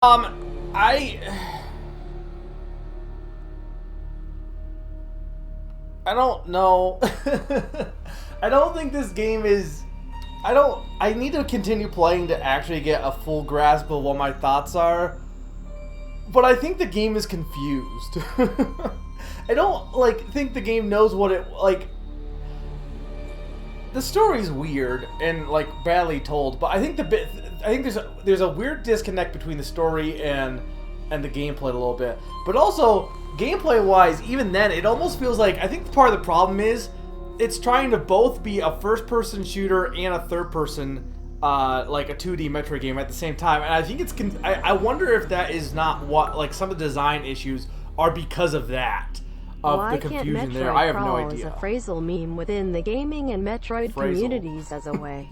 I I don't know. I don't think this game is. I need to continue playing to actually get a full grasp of what my thoughts are. But I think the game is confused. I don't think the game knows what it like. The story's weird and badly told, but I think there's a weird disconnect between the story and the gameplay a little bit. But also gameplay wise, even then, it almost feels like I think part of the problem is it's trying to both be a first person shooter and a third person like a 2D Metroid game at the same time. And I think I wonder if that is not what some of the design issues are because of that. Of Why the confusion can't Metroid there. I have no crawl idea. is a phrasal meme within the gaming and Metroid communities as a way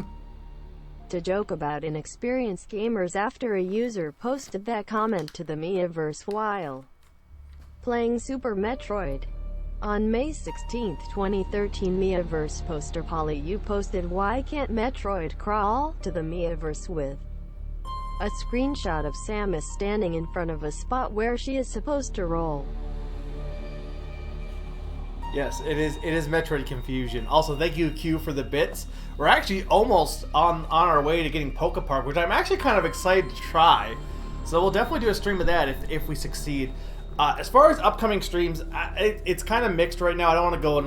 to joke about inexperienced gamers after a user posted that comment to the Miiverse while playing Super Metroid. On May 16, 2013, Miiverse poster PolyU posted "Why can't Metroid crawl?" to the Miiverse with a screenshot of Samus standing in front of a spot where she is supposed to roll. Yes, it is Metroid confusion. Also, thank you, Q, for the bits. We're actually almost on our way to getting Poke Park, which I'm actually kind of excited to try. So we'll definitely do a stream of that if we succeed. As far as upcoming streams, it's kind of mixed right now. I don't want to go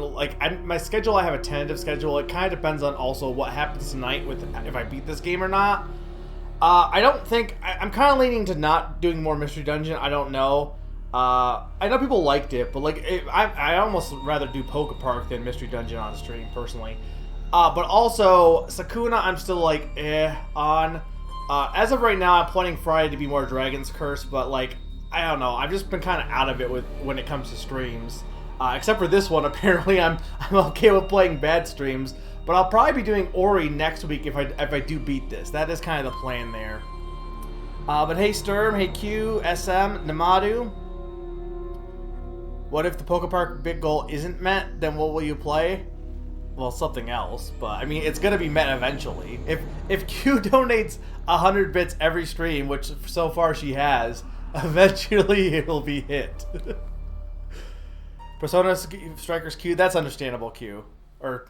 and my schedule. I have a tentative schedule. It kind of depends on also what happens tonight with if I beat this game or not. I don't think I'm kind of leaning to not doing more Mystery Dungeon. I don't know. I know people liked it, but I almost rather do Poke Park than Mystery Dungeon on stream personally. But also Sakuna, I'm still on. As of right now, I'm planning Friday to be more Dragon's Curse, but I don't know. I've just been kind of out of it when it comes to streams. Except for this one, apparently I'm okay with playing bad streams. But I'll probably be doing Ori next week if I do beat this. That is kind of the plan there. But hey Sturm, hey Q, SM, Namadu. What if the Poke Park big goal isn't met? Then what will you play? Well, something else. But I mean, it's gonna be met eventually. If Q donates 100 bits every stream, which so far she has, eventually it'll be hit. Persona Strikers Q, that's understandable, Q. Or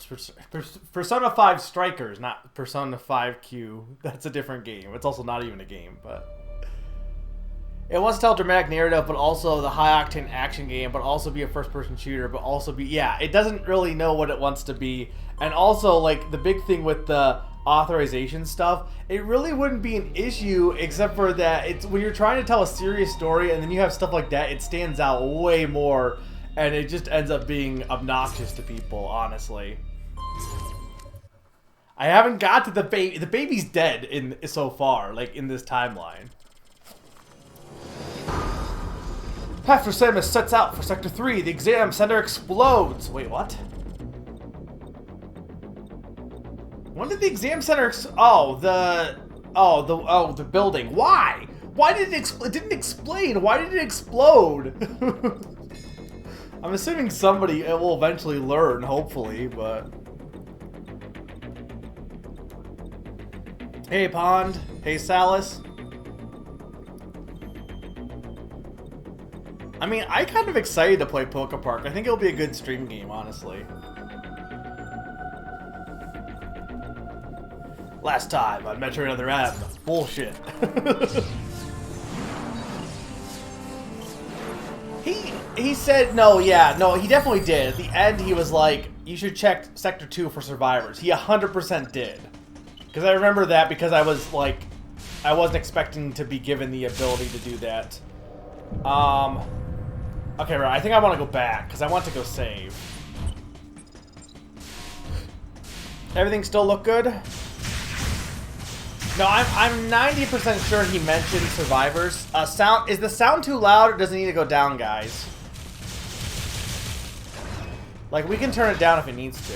Persona 5 Strikers, not Persona 5 Q. That's a different game. It's also not even a game, but it wants to tell dramatic narrative, but also the high-octane action game, but also be a first-person shooter, but also be... Yeah, it doesn't really know what it wants to be. And also, the big thing with the authorization stuff, it really wouldn't be an issue, except for that it's when you're trying to tell a serious story, and then you have stuff like that, it stands out way more, and it just ends up being obnoxious to people, honestly. I haven't got to the baby. The baby's dead so far, in this timeline. After Samus sets out for Sector 3, the exam center explodes. Wait, what? When did the exam center the building. Why? Why did it didn't explain. Why did it explode? I'm assuming somebody will eventually learn, hopefully, but... Hey, Pond. Hey, Salis. I mean, I'm kind of excited to play Poke Park. I think it'll be a good stream game, honestly. Last time on Metroid Other M. Bullshit. He said, no, he definitely did. At the end, he was like, you should check Sector 2 for survivors. He 100% did. Because I remember that because I was I wasn't expecting to be given the ability to do that. Okay, right. I think I want to go back because I want to go save. Everything still look good? No, I'm 90% sure he mentioned survivors. Is the sound too loud or does it need to go down, guys? We can turn it down if it needs to.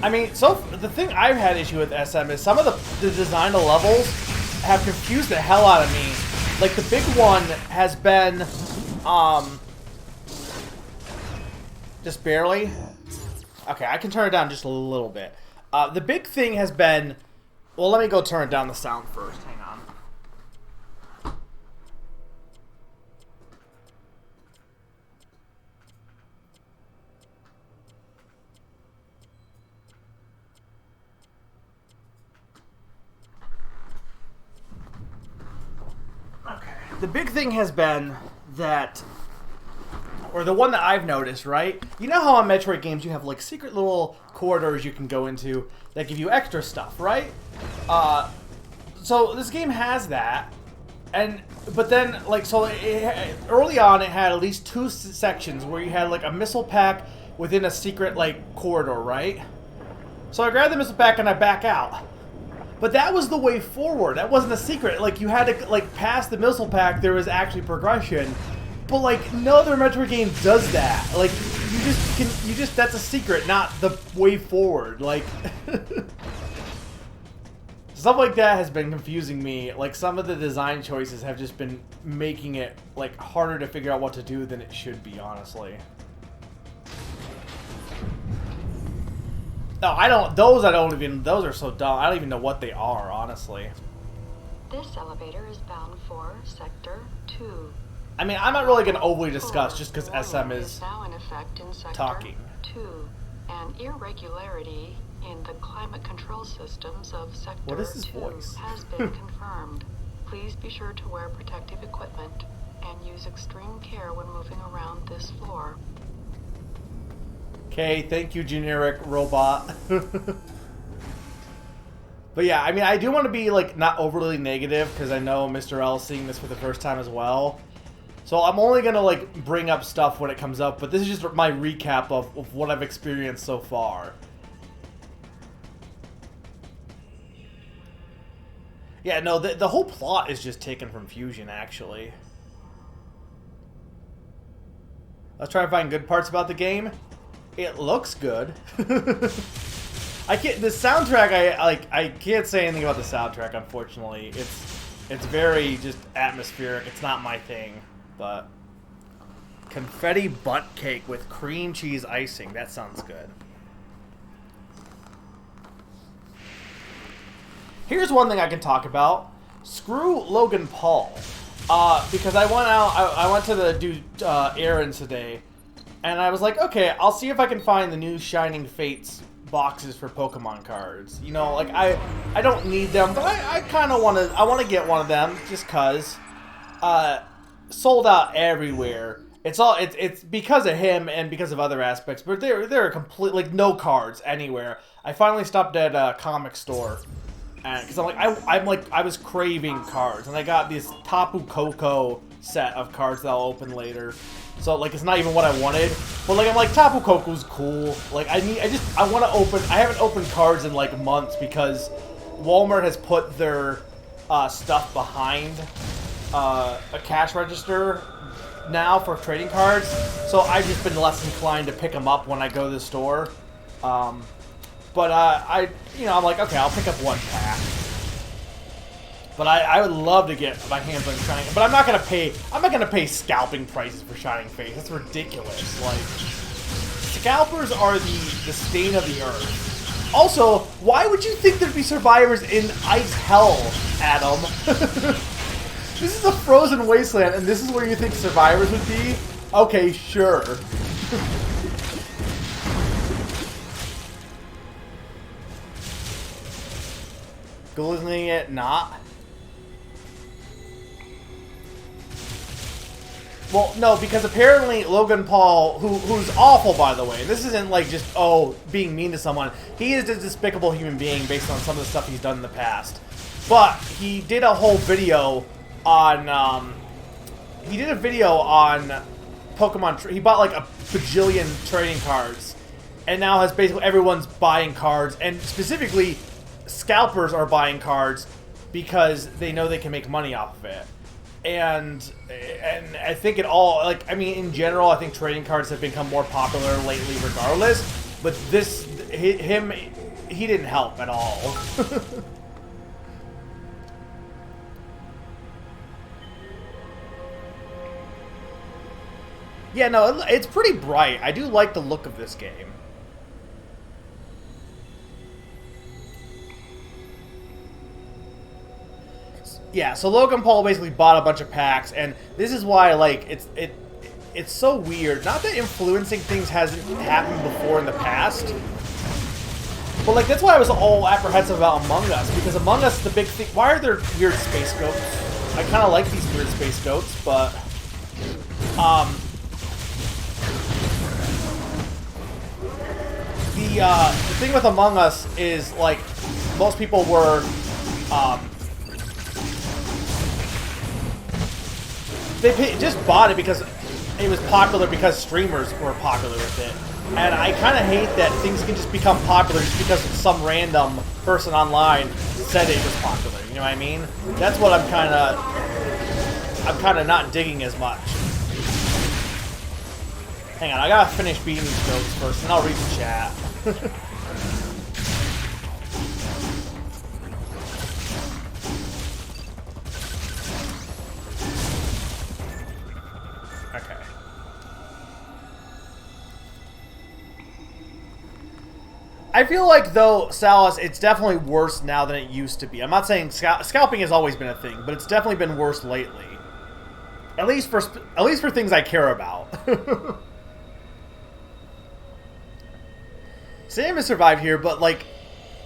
I mean, so the thing I've had issue with SM is some of the design of levels have confused the hell out of me. Like, the big one has been, just barely. Okay, I can turn it down just a little bit. The big thing has been, well, let me go turn down the sound first. Hang on. Okay. The big thing has been that, or the one that I've noticed, right? You know how on Metroid games you have like secret little corridors you can go into that give you extra stuff, right? So this game has that, but then like early on it had at least 2 sections where you had like a missile pack within a secret like corridor, right? So I grab the missile pack and I back out. But that was the way forward. That wasn't a secret. Like, you had to, like, pass the missile pack, there was actually progression. But, like, no other Metroid game does that. Like, that's a secret, not the way forward. Like, stuff like that has been confusing me. Like, some of the design choices have just been making it, like, harder to figure out what to do than it should be, honestly. No, those are so dumb. I don't even know what they are, honestly. This elevator is bound for Sector 2. I mean, I'm not really going to overly discuss just because SM is now in effect in Sector talking. 2. An irregularity in the climate control systems of Sector What is this 2 voice? has been confirmed. Please be sure to wear protective equipment and use extreme care when moving around this floor. Okay, thank you, generic robot. But yeah, I mean, I do want to be, like, not overly negative, because I know Mr. L is seeing this for the first time as well. So I'm only going to, like, bring up stuff when it comes up, but this is just my recap of what I've experienced so far. Yeah, no, the whole plot is just taken from Fusion, actually. Let's try and find good parts about the game. It looks good. I can't. The soundtrack. I can't say anything about the soundtrack. Unfortunately, it's very just atmospheric. It's not my thing. But confetti butt cake with cream cheese icing. That sounds good. Here's one thing I can talk about. Screw Logan Paul. Because I went out. I went to do errands today. And I was like, okay, I'll see if I can find the new Shining Fates boxes for Pokemon cards. You know, like, I don't need them, but I kind of want to, I want to get one of them, just cause. Sold out everywhere. It's because of him and because of other aspects, but they're complete, like, no cards anywhere. I finally stopped at a comic store, because I was craving cards, and I got this Tapu Koko set of cards that I'll open later. So, like, it's not even what I wanted. But, like, I'm like, Tapu Koko's cool. Like, I want to open... I haven't opened cards in, like, months because Walmart has put their stuff behind a cash register now for trading cards. So, I've just been less inclined to pick them up when I go to the store. I'm like, okay, I'll pick up one pack. But I would love to get my hands on Shining. But I'm not gonna pay scalping prices for Shining Face. That's ridiculous. Like, scalpers are the stain of the earth. Also, why would you think there'd be survivors in ice hell, Adam? This is a frozen wasteland, and this is where you think survivors would be? Okay, sure. Glistening it, not. Well, no, because apparently Logan Paul, who's awful, by the way, this isn't like just, being mean to someone. He is a despicable human being based on some of the stuff he's done in the past. But he did a whole video on, Pokemon. He bought like a bajillion trading cards, and now has basically everyone's buying cards, and specifically scalpers are buying cards because they know they can make money off of it. And I think in general, I think trading cards have become more popular lately regardless. But him he didn't help at all. Yeah, no, it's pretty bright. I do like the look of this game. Yeah, so Logan Paul basically bought a bunch of packs, and this is why, like, it's so weird. Not that influencing things hasn't happened before in the past, but, like, that's why I was all apprehensive about Among Us, because Among Us, the big thing... Why are there weird space goats? I kind of like these weird space goats, but... The thing with Among Us is, like, most people were, they just bought it because it was popular because streamers were popular with it. And I kind of hate that things can just become popular just because some random person online said it was popular. You know what I mean? That's what I'm kind of not digging as much. Hang on, I gotta finish beating these goats first, and I'll read the chat. Okay. I feel like, though, Salas, it's definitely worse now than it used to be. I'm not saying scalping has always been a thing, but it's definitely been worse lately. At least for things I care about. Sam has survived here, but, like,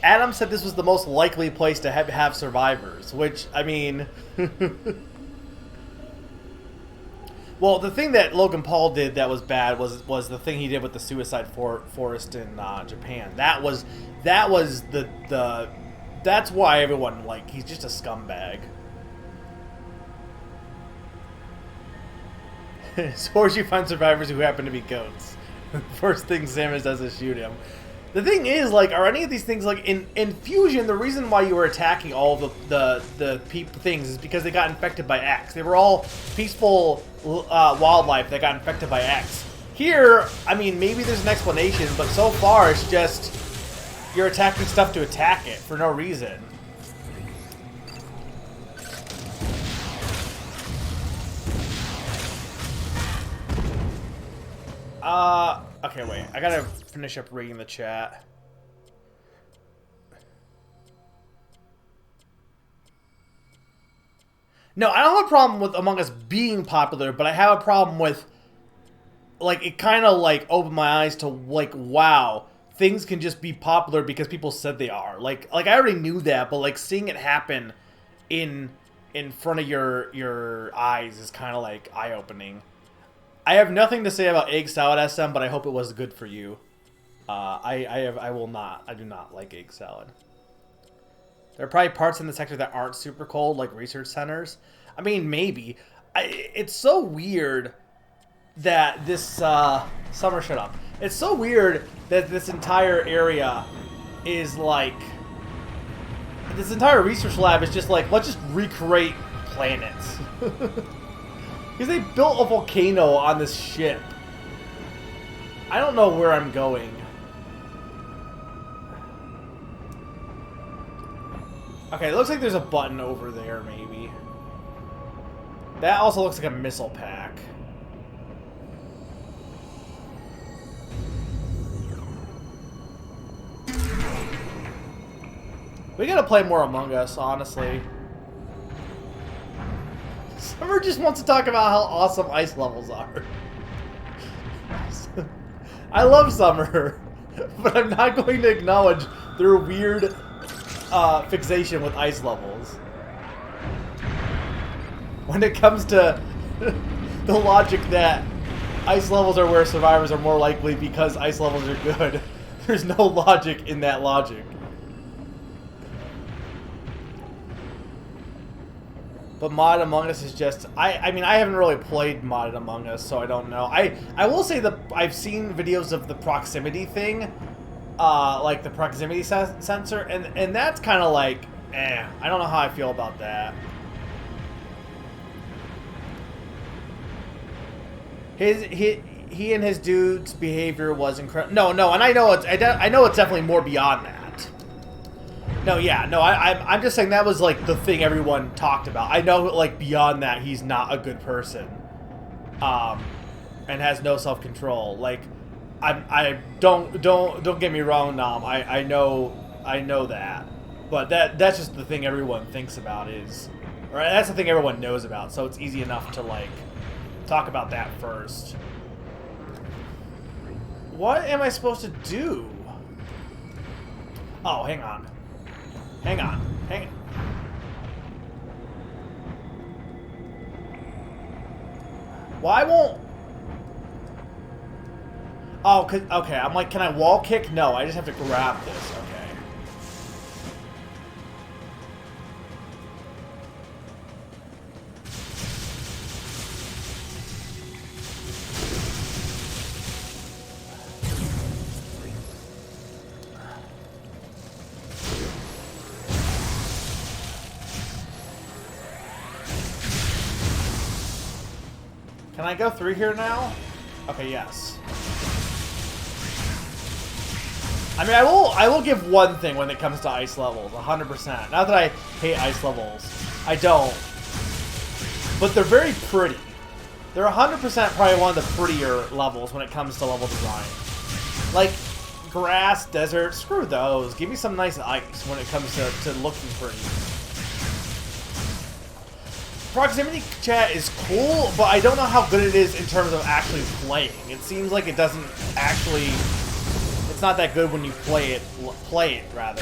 Adam said this was the most likely place to have survivors, which, I mean... Well, the thing that Logan Paul did that was bad was the thing he did with the suicide forest in Japan. That's why everyone, like, he's just a scumbag. As far as you find survivors who happen to be goats. First thing Samus does is shoot him. The thing is, like, are any of these things, like, in Fusion, the reason why you were attacking all the things is because they got infected by X. They were all peaceful wildlife that got infected by X. Here, I mean, maybe there's an explanation, but so far it's just you're attacking stuff to attack it for no reason. Okay, wait. I gotta finish up reading the chat. No, I don't have a problem with Among Us being popular, but I have a problem with, like, it kind of, like, opened my eyes to, like, wow, things can just be popular because people said they are. Like I already knew that, but, like, seeing it happen in front of your eyes is kind of, like, eye-opening. I have nothing to say about egg salad, SM, but I hope it was good for you. I do not like egg salad. There are probably parts in the sector that aren't super cold, like research centers. I mean, maybe. It's so weird that this summer, shut up. It's so weird that this entire area is like, this entire research lab is just like, let's just recreate planets. Because they built a volcano on this ship. I don't know where I'm going. Okay, it looks like there's a button over there, maybe. That also looks like a missile pack. We gotta play more Among Us, honestly. Summer just wants to talk about how awesome ice levels are. I love Summer, but I'm not going to acknowledge their weird fixation with ice levels. When it comes to the logic that ice levels are where survivors are more likely because ice levels are good, there's no logic in that logic. But Mod Among Us is just... I mean, I haven't really played Modded Among Us, so I don't know. I will say that I've seen videos of the proximity thing, like the proximity sensor, and that's kind of like, I don't know how I feel about that. He and his dude's behavior was incredible. No, and I know it's definitely more beyond that. No, yeah, no, I'm just saying that was, like, the thing everyone talked about. I know, like, beyond that, he's not a good person. And has no self-control. Like, don't get me wrong, Nom. I know that. But that's just the thing everyone thinks about is... Or that's the thing everyone knows about, so it's easy enough to, like, talk about that first. What am I supposed to do? Oh, hang on. Hang on. Why won't... Oh, okay, I'm like, can I wall kick? No, I just have to grab this. Okay. Can I go through here now? Okay, yes. I mean, I will give one thing when it comes to ice levels, 100%. Not that I hate ice levels. I don't. But they're very pretty. They're 100% probably one of the prettier levels when it comes to level design. Like, grass, desert, screw those. Give me some nice ice when it comes to looking pretty. Proximity chat is cool, but I don't know how good it is in terms of actually playing. It seems like it doesn't actually... It's not that good when you play it, rather.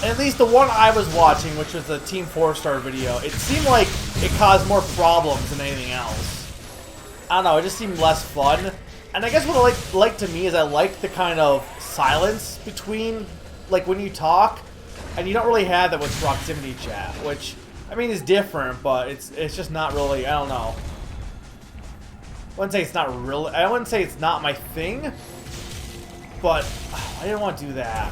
At least the one I was watching, which was the Team 4-star video, it seemed like it caused more problems than anything else. I don't know, it just seemed less fun. And I guess what I like to me is I like the kind of silence between, like, when you talk, and you don't really have that with proximity chat, which, I mean, is different, but it's just not really, I don't know. I wouldn't say it's not really, I wouldn't say it's not my thing, but I didn't want to do that.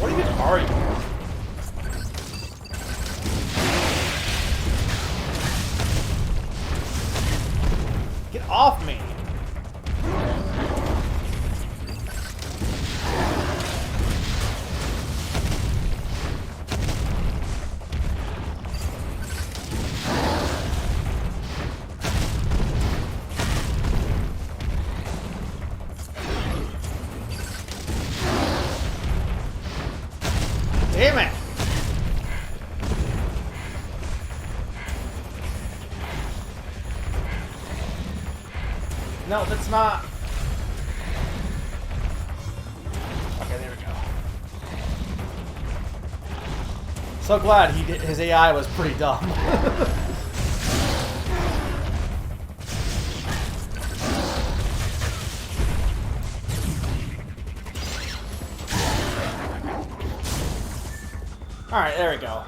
What even are you? Get off me! Damn it! No, that's not. Okay, there we go. So glad his AI was pretty dumb. Alright, there we go.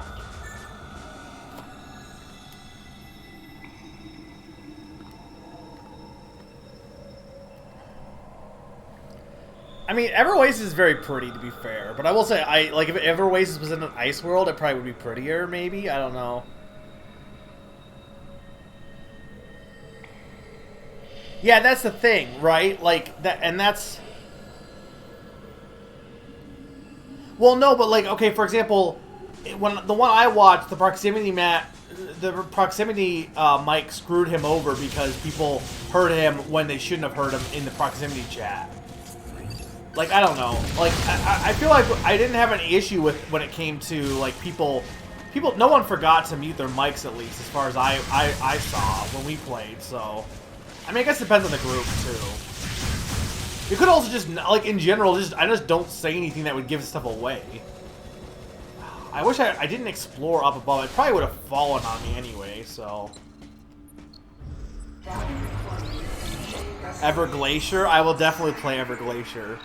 I mean, Everoasis is very pretty, to be fair. But I will say, like, if Everoasis was in an ice world, it probably would be prettier, maybe? I don't know. Yeah, that's the thing, right? Like, that, and that's... Well, no, but, like, okay, for example, when the one I watched, the proximity mic screwed him over because people heard him when they shouldn't have heard him in the proximity chat. Like, I don't know. Like, I feel like I didn't have any issue with when it came to, like, people, no one forgot to mute their mics, at least, as far as I saw when we played, so. I mean, I guess it depends on the group, too. You could also just, like, in general, I just don't say anything that would give stuff away. I wish I didn't explore up above. It probably would have fallen on me anyway, so. Everglacier? I will definitely play Everglacier.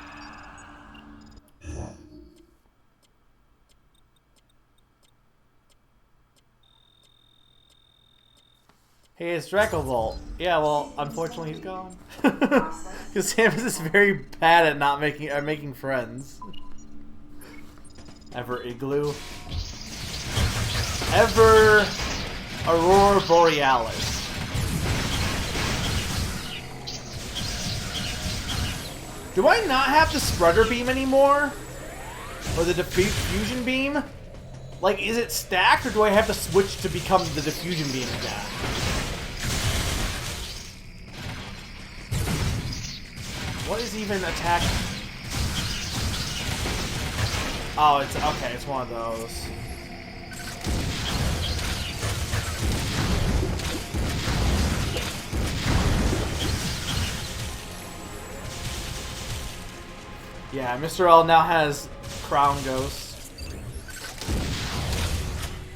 Hey, it's Dracovolt. Yeah, well, unfortunately he's gone. Because Samus is very bad at not making friends. Ever Igloo. ever Aurora Borealis. Do I not have the spreader beam anymore? Or the diffusion beam? Like, is it stacked, or do I have to switch to become the diffusion beam again? What is even attacking? Oh, it's okay, it's one of those. Yeah, Mr. L now has Crown Ghost.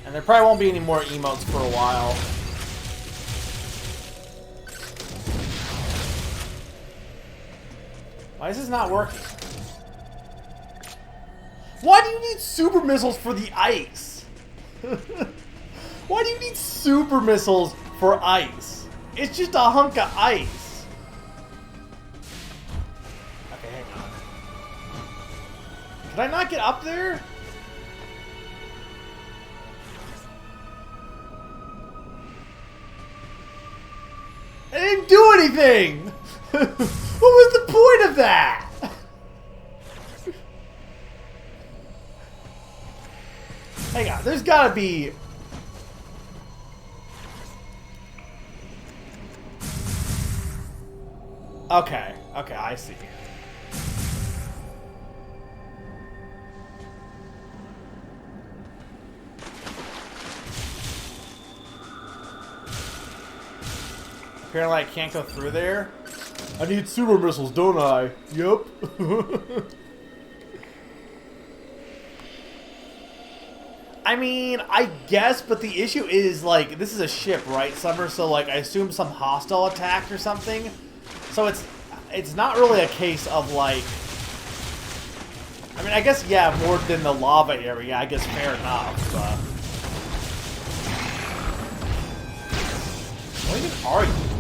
And there probably won't be any more emotes for a while. Why is this not working? Why do you need super missiles for the ice? Why do you need super missiles for ice? It's just a hunk of ice. Okay, hang on. Can I not get up there? I didn't do anything! What was the point of that? Hang on, there's gotta be... Okay, I see. Apparently I can't go through there. I need super missiles, don't I? Yup. I mean, I guess, but the issue is, like, this is a ship, right, Summer? So, like, I assume some hostile attacked or something. So it's not really a case of, like... I mean, I guess, yeah, more than the lava area, I guess fair enough, but... What even are you?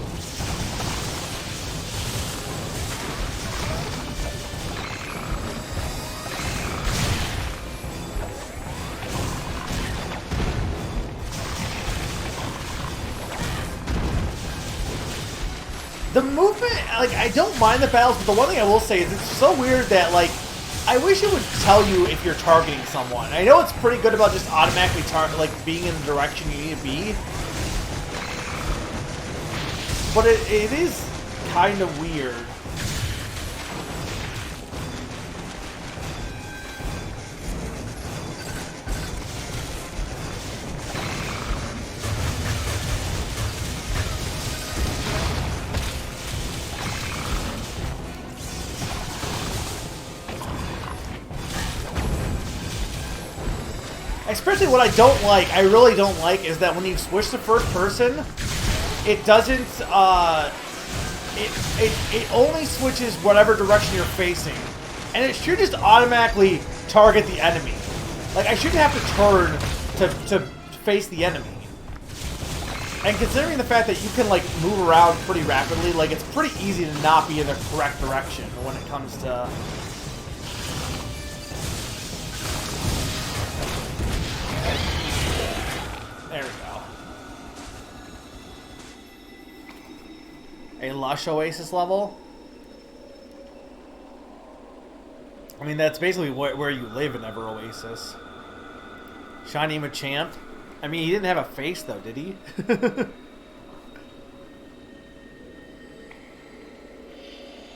The movement, like, I don't mind the battles, but the one thing I will say is it's so weird that, like, I wish it would tell you if you're targeting someone. I know it's pretty good about just automatically being in the direction you need to be. But it is kind of weird. Especially what I really don't like, is that when you switch to first person, it doesn't, it only switches whatever direction you're facing. And it should just automatically target the enemy. Like, I shouldn't have to turn to face the enemy. And considering the fact that you can, like, move around pretty rapidly, like, it's pretty easy to not be in the correct direction when it comes to... There we go. A lush oasis level? I mean, that's basically where you live in Ever Oasis. Shiny Machamp? I mean, he didn't have a face, though, did he?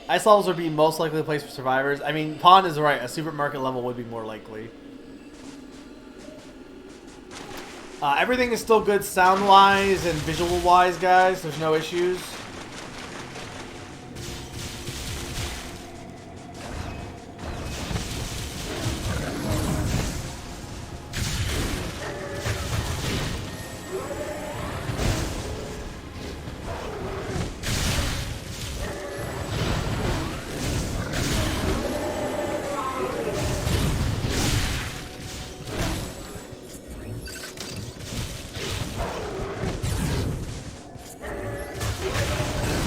Ice levels would be most likely the place for survivors. I mean, Pond is right. A supermarket level would be more likely. Everything is still good sound-wise and visual-wise, guys. There's no issues.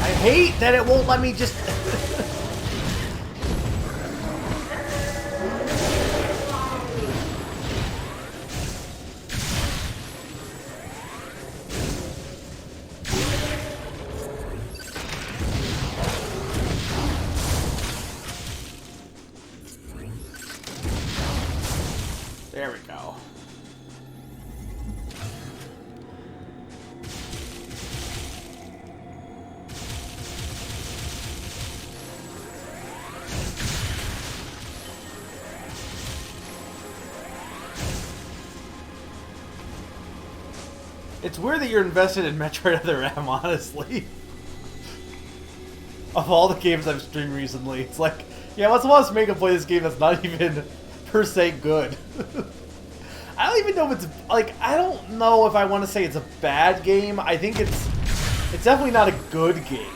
I hate that it won't let me just... It's weird that you're invested in Metroid Other M, honestly. Of all the games I've streamed recently, it's like, yeah, what's to make a play this game that's not even per se good? I don't even know if it's like, I don't know if I want to say it's a bad game. I think it's definitely not a good game.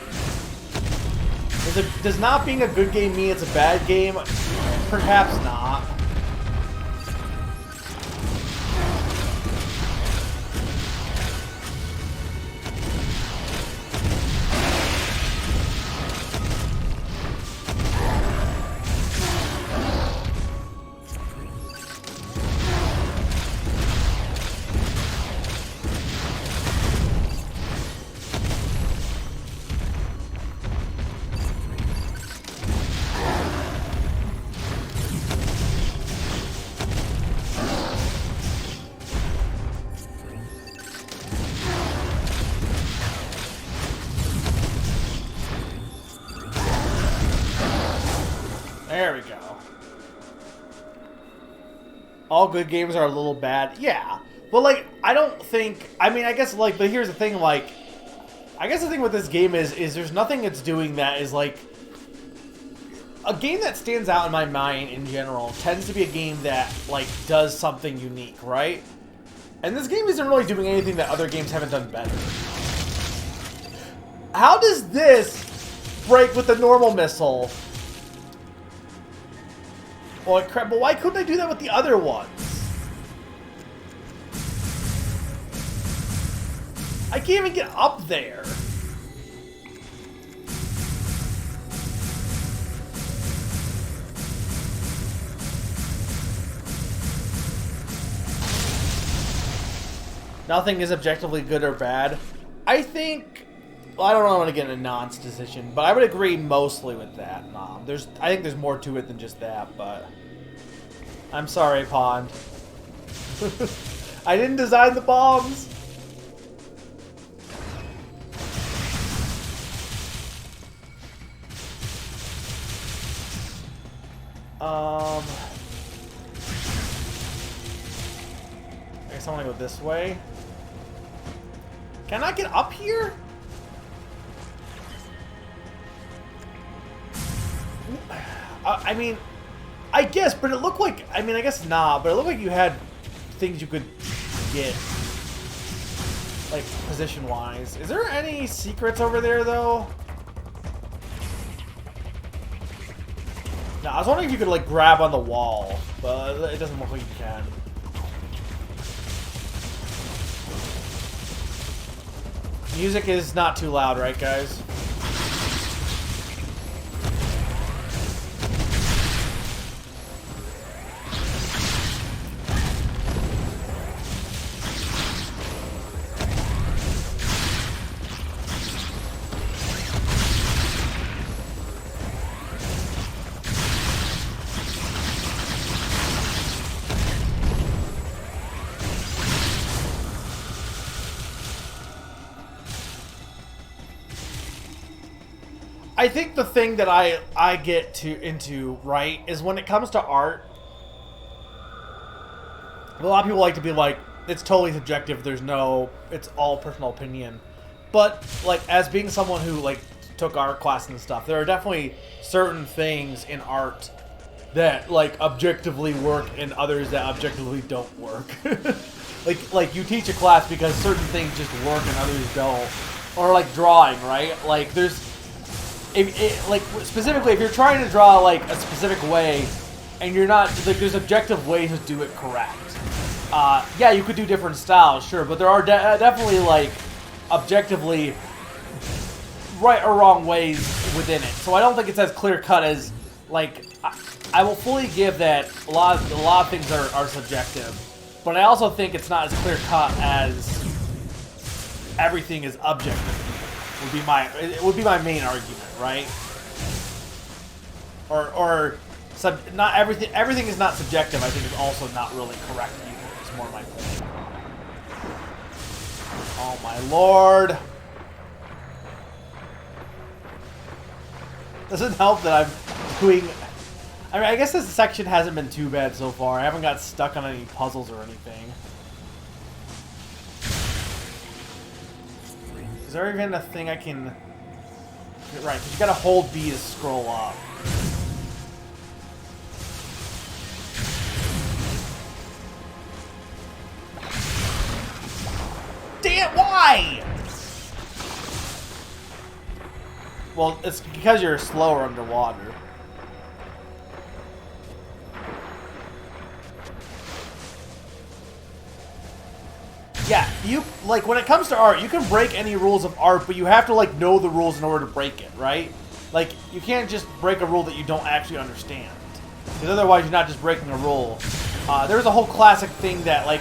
Does not being a good game mean it's a bad game? Perhaps not. There we go. All good games are a little bad. Yeah. But, like, I don't think... I mean, I guess, like, but here's the thing, like... I guess the thing with this game is there's nothing it's doing that is, like... A game that stands out in my mind, in general, tends to be a game that, like, does something unique, right? And this game isn't really doing anything that other games haven't done better. How does this break with the normal missile? Oh crap, but why couldn't I do that with the other ones? I can't even get up there. Nothing is objectively good or bad. I think... Well, I don't really want to get in a nonce decision, but I would agree mostly with that. I think there's more to it than just that, but... I'm sorry, Pond. I didn't design the bombs! I guess I want to go this way. Can I get up here? I mean, I guess, but it looked like... I mean, I guess not, but it looked like you had things you could get, like, position-wise. Is there any secrets over there, though? No, I was wondering if you could, like, grab on the wall, but it doesn't look like you can. Music is not too loud, right, guys? I think the thing that I get into, right, is when it comes to art, a lot of people like to be like, it's totally subjective, it's all personal opinion. But, like, as being someone who, like, took art class and stuff, there are definitely certain things in art that, like, objectively work and others that objectively don't work. like you teach a class because certain things just work and others don't. Or, like, drawing, right? Like, specifically, if you're trying to draw, like, a specific way, and you're not, like, there's objective ways to do it correct. Yeah, you could do different styles, sure, but there are definitely, like, objectively right or wrong ways within it. So I don't think it's as clear-cut as, like, I will fully give that a lot of things are subjective, but I also think it's not as clear-cut as everything is objective. It would be my main argument, right? Not everything is not subjective. I think is also not really correct either. It's more my point. Oh my lord! Doesn't help that I'm doing. I mean, I guess this section hasn't been too bad so far. I haven't got stuck on any puzzles or anything. there even a thing I can... Right, 'cause you gotta hold B to scroll up. Damn, why? Well, it's because you're slower underwater. Yeah, you, like, when it comes to art, you can break any rules of art, but you have to, like, know the rules in order to break it, right? Like, you can't just break a rule that you don't actually understand. Because otherwise, you're not just breaking a rule. There's a whole classic thing that, like,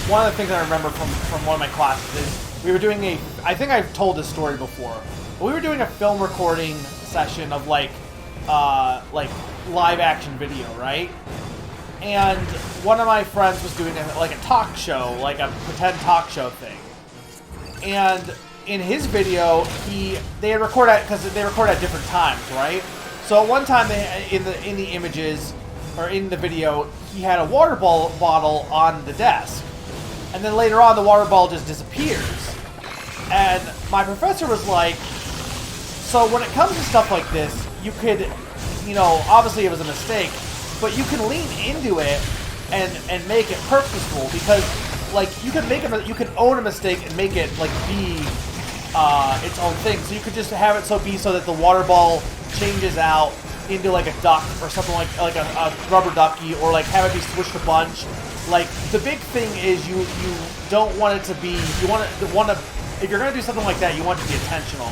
one of the things I remember from one of my classes is we were doing I think I've told this story before, but we were doing a film recording session of, like live action video, right? And one of my friends was doing a talk show, like a pretend talk show thing. And in his video, they record at different times, right? So at one time, in the images or in the video, he had a water bottle on the desk, and then later on, the water bottle just disappears. And my professor was like, "So when it comes to stuff like this, you could, obviously it was a mistake." But you can lean into it and make it purposeful, because like you can own a mistake and make it like be its own thing. So you could just have it so that the water ball changes out into like a duck or something like a rubber ducky, or like have it be swished a bunch. Like the big thing is you don't want it to be, if you're gonna do something like that, you want it to be intentional.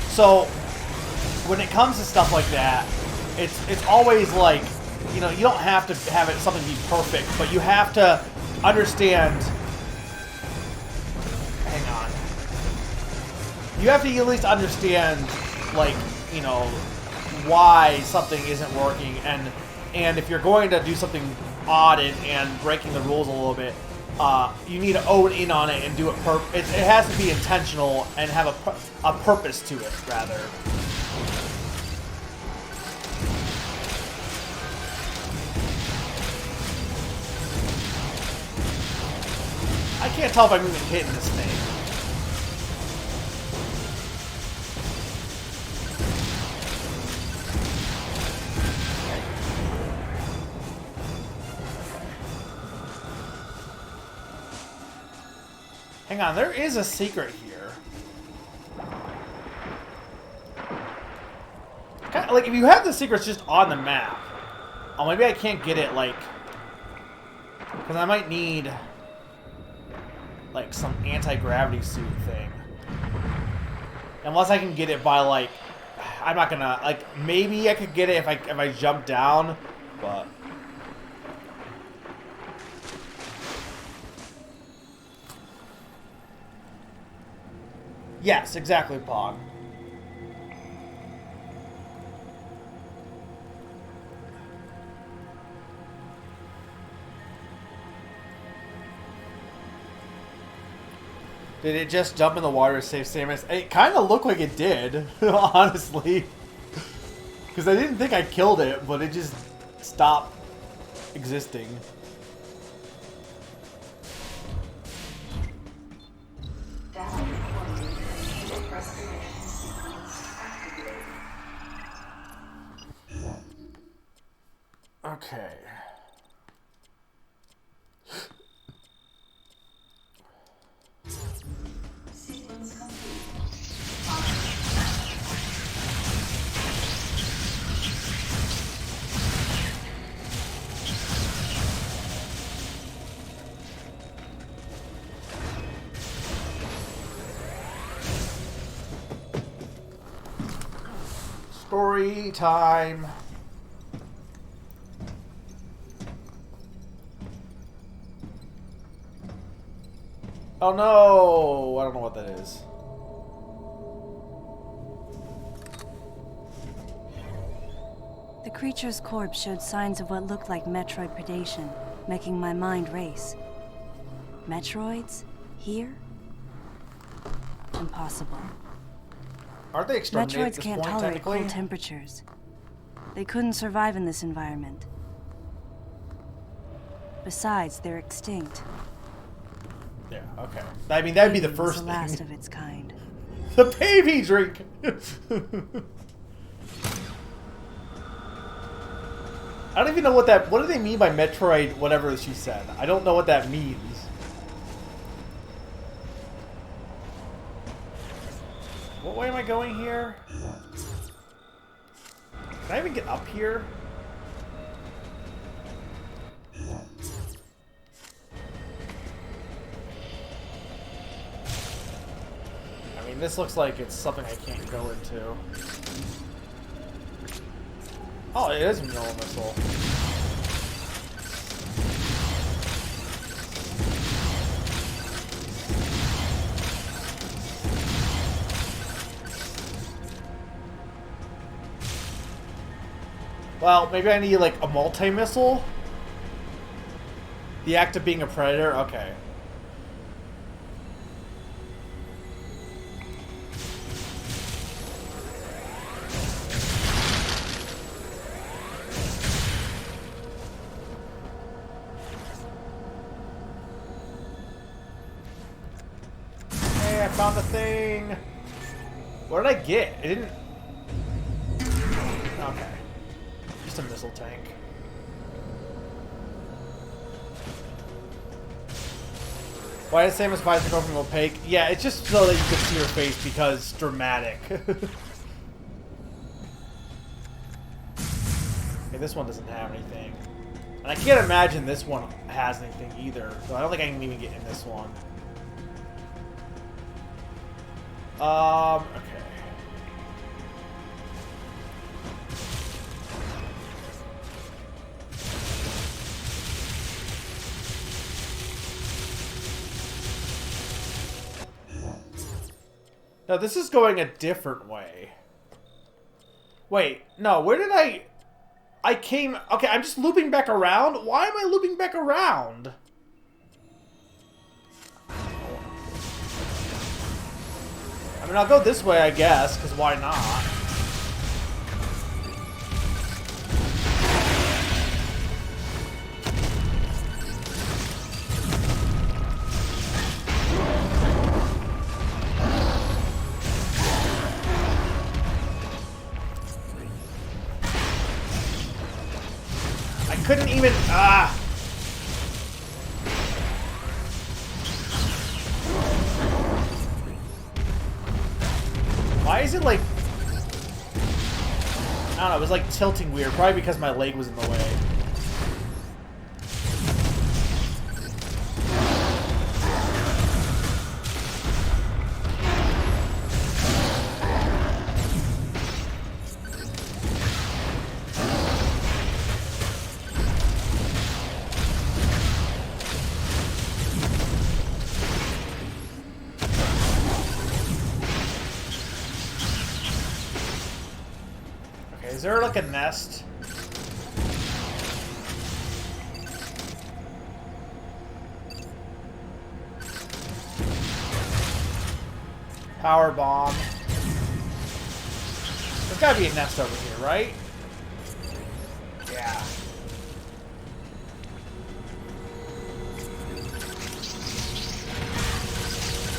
So when it comes to stuff like that, it's always like, you don't have to have something be perfect, but you have to understand. Hang on. You have to at least understand, like, why something isn't working, and if you're going to do something odd and breaking the rules a little bit, you need to own in on it and do it. It has to be intentional and have a purpose to it, rather. I can't tell if I'm even hitting this thing. Hang on, there is a secret here. Kinda, like, if you have the secrets just on the map. Oh, maybe I can't get it, like... Because I might need... like some anti-gravity suit thing. Unless I can get it by like, I'm not gonna, like, maybe I could get it if I jump down, but yes, exactly, Pog. Did it just jump in the water to save Samus? It kind of looked like it did, honestly. Because I didn't think I killed it, but it just stopped existing. Okay. Story time. Oh no! I don't know what that is. The creature's corpse showed signs of what looked like Metroid predation, making my mind race. Metroids? Here? Impossible. Aren't they exterminated at Metroids this can't point, tolerate technically? cold temperatures. They couldn't survive in this environment. Besides, they're extinct. Yeah, okay. I mean, that'd be the Maybe it was first the thing. last of its kind. The baby drink! I don't even know what that... What do they mean by Metroid, whatever she said? I don't know what that means. What way am I going here? Can I even get up here? I mean, this looks like it's something I can't go into. Oh, it is a mineral missile. Well, maybe I need, like, a multi-missile? The act of being a predator? Okay. Hey, I found the thing! What did I get? It didn't... Okay. Just a missile tank. Why did Samus visor go from opaque? Yeah, it's just so that you can see her face because it's dramatic. Okay, this one doesn't have anything. And I can't imagine this one has anything either. So I don't think I can even get in this one. Okay. No, this is going a different way. Wait, no, where did I came... Okay, I'm just looping back around? Why am I looping back around? I mean, I'll go this way, I guess, because why not? Couldn't even... Why is it like... I don't know, it was like tilting weird. Probably because my leg was in the way. Is there like a nest? Power bomb. There's gotta be a nest over here, right? Yeah.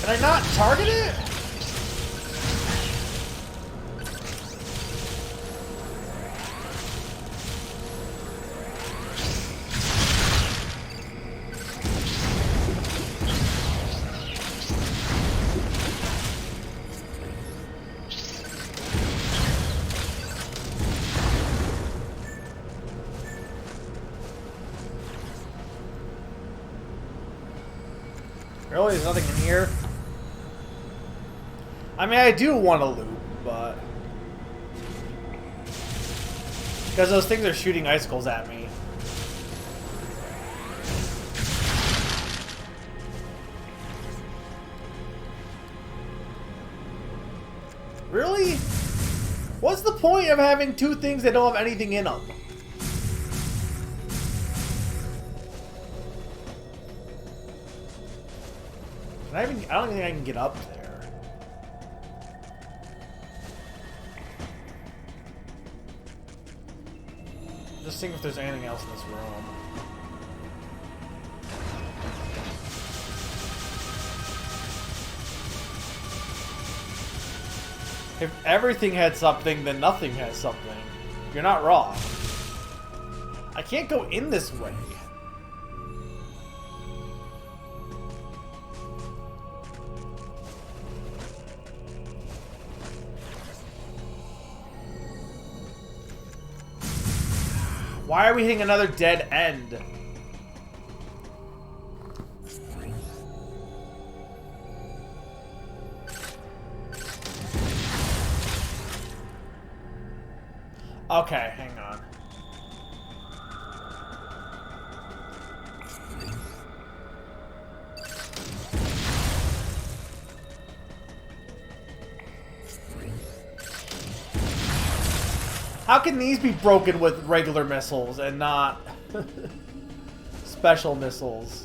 Can I not target it? Really? There's nothing in here? I mean, I do want to loot, but... because those things are shooting icicles at me. Really? What's the point of having two things that don't have anything in them? I don't think I can get up there. Just think if there's anything else in this room. If everything had something, then nothing has something. You're not wrong. I can't go in this way. Why are we hitting another dead end? Okay, hang on. How can these be broken with regular missiles and not special missiles?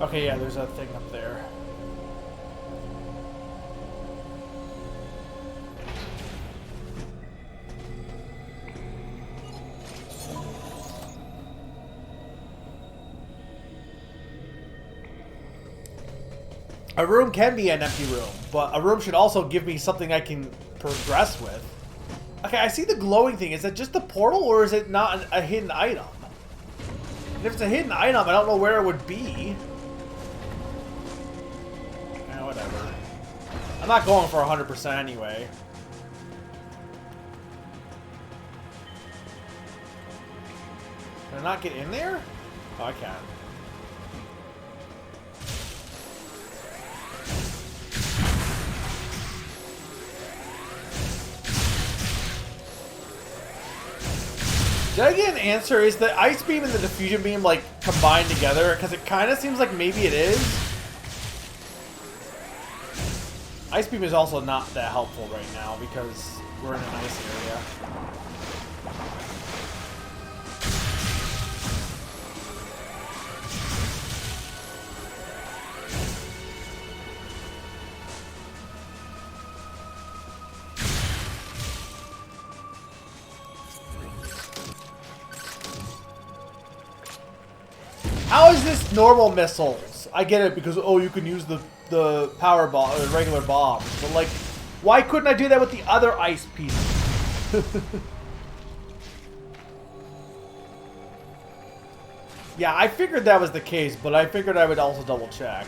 Okay, yeah, there's that thing up there. A room can be an empty room, but a room should also give me something I can progress with. Okay, I see the glowing thing. Is that just the portal, or is it not a hidden item? And if it's a hidden item, I don't know where it would be. Whatever. I'm not going for 100% anyway. Can I not get in there? Oh, I can. Did I get an answer? Is the ice beam and the diffusion beam like combined together? Because it kind of seems like maybe it is. Ice beam is also not that helpful right now because we're in an ice area. How is this normal missiles? I get it because, oh, you can use the power bomb, or the regular bombs. But, like, why couldn't I do that with the other ice pieces? Yeah, I figured that was the case, but I figured I would also double check.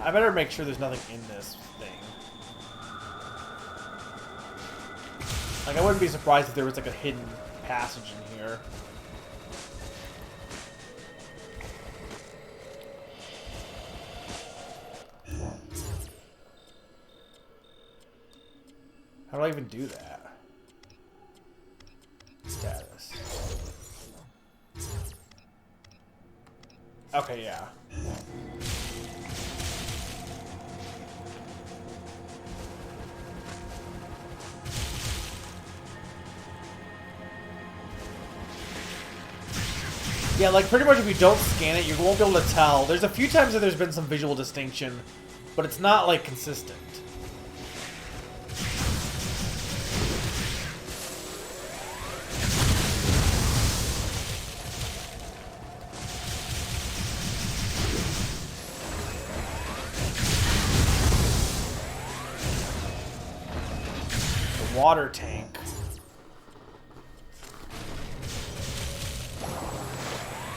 I better make sure there's nothing in this thing. Like, I wouldn't be surprised if there was, like, a hidden passage in here. How do I even do that? Status. Okay, yeah. Yeah, like pretty much if you don't scan it, you won't be able to tell. There's a few times that there's been some visual distinction, but it's not like consistent. Water tank.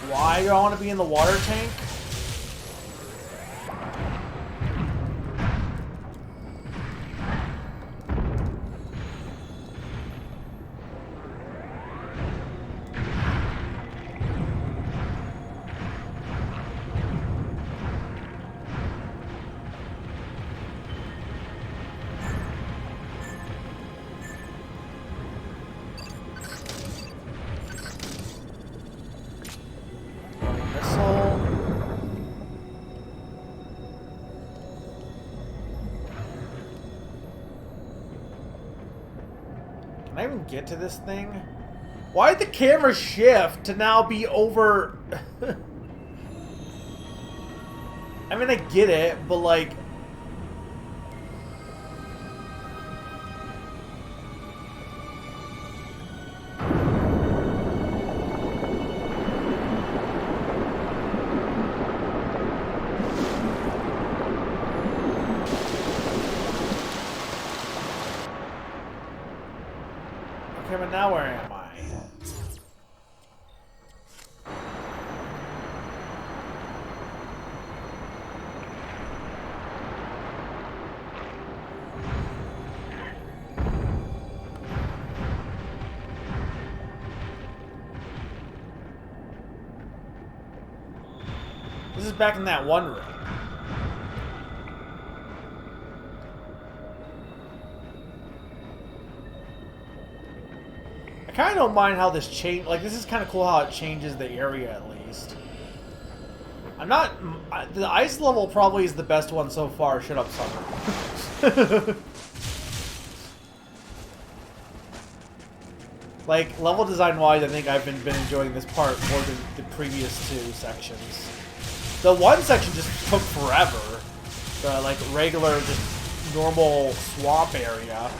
Why do I want to be in the water tank? Missile. Can I even get to this thing? Why did the camera shift to now be over... I mean, I get it, but like... Okay, but now where am I? This is back in that one room. I kind of don't mind how this change. Like, this is kind of cool how it changes the area at least. I'm not. The ice level probably is the best one so far. Shut up, Summer. Like, level design wise, I think I've been enjoying this part more than the previous two sections. The one section just took forever. The, like, regular, just normal swamp area.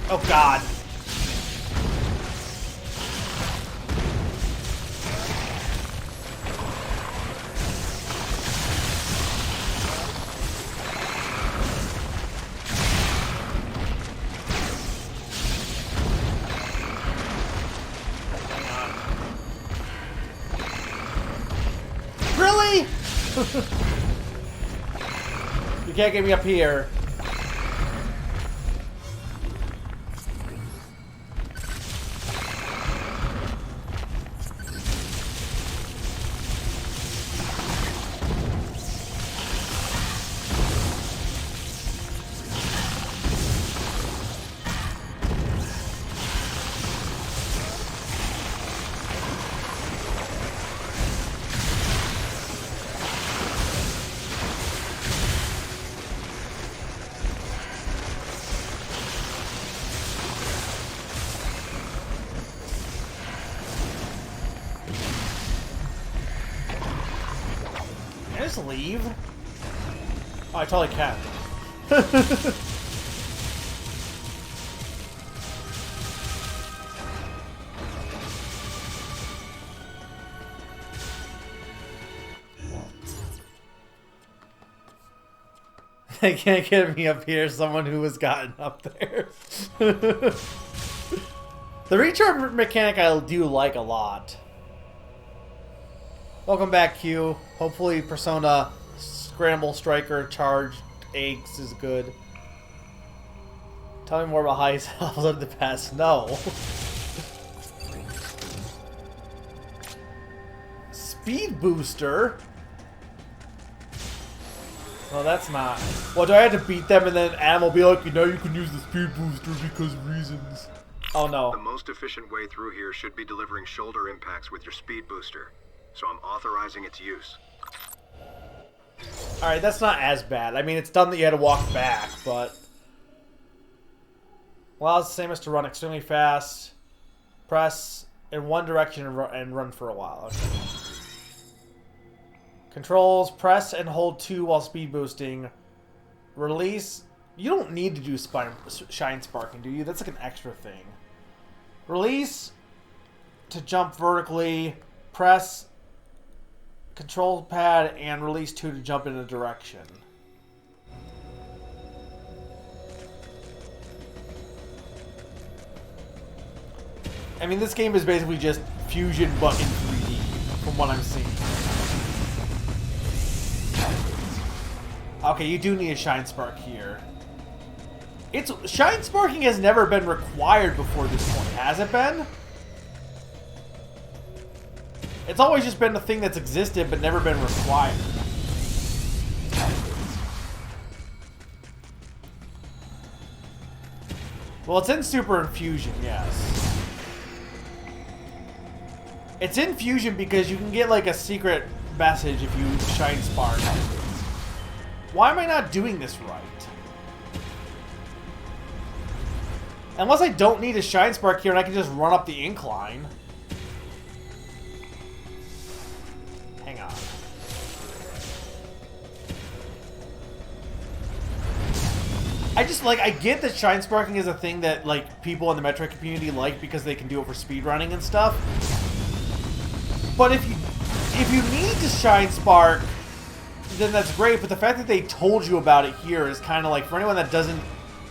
Oh, God. Really? You can't get me up here. Can I just leave? Oh, I totally can. They can't get me up here, someone who has gotten up there. The recharge mechanic I do like a lot. Welcome back, Q. Hopefully Persona Scramble Striker Charged Eggs is good. Tell me more about how he's leveled the past. No. Speed booster? Well, that's not. Well, do I have to beat them and then Adam will be like, you know, you can use the speed booster because reasons. Oh no. The most efficient way through here should be delivering shoulder impacts with your speed booster. So I'm authorizing its use. Alright, that's not as bad. I mean, it's dumb that you had to walk back, but... Well, it's the same as to run extremely fast. Press in one direction and run for a while. Okay. Controls, press and hold 2 while speed boosting. Release... You don't need to do shine sparking, do you? That's like an extra thing. Release to jump vertically. Press... Control pad and release 2 to jump in a direction. I mean, this game is basically just Fusion but in 3D, from what I'm seeing. Okay, you do need a Shine Spark here. Shine Sparking has never been required before this point, has it been? It's always just been a thing that's existed but never been required. Well, it's in Super Infusion, yes. It's in Fusion because you can get like a secret message if you Shine Spark. Why am I not doing this right? Unless I don't need a Shine Spark here and I can just run up the incline. Hang on. I just, like, I get that Shine Sparking is a thing that, like, people in the Metroid community like because they can do it for speedrunning and stuff. But if you need to Shine Spark, then that's great, but the fact that they told you about it here is kind of like, for anyone that doesn't,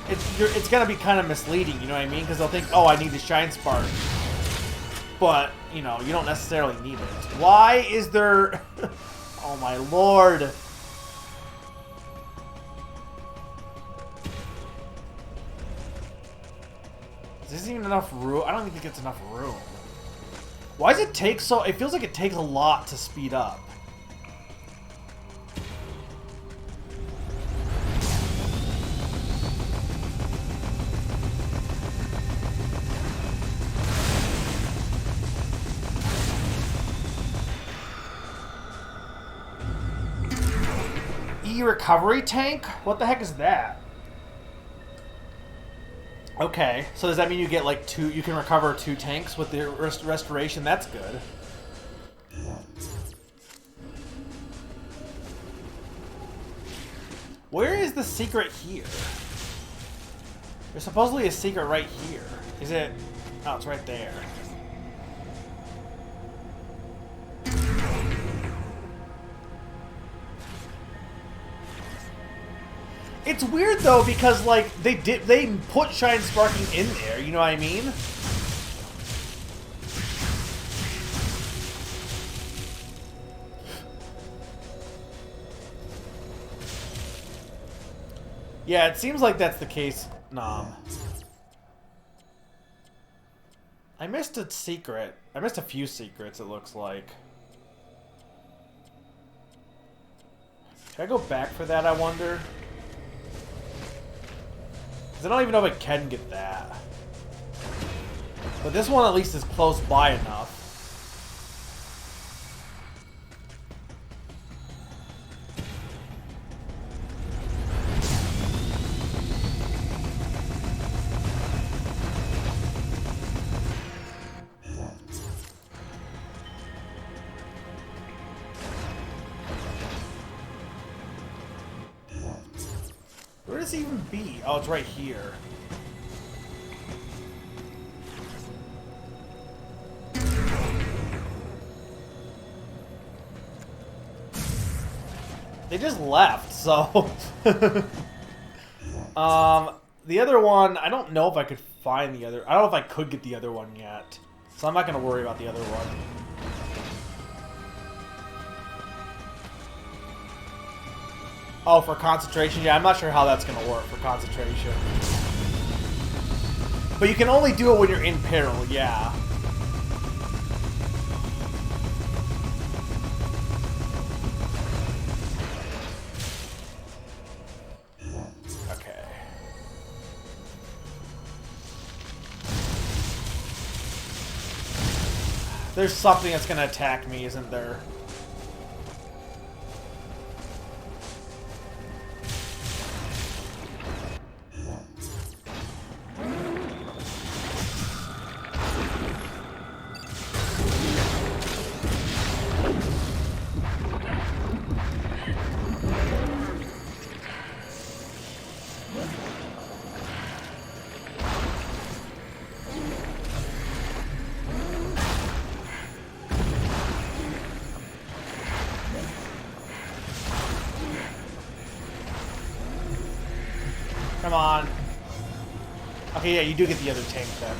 it's going to be kind of misleading, you know what I mean? Because they'll think, oh, I need to Shine Spark. But, you know, you don't necessarily need it. Why is there... Oh my lord. Is this even enough room? I don't think it's enough room. Why does it take so... It feels like it takes a lot to speed up. E-recovery tank? What the heck is that? Okay, so does that mean you get like two? You can recover 2 tanks with the restoration? That's good. Where is the secret here? There's supposedly a secret right here. Is it? Oh, it's right there. It's weird though because like they put Shine Sparking in there, you know what I mean? Yeah, it seems like that's the case, Nom. I missed a secret. I missed a few secrets, it looks like. Should I go back for that, I wonder? I don't even know if I can get that. But this one at least is close by enough. Where does it even be? Oh, it's right here. They just left, so... the other one, I don't know if I could find the other... I don't know if I could get the other one yet. So I'm not going to worry about the other one. Oh, for concentration? Yeah, I'm not sure how that's going to work for concentration. But you can only do it when you're in peril, yeah. Okay. There's something that's going to attack me, isn't there? Come on. Okay, yeah, you do get the other tank then.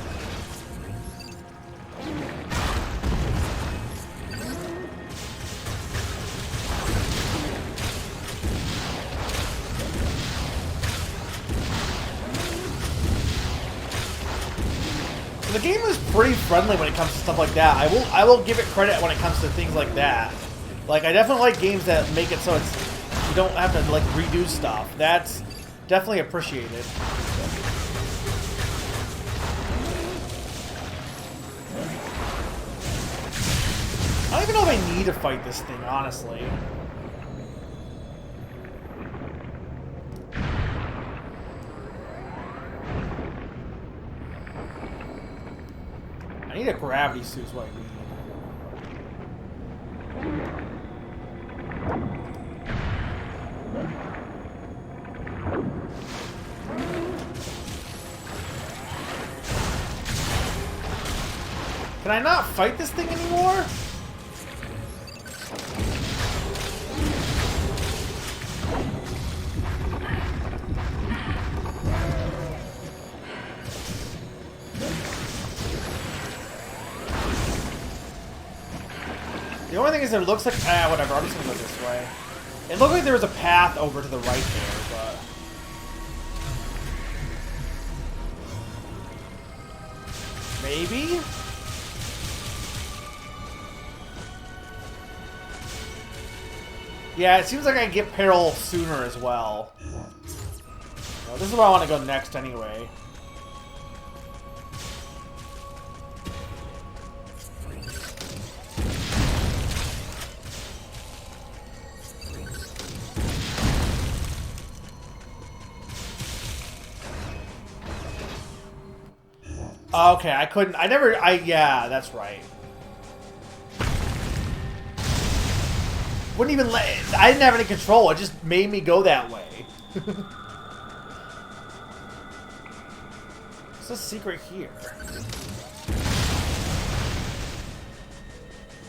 So the game is pretty friendly when it comes to stuff like that. I will give it credit when it comes to things like that. Like, I definitely like games that make it so it's you don't have to like redo stuff. That's definitely appreciated. I don't don't even know if I need to fight this thing, honestly. I need a gravity suit is what I need. Can I not fight this thing anymore? The only thing is it looks like... whatever, I'm just gonna go this way. It looked like there was a path over to the right there, but... Maybe? Yeah, it seems like I can get Peril sooner as well. Well, this is where I want to go next anyway. Okay, I couldn't... yeah, that's right. Wouldn't even let... I didn't have any control. It just made me go that way. What's the secret here?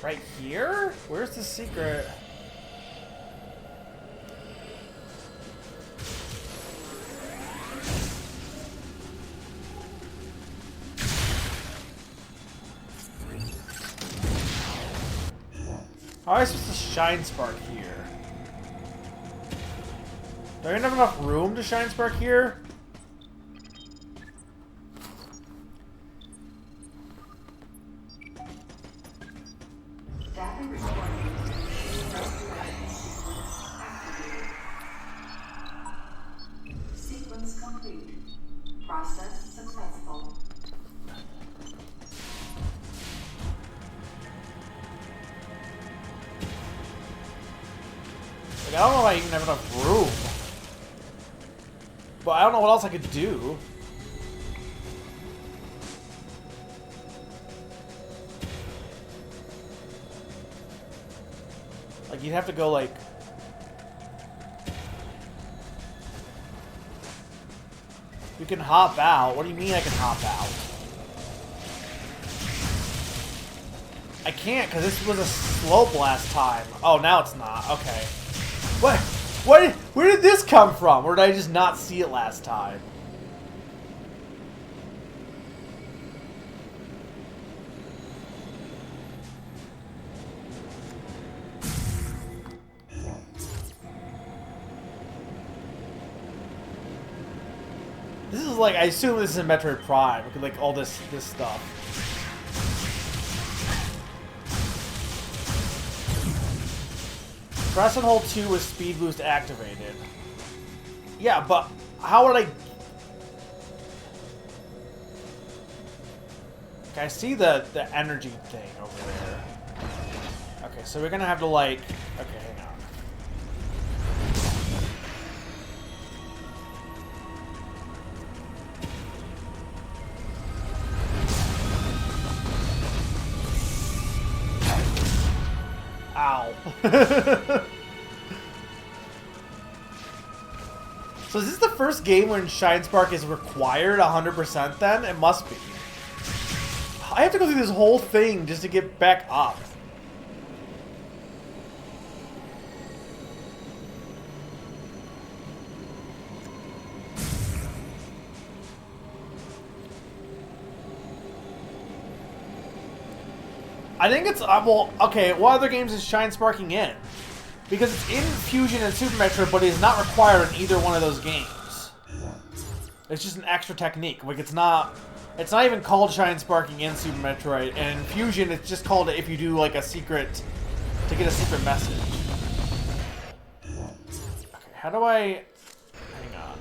Right here? Where's the secret? How am I supposed to shine spark here? Do I even have enough room to shine spark here? Sequence complete. Process successful. I don't know if I even have enough room. But I don't know what else I could do. Like, you'd have to go, like... You can hop out. What do you mean I can hop out? I can't, because this was a slope last time. Oh, now it's not. Okay. What? Where did this come from? Or did I just not see it last time? This is like, I assume this is in Metroid Prime. Like all this stuff. Press and hold 2 with speed boost activated. Yeah, but how would I... Okay, I see the energy thing over there. Okay, so we're gonna have to like... Okay, hang on. Ow. So is this the first game when Shine Spark is required 100% then? It must be. I have to go through this whole thing just to get back up. I think it's, well, okay, what other games is Shine Sparking in? Because it's in Fusion and Super Metroid, but it is not required in either one of those games. It's just an extra technique. Like, it's not even called Shine Sparking in Super Metroid, and in Fusion, it's just called it if you do, like, a secret, to get a secret message. Okay, how do I... Hang on.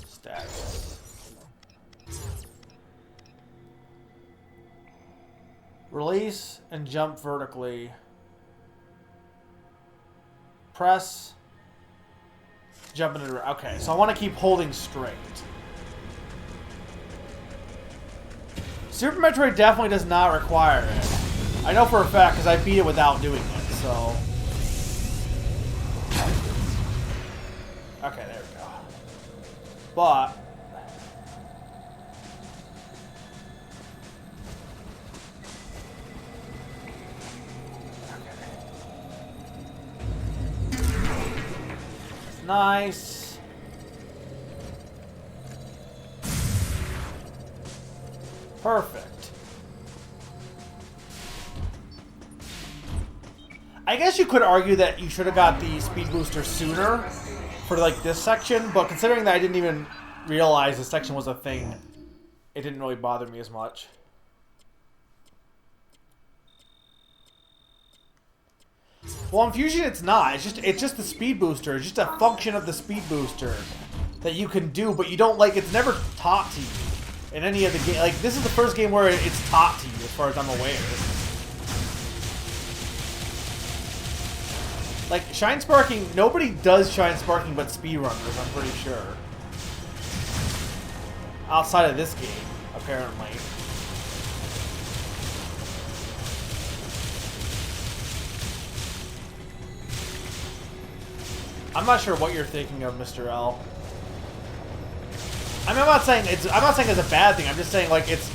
Status. Release and jump vertically. Press. Jump into the... Okay, so I want to keep holding straight. Super Metroid definitely does not require it. I know for a fact because I beat it without doing it, so... Okay, there we go. But... Nice. Perfect. I guess you could argue that you should have got the speed booster sooner for like this section, but considering that I didn't even realize this section was a thing, it didn't really bother me as much. Well, in Fusion, it's not. It's just the speed booster. It's just a function of the speed booster that you can do, but you don't like. It's never taught to you in any of the game. Like this is the first game where it's taught to you, as far as I'm aware. Like Shine Sparking, nobody does Shine Sparking but speedrunners. I'm pretty sure. Outside of this game, apparently. I'm not sure what you're thinking of, Mr. L. I mean, I'm not saying it's a bad thing. I'm just saying like it's.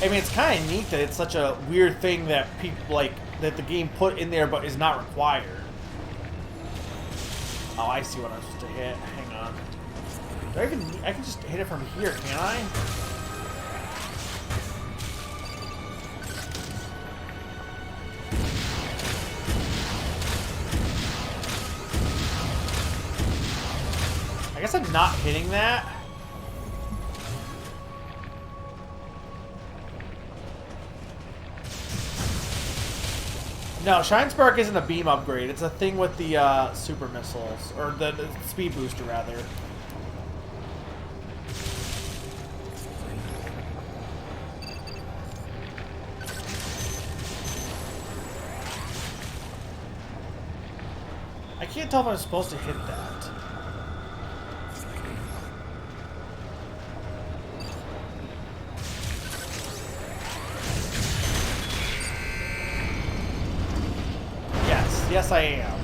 I mean, it's kind of neat that it's such a weird thing that people like that the game put in there, but is not required. Oh, I see what I'm supposed to hit. Hang on. I can just hit it from here, can't I? I guess I'm not hitting that. No, Shine Spark isn't a beam upgrade. It's a thing with the super missiles. Or the speed booster, rather. I can't tell if I'm supposed to hit that. Yes, I am.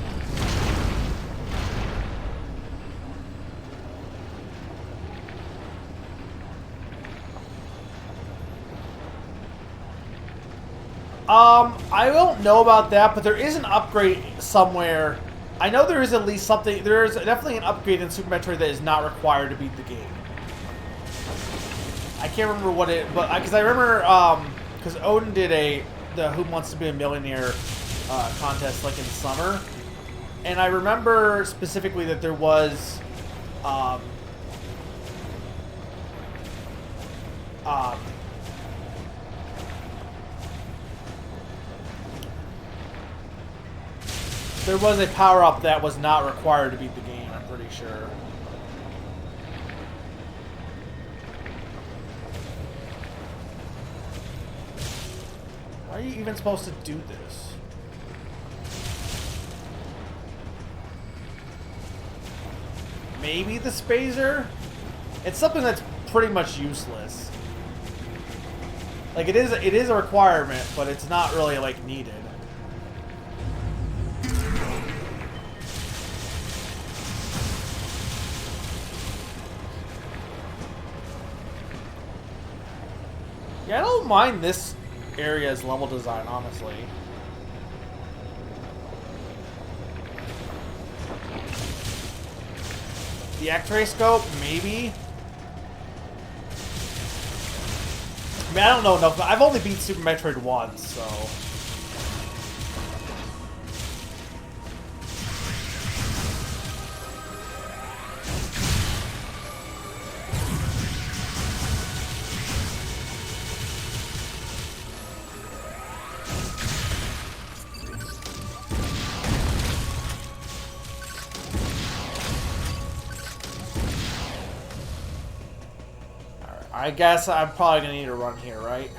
I don't know about that, but there is an upgrade somewhere. I know there is at least something. There is definitely an upgrade in Super Metroid that is not required to beat the game. I can't remember what it, but because I remember, because Odin did the Who Wants to Be a Millionaire contest like in the summer, and I remember specifically that there was there was a power-up that was not required to beat the game, I'm pretty sure. Why are you even supposed to do this? Maybe the Spazer? It's something that's pretty much useless. Like, it is a requirement, but it's not really, like, needed. Yeah, I don't mind this area's level design, honestly. The X-ray scope, maybe. I mean, I don't know enough. I've only beat Super Metroid once, so. I guess I'm probably gonna need to run here, right?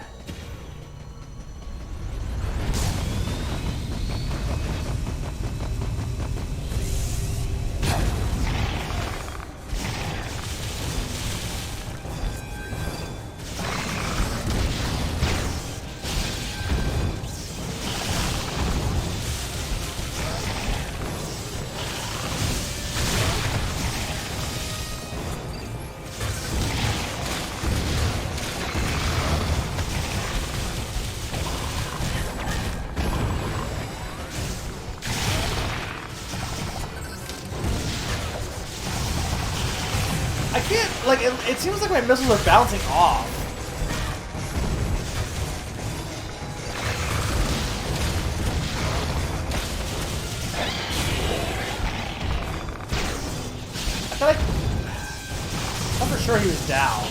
Like, it seems like my missiles are bouncing off. I feel like... I'm for sure he was down.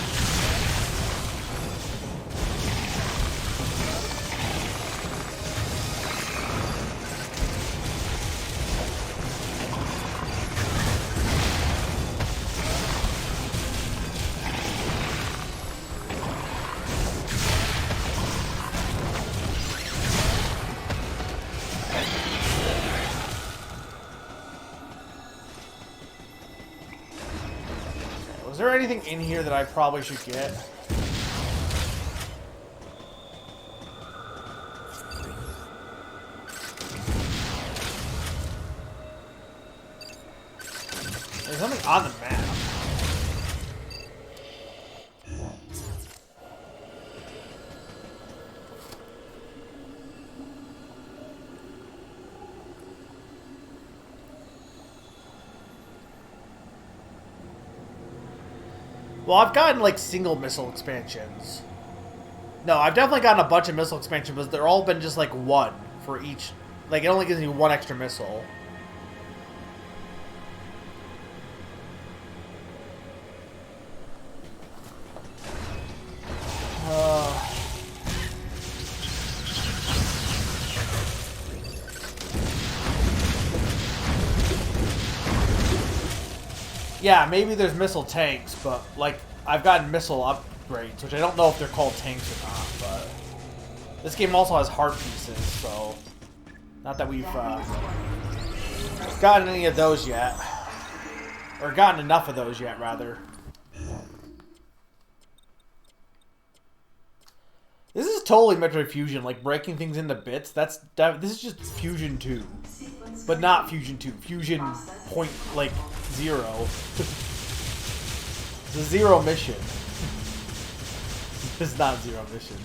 Was there anything in here that I probably should get? There's something on the map. Well, I've gotten, like, single missile expansions. No, I've definitely gotten a bunch of missile expansions, but they're all been just, like, one for each. Like, it only gives you one extra missile. Yeah, maybe there's missile tanks, but, like, I've gotten missile upgrades, which I don't know if they're called tanks or not, but... This game also has heart pieces, so... Not that we've, gotten any of those yet. Or gotten enough of those yet, rather. This is totally Metroid Fusion, like, breaking things into bits. This is just Fusion 2. But not Fusion 2. Fusion point, like, 0. It's a zero mission. It's not zero mission.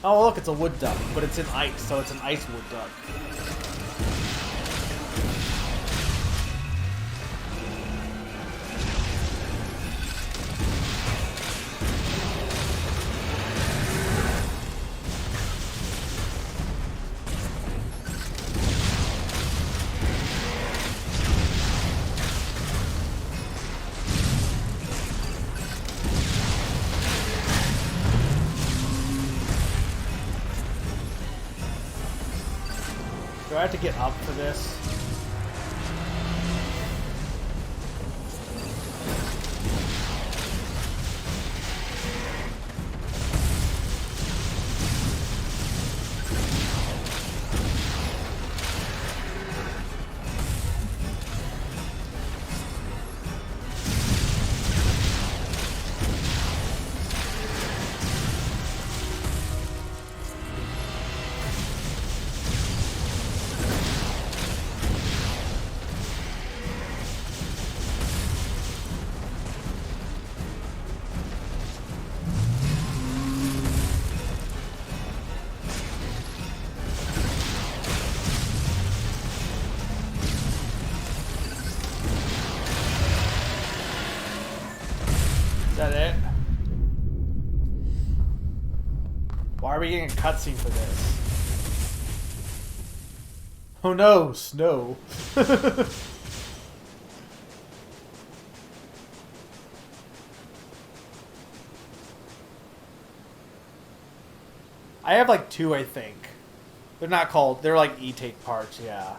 Oh, look, it's a wood duck, but it's in ice, so it's an ice wood duck. Do I have to get up for this? Is that it? Why are we getting a cutscene for this? Oh no, snow. I have like 2, I think. They're not called, they're like e-take parts, yeah.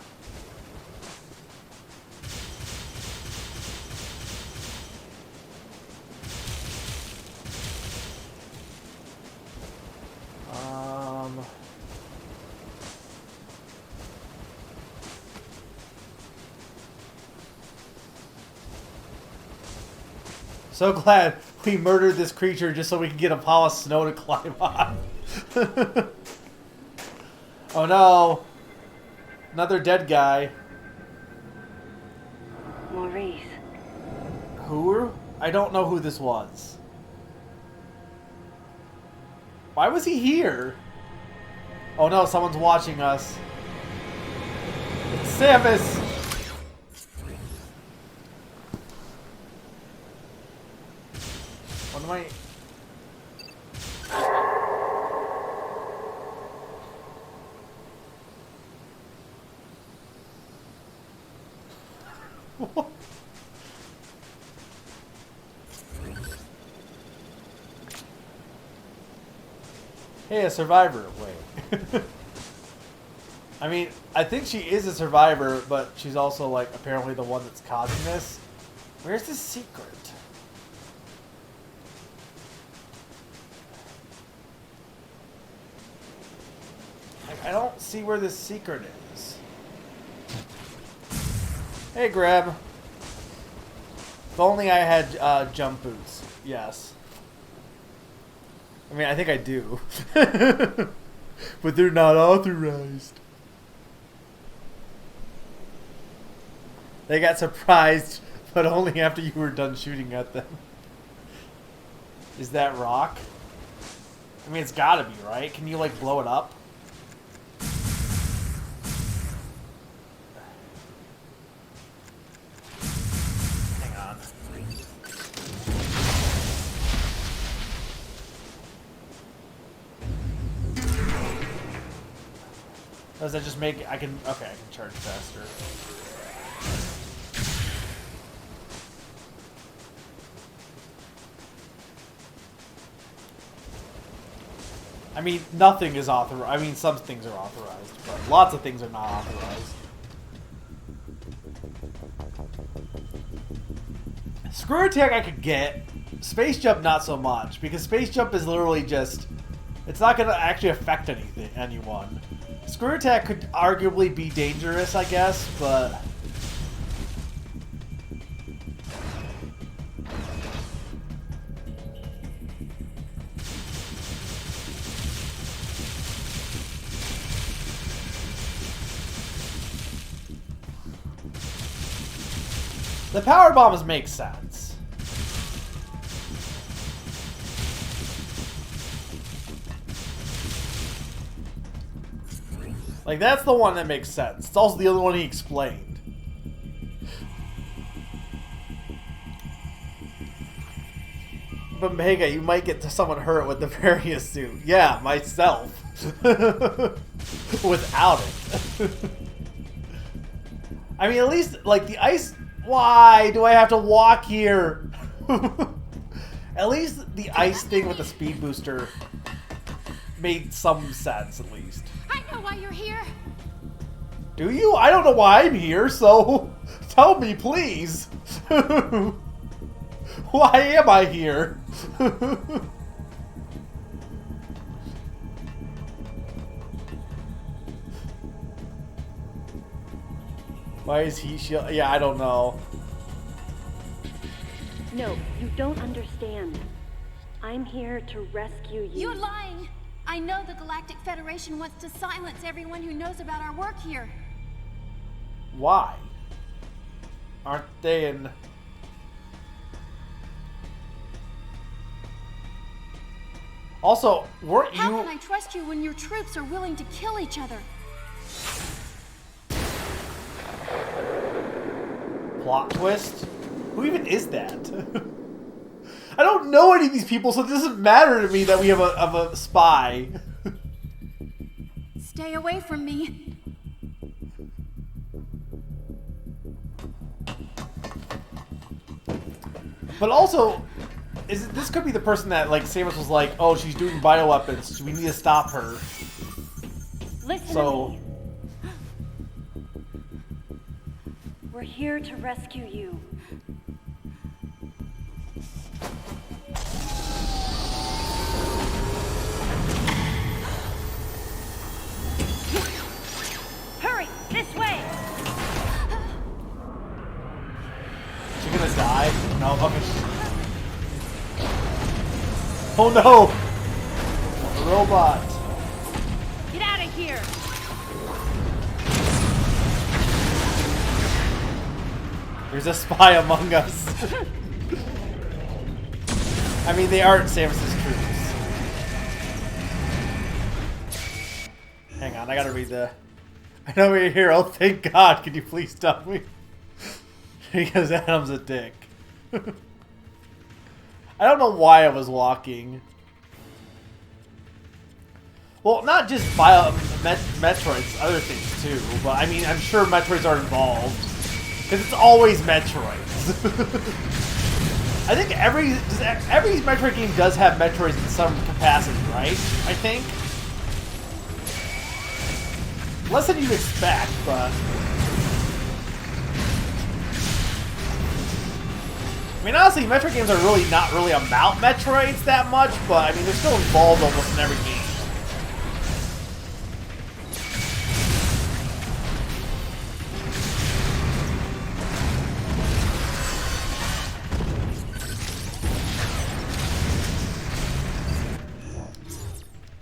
So glad we murdered this creature just so we can get a pile of snow to climb on. Oh no. Another dead guy. Maurice. Who? I don't know who this was. Why was he here? Oh no, someone's watching us. It's Samus! What am I... What? Hey, a survivor. Wait. I mean, I think she is a survivor, but she's also, like, apparently the one that's causing this. Where's the secret? Like, I don't see where this secret is. Hey, Grab. If only I had jump boots. Yes. I mean, I think I do. But they're not authorized. They got surprised, but only after you were done shooting at them. Is that rock? I mean, it's gotta be, right? Can you, like, blow it up? Hang on. Does that just make... I can... Okay, I can charge faster. I mean, nothing is authorized. I mean, some things are authorized, but lots of things are not authorized. Screw attack I could get. Space jump not so much, because space jump is literally just... It's not going to actually affect anyone. Screw attack could arguably be dangerous, I guess, but... The power bombs make sense. Like, that's the one that makes sense. It's also the other one he explained. But Mega, you might get someone hurt with the various suit. Yeah, myself. Without it. I mean, at least, like, the ice... Why do I have to walk here? At least the ice thing with the speed booster made some sense, at least. I know why you're here. Do you? I don't know why I'm here, so tell me, please. Why am I here? Why is he shield? Yeah, I don't know. No, you don't understand. I'm here to rescue you. You're lying. I know the Galactic Federation wants to silence everyone who knows about our work here. Why? Aren't they in... Also, weren't you... How can I trust you when your troops are willing to kill each other? Plot twist? Who even is that? I don't know any of these people, so it doesn't matter to me that we have a spy. Stay away from me. But also, this could be the person that, like, Samus was like, oh, she's doing bioweapons, so we need to stop her. Listen So... to me. We're here to rescue you. Hurry, this way! Is she gonna die? No, okay. Oh no! A robot! Get out of here! There's a spy among us. I mean, they aren't Samus's troops. Hang on, I gotta read the... I know we're here. Oh, thank God. Can you please stop me? Because Adam's a dick. I don't know why I was walking. Well, not just Metroids, other things too. But I mean, I'm sure Metroids are involved. Because it's always Metroids. I think every Metroid game does have Metroids in some capacity, right? I think. Less than you'd expect, but... I mean, honestly, Metroid games are really not really about Metroids that much, but I mean, they're still involved almost in every game.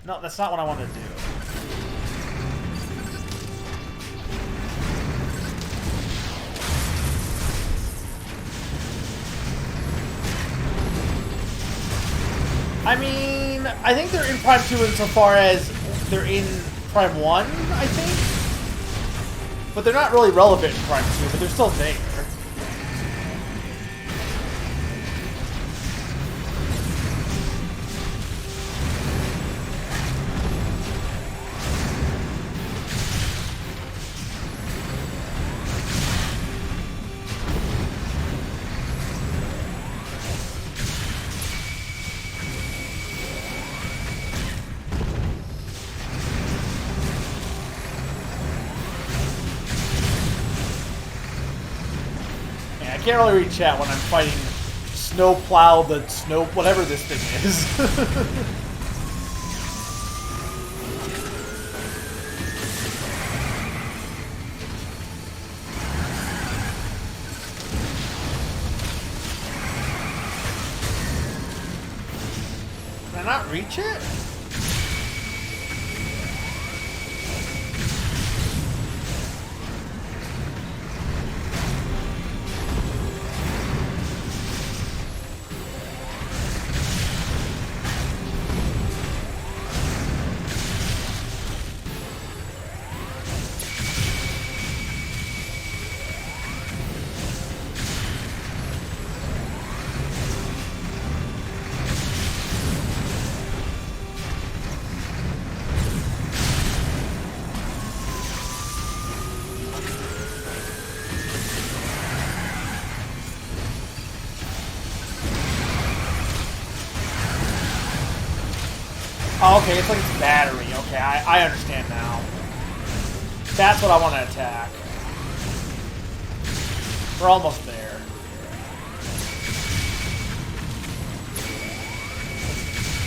No, that's not what I want to do. I mean, I think they're in Prime 2 insofar as they're in Prime 1, I think. But they're not really relevant in Prime 2, but they're still there. I can't really read chat when I'm fighting Snowplow, the snow, whatever this thing is. Can I not reach it? Oh, okay, it's like it's battery. Okay, I understand now. That's what I want to attack. We're almost there.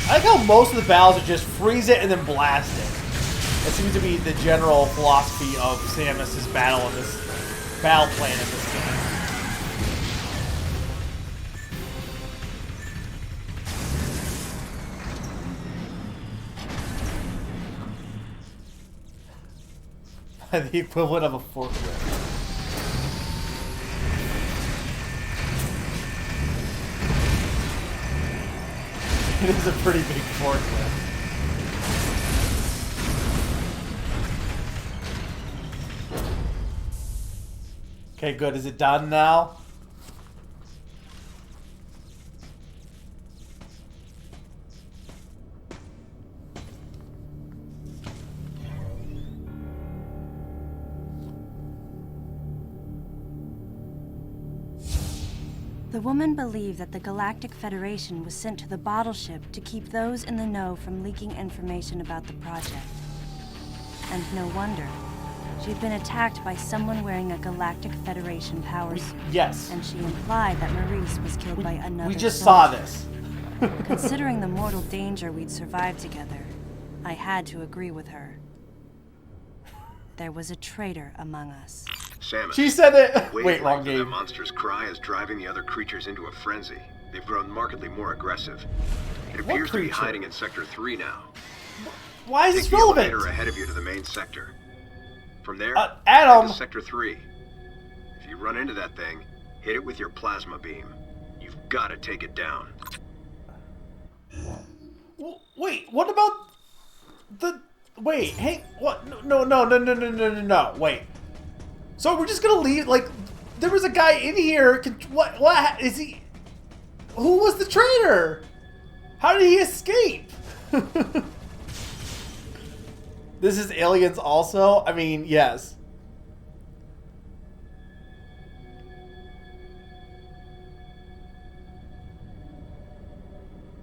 I like how most of the battles are just freeze it and then blast it. That seems to be the general philosophy of Samus's battle in this battle plan in this game. The equivalent of a forklift. It is a pretty big forklift. Okay, good. Is it done now? The woman believed that the Galactic Federation was sent to the bottle ship to keep those in the know from leaking information about the project. And no wonder. She'd been attacked by someone wearing a Galactic Federation power suit. Yes. And she implied that Maurice was killed by another We just soldier. saw this. Considering the mortal danger we'd survived together, I had to agree with her. There was a traitor among us. Samus, She said it. the Wait, wrong wavelength of game. that monster's cry is driving the other creatures into a frenzy. They've grown markedly more aggressive. It appears to be creature? hiding in Sector 3 now. Why is Take this the relevant? elevator ahead of you to the main sector. From there, Adam. head to Sector 3. If you run into that thing, hit it with your plasma beam. You've got to take it down. Wait, what about the... Wait, hey, what? No, wait. So we're just gonna leave, like, there was a guy in here, what is he... Who was the traitor? How did he escape? This is aliens also? I mean, yes.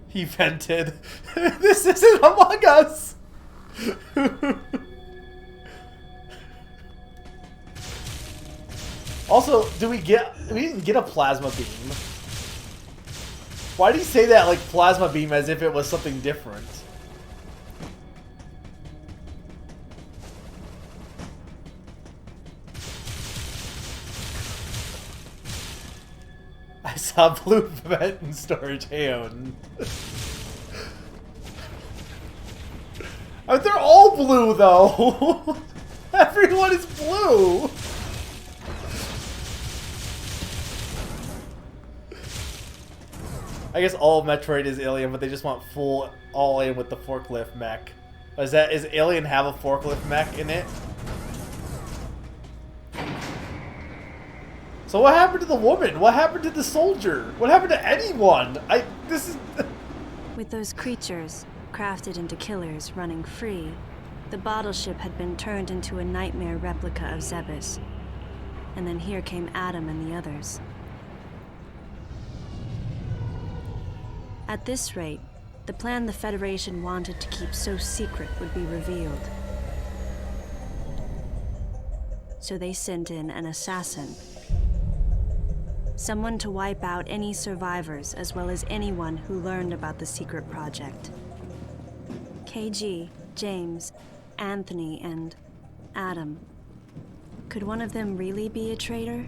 He vented. This isn't Among Us! Also, we didn't get a plasma beam. Why did he say that like plasma beam as if it was something different? I saw blue vent in storage. Aeon. They're all blue though. Everyone is blue. I guess all of Metroid is Alien, but they just want full all in with the forklift mech. Is Alien have a forklift mech in it? So what happened to the woman? What happened to the soldier? What happened to anyone? This is... With those creatures, crafted into killers, running free, the bottle ship had been turned into a nightmare replica of Zebus. And then here came Adam and the others. At this rate, the plan the Federation wanted to keep so secret would be revealed. So they sent in an assassin. Someone to wipe out any survivors, as well as anyone who learned about the secret project. KG, James, Anthony, and Adam. Could one of them really be a traitor?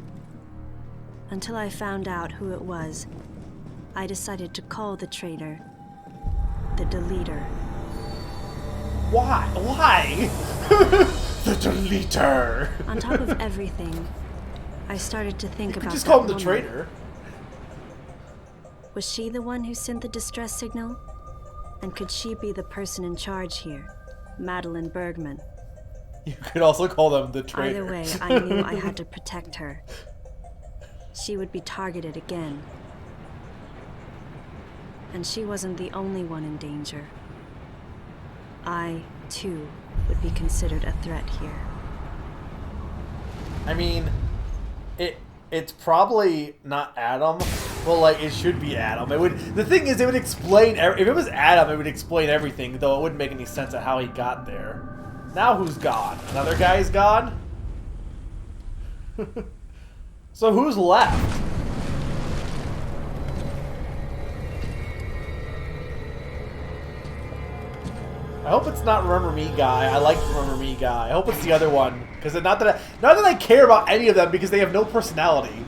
Until I found out who it was, I decided to call the traitor the Deleter. Why? Why? The Deleter. On top of everything, I started to think about just call him that the woman. traitor. Was she the one who sent the distress signal? And could she be the person in charge here, Madeline Bergman? You could also call them the traitor. Either way, I knew I had to protect her. She would be targeted again. And she wasn't the only one in danger. I, too, would be considered a threat here. I mean, it's probably not Adam. Well, like, it should be Adam. The thing is, it would explain... If it was Adam, it would explain everything, though it wouldn't make any sense of how he got there. Now who's gone? Another guy's gone? So who's left? I hope it's not Remember Me guy. I like Remember Me guy. I hope it's the other one, because not that I care about any of them because they have no personality.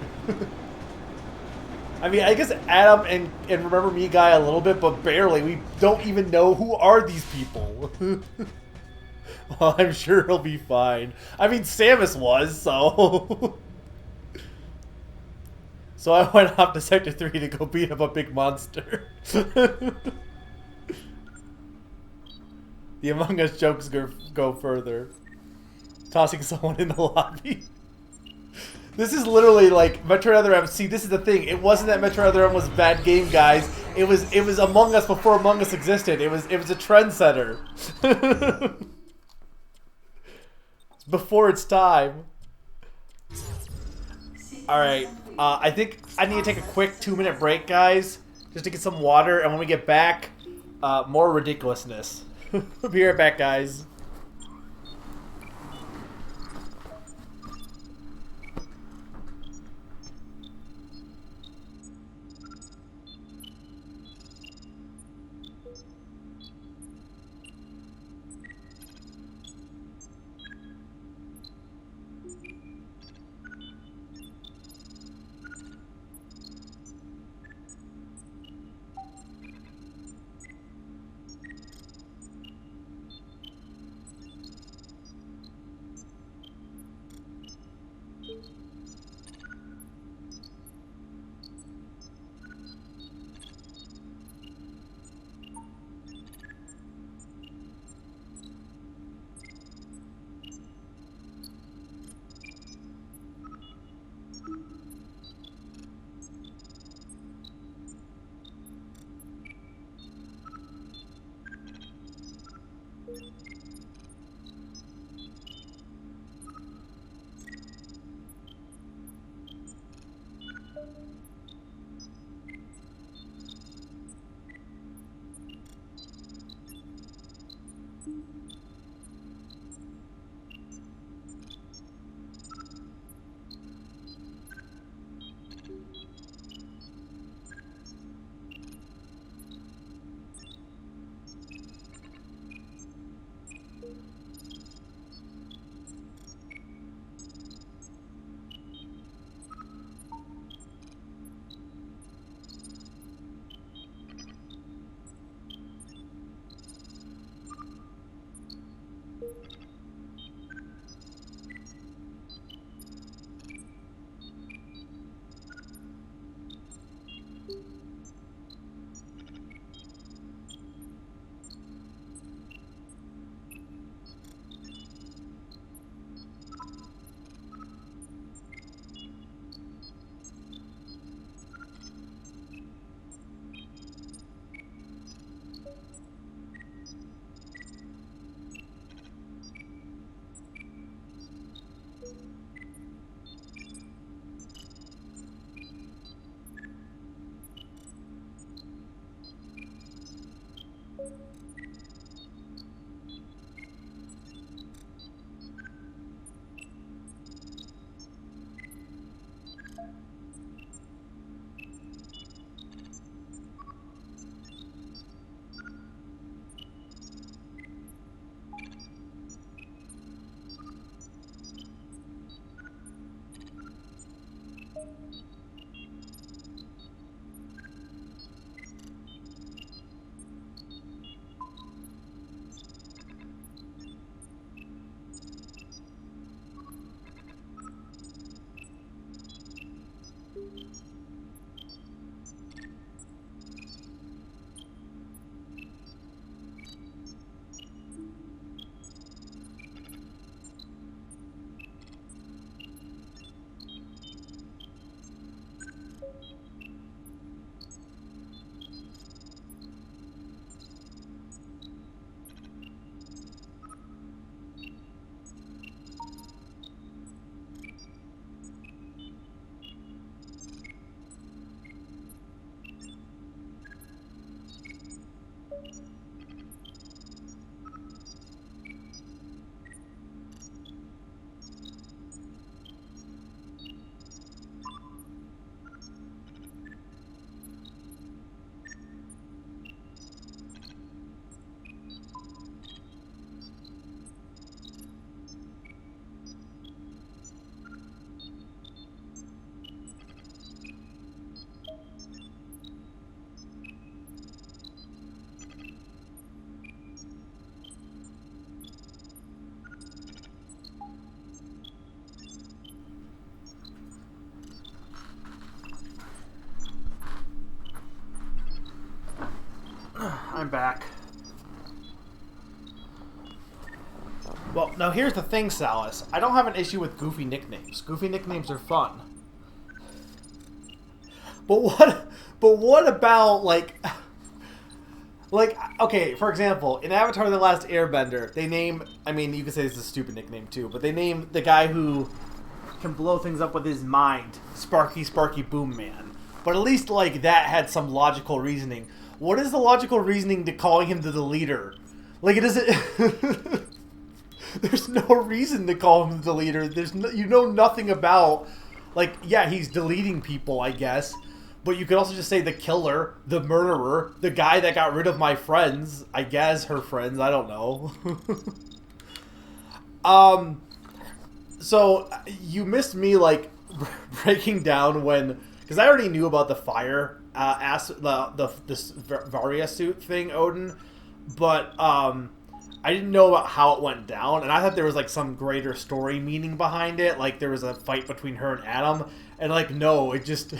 I mean, I guess Adam and Remember Me guy a little bit, but barely. We don't even know who are these people. Well, I'm sure he'll be fine. I mean, Samus was, so... So I went off to Sector 3 to go beat up a big monster. The Among Us jokes go further. Tossing someone in the lobby. This is literally like Metroid Other M. See, this is the thing. It wasn't that Metroid Other M was a bad game, guys. It was Among Us before Among Us existed. It was a trendsetter. It's before its time. Alright. I think I need to take a quick 2-minute break, guys. Just to get some water, and when we get back, more ridiculousness. We'll be right back, guys. I'm back. Well, now here's the thing, Salas. I don't have an issue with goofy nicknames. Goofy nicknames are fun. But what about, like, okay, for example, in Avatar The Last Airbender, they name, I mean, you could say this is a stupid nickname too, but they name the guy who can blow things up with his mind Sparky Boom Man. But at least, like, that had some logical reasoning. What is the logical reasoning to calling him the leader? Like, it doesn't... There's no reason to call him the leader. There's no, you know nothing about... Like, yeah, he's deleting people, I guess. But you could also just say the killer, the murderer, the guy that got rid of my friends. I guess her friends, I don't know. So, you missed me, like, breaking down when... Because I already knew about the fire, this Varia suit thing, Odin. But, I didn't know about how it went down. And I thought there was, like, some greater story meaning behind it. Like, there was a fight between her and Adam. And, like, no, it just...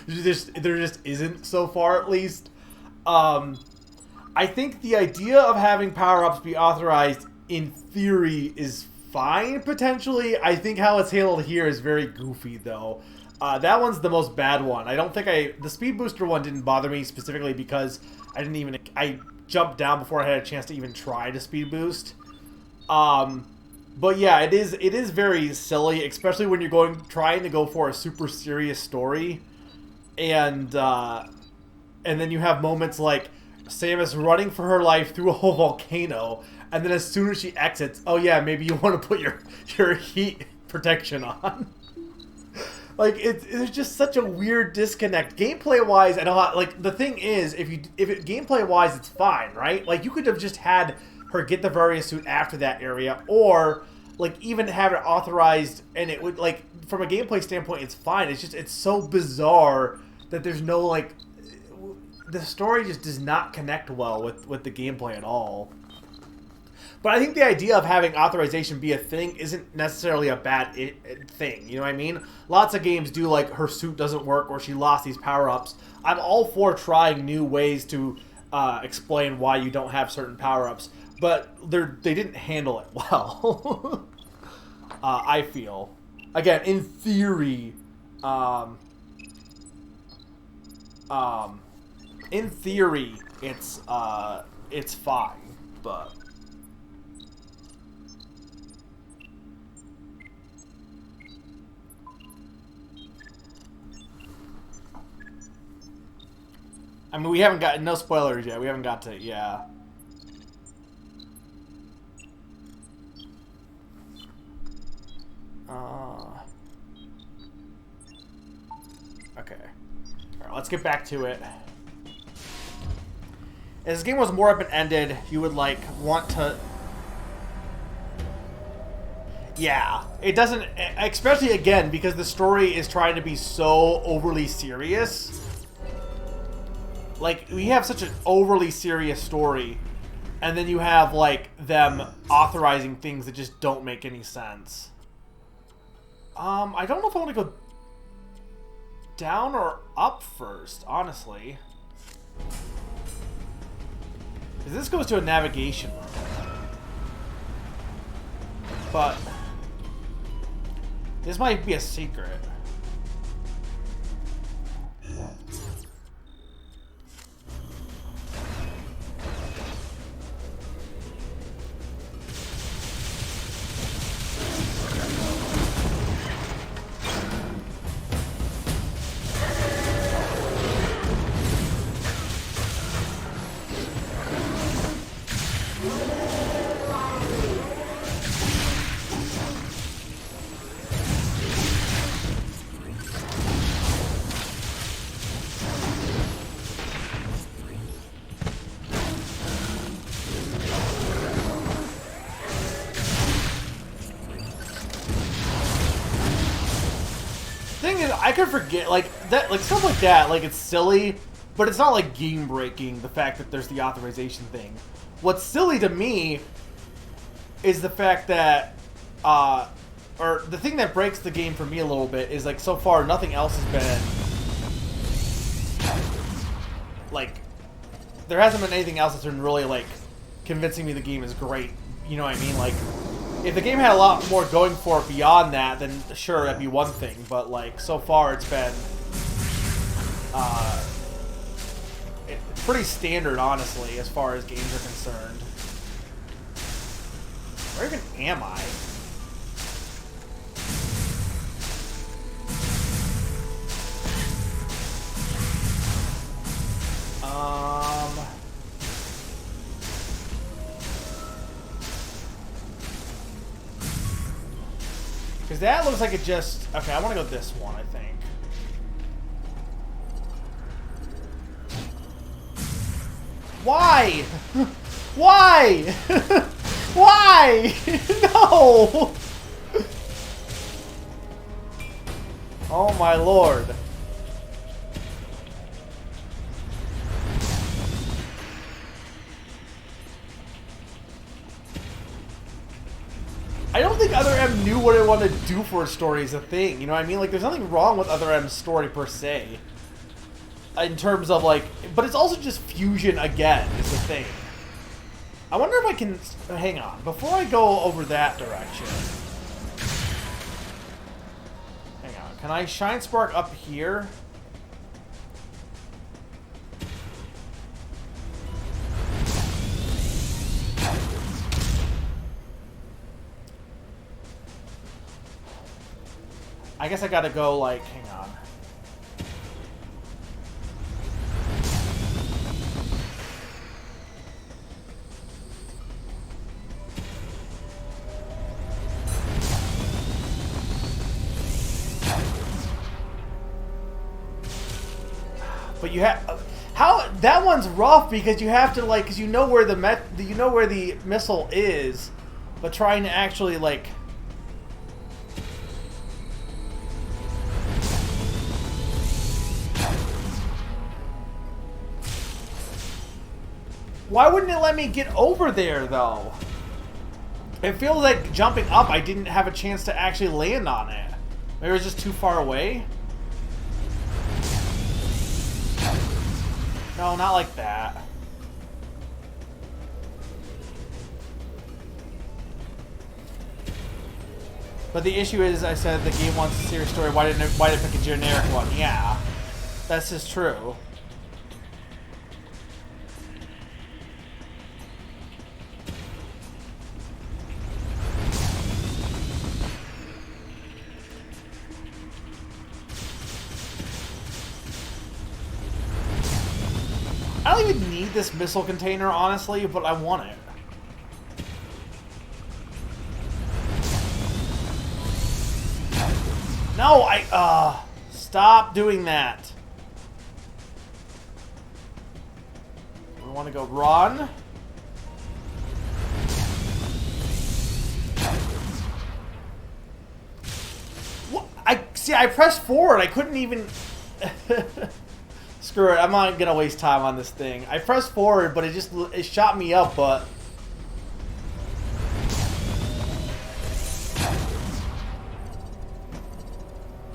there just isn't so far, at least. I think the idea of having power-ups be authorized, in theory, is fine, potentially. I think how it's handled here is very goofy, though. That one's the most bad one. I don't think the speed booster one didn't bother me specifically because I jumped down before I had a chance to even try to speed boost. But yeah, it is very silly, especially when you're trying to go for a super serious story. And then you have moments like Samus running for her life through a whole volcano, and then as soon as she exits, oh yeah, maybe you want to put your heat protection on. Like, it's just such a weird disconnect. Gameplay-wise, and like, the thing is, if gameplay-wise, it's fine, right? Like, you could have just had her get the Varia suit after that area, or, like, even have it authorized, and it would, like, from a gameplay standpoint, it's fine. It's just, it's so bizarre that there's no, like, the story just does not connect well with the gameplay at all. But I think the idea of having authorization be a thing isn't necessarily a bad thing, you know what I mean? Lots of games do, like, her suit doesn't work or she lost these power-ups. I'm all for trying new ways to explain why you don't have certain power-ups, but they didn't handle it well. I feel. Again, in theory, it's fine, but... I mean, we haven't gotten... No spoilers yet. We haven't got to... Yeah. Okay. Alright, let's get back to it. If this game was more open-ended, you would, like, want to... Yeah. It doesn't... Especially, again, because the story is trying to be so overly serious... Like, we have such an overly serious story, and then you have, like, them authorizing things that just don't make any sense. I don't know if I want to go down or up first, honestly. Because this goes to a navigation room. But this might be a secret. I could forget, like, that, like, stuff like that, like, it's silly, but it's not, like, game-breaking, the fact that there's the authorization thing. What's silly to me is the fact that, or the thing that breaks the game for me a little bit is, like, so far, nothing else has been, like, there hasn't been anything else that's been really like convincing me the game is great. You know what I mean? Like, if the game had a lot more going for it beyond that, then sure, that'd be one thing. But like, so far it's been pretty standard, honestly, as far as games are concerned. Where even am I? Because that looks like it just... Okay, I want to go this one, I think. Why? Why? Why? No! Oh my lord. I don't think Other M knew what it wanted to do for a story as a thing, you know what I mean? Like, there's nothing wrong with Other M's story per se. In terms of, like... But it's also just fusion again, is the thing. I wonder if I can... Hang on. Before I go over that direction... Hang on. Can I Shine Spark up here? I guess I gotta go, like... Hang on. But you have how that one's rough because you have to like because you know where the missile is, but trying to actually like why wouldn't it let me get over there though? It feels like jumping up I didn't have a chance to actually land on it. Maybe it was just too far away. No, not like that. But the issue is, I said the game wants a serious story. Why did it pick a generic one? Yeah, that's just true. I don't even need this missile container, honestly, but I want it. No, stop doing that. We want to go run. What? I pressed forward. I couldn't even... Screw it, I'm not gonna waste time on this thing. I pressed forward, but it shot me up, but...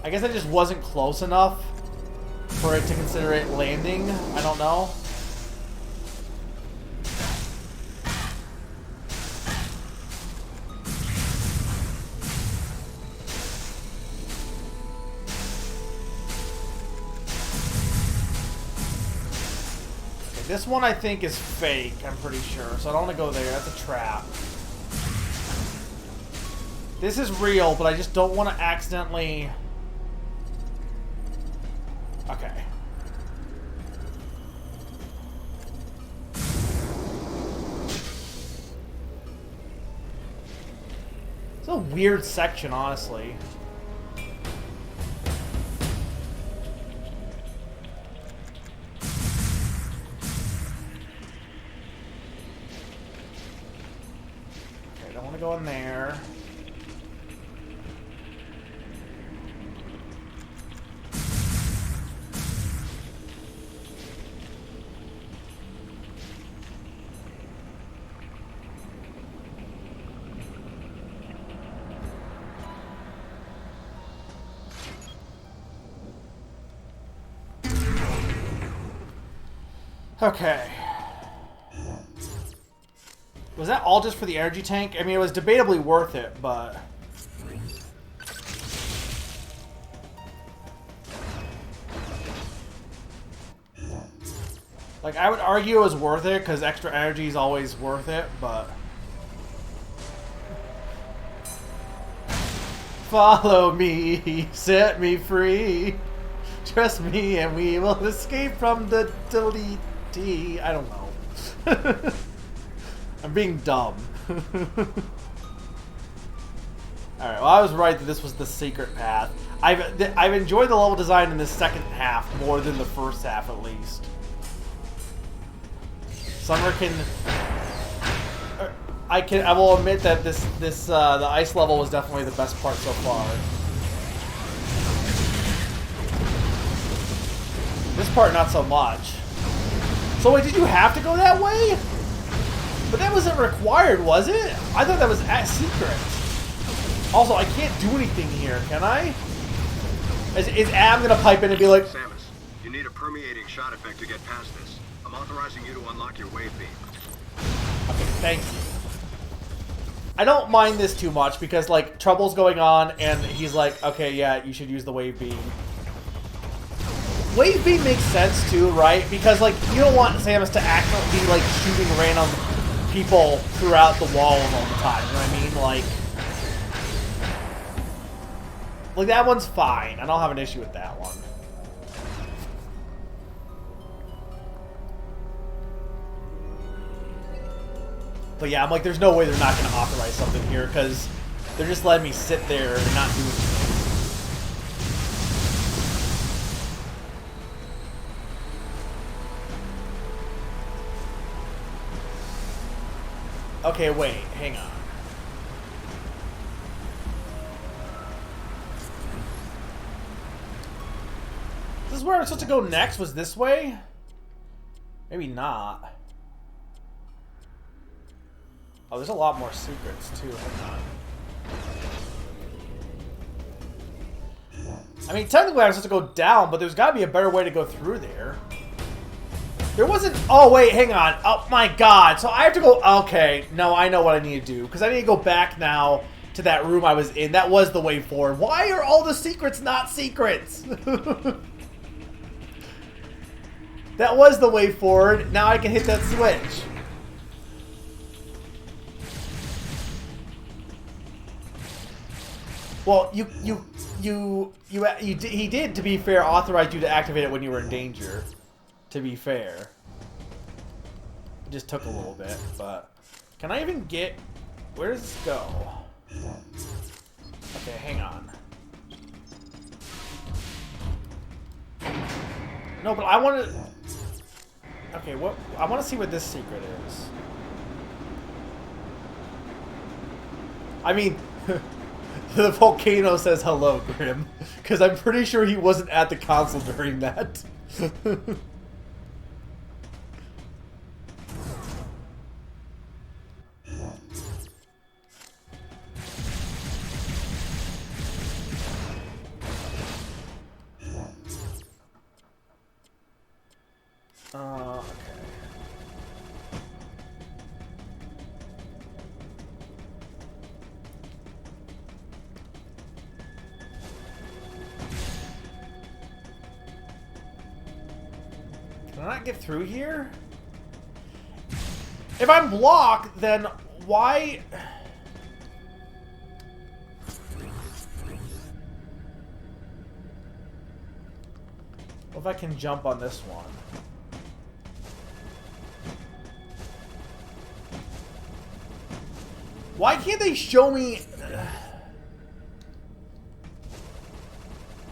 I guess I just wasn't close enough for it to consider it landing. I don't know. This one I think is fake, I'm pretty sure, so I don't want to go there. That's a trap. This is real, but I just don't want to accidentally... Okay. It's a weird section, honestly. Go in there. Okay. Was that all just for the energy tank? I mean, it was debatably worth it, but... Like, I would argue it was worth it, because extra energy is always worth it, but... Follow me, set me free. Trust me and we will escape from the delete. I don't know. I'm being dumb. Alright, well I was right that this was the secret path. I've enjoyed the level design in the second half more than the first half at least. Summer can... I will admit that the ice level was definitely the best part so far. This part not so much. So wait, did you have to go that way? But that wasn't required, was it? I thought that was secret. Also, I can't do anything here, can I? Is Am gonna pipe in and be like, Samus, you need a permeating shot effect to get past this. I'm authorizing you to unlock your wave beam. okay, thank you. I don't mind this too much because, like, trouble's going on and he's like, okay, yeah, you should use the wave beam. Wave beam makes sense too, right? Because, like, you don't want Samus to accidentally be, like, shooting random people throughout the walls all the time, you know what I mean? Like, that one's fine. I don't have an issue with that one. But yeah, I'm like, there's no way they're not going to authorize something here, because they're just letting me sit there and not do anything. Okay, wait, hang on. This is where I'm supposed to go next? Was this way? Maybe not. Oh, there's a lot more secrets, too. Hang on. I mean, technically I was supposed to go down, but there's got to be a better way to go through there. There wasn't... Oh, wait, hang on. Oh, my God. So I have to go... Okay, no, I know what I need to do. Because I need to go back now to that room I was in. That was the way forward. Why are all the secrets not secrets? That was the way forward. Now I can hit that switch. Well, he did, to be fair, authorize you to activate it when you were in danger. To be fair. It just took a little bit, but... Can I even get... Where does this go? Okay, hang on. No, but I want to... Okay, what... I want to see what this secret is. I mean... The volcano says hello, Grim. Because I'm pretty sure he wasn't at the console during that. Okay. Can I not get through here? If I'm blocked, then why... What if I can jump on this one? Why can't they show me...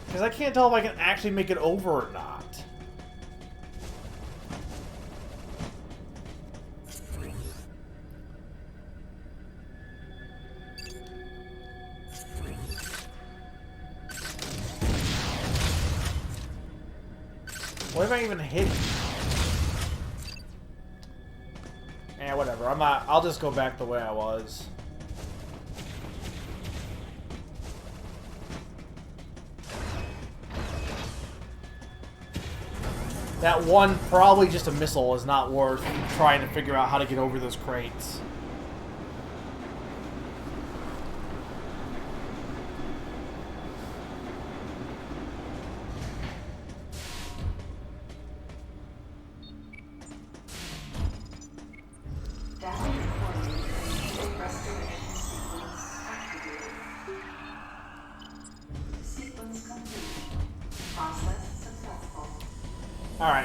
Because I can't tell if I can actually make it over or not. What if I even hit it? Eh, whatever. I'll just go back the way I was. That one, probably just a missile, is not worth trying to figure out how to get over those crates.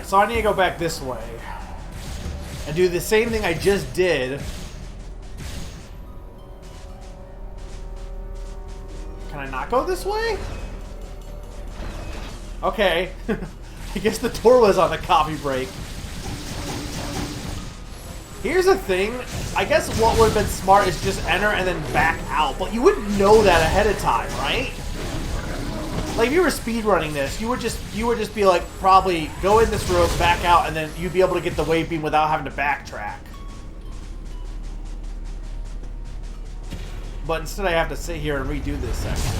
so I need to go back this way. And do the same thing I just did. Can I not go this way? Okay. I guess the door was on the coffee break. Here's the thing. I guess what would have been smart is just enter and then back out. But you wouldn't know that ahead of time, right? Like if you were speedrunning this, you would just be like, probably go in this room, back out, and then you'd be able to get the wave beam without having to backtrack. But instead I have to sit here and redo this section.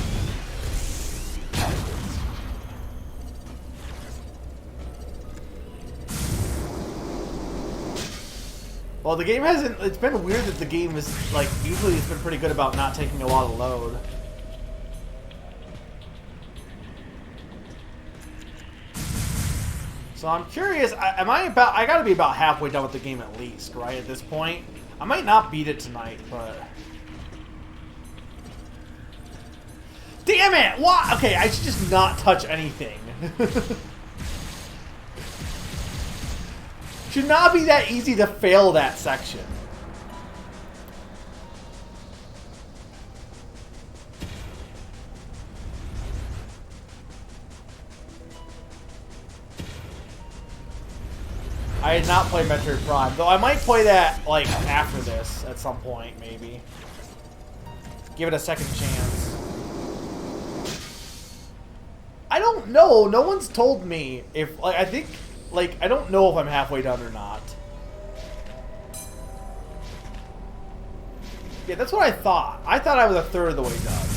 Well, the game hasn't... It's been weird that the game is, like, usually it's been pretty good about not taking a lot of load. So I'm curious, I gotta be about halfway done with the game at least, right, at this point. I might not beat it tonight, but... Damn it! What? Okay, I should just not touch anything. Should not be that easy to fail that section. I did not play Metroid Prime, though I might play that, like, after this, at some point, maybe. Give it a second chance. I don't know, no one's told me if, like, I think, like, I don't know if I'm halfway done or not. Yeah, that's what I thought. I thought I was a third of the way done.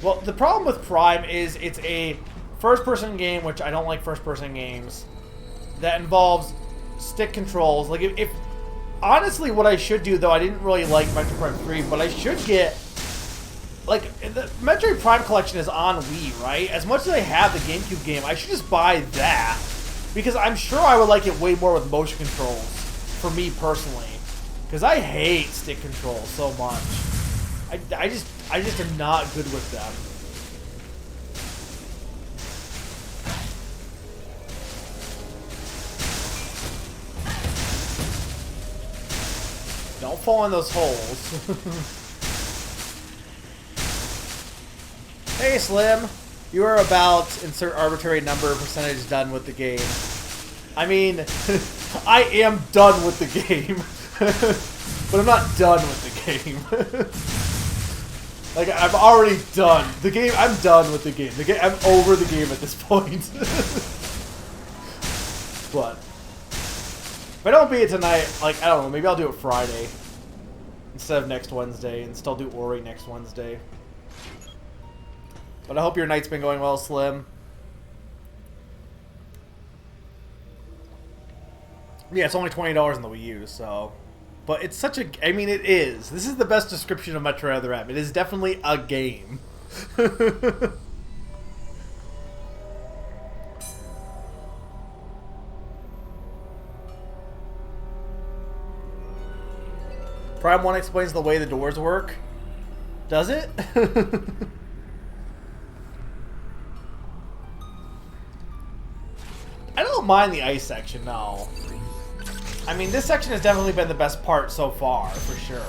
Well, the problem with Prime is it's a first-person game, which I don't like first-person games, that involves stick controls. Like, if honestly, what I should do, though, I didn't really like Metroid Prime 3, but I should get... Like, the Metroid Prime collection is on Wii, right? As much as I have the GameCube game, I should just buy that. Because I'm sure I would like it way more with motion controls, for me personally. Because I hate stick controls so much. I just am not good with them. Don't fall in those holes. Hey Slim, you are about insert arbitrary number percentage done with the game. I mean, I am done with the game. But I'm not done with the game. Like, I'm already done. The game, I'm done with the game. I'm over the game at this point. But if I don't beat it tonight, like, I don't know, maybe I'll do it Friday instead of next Wednesday and still do Ori next Wednesday. But I hope your night's been going well, Slim. Yeah, it's only $20 on the Wii U, so... But it's such a... I mean, it is. This is the best description of Metroid Other M. It is definitely a game. Prime 1 explains the way the doors work. Does it? I don't mind the ice section, no. I mean, this section has definitely been the best part so far, for sure.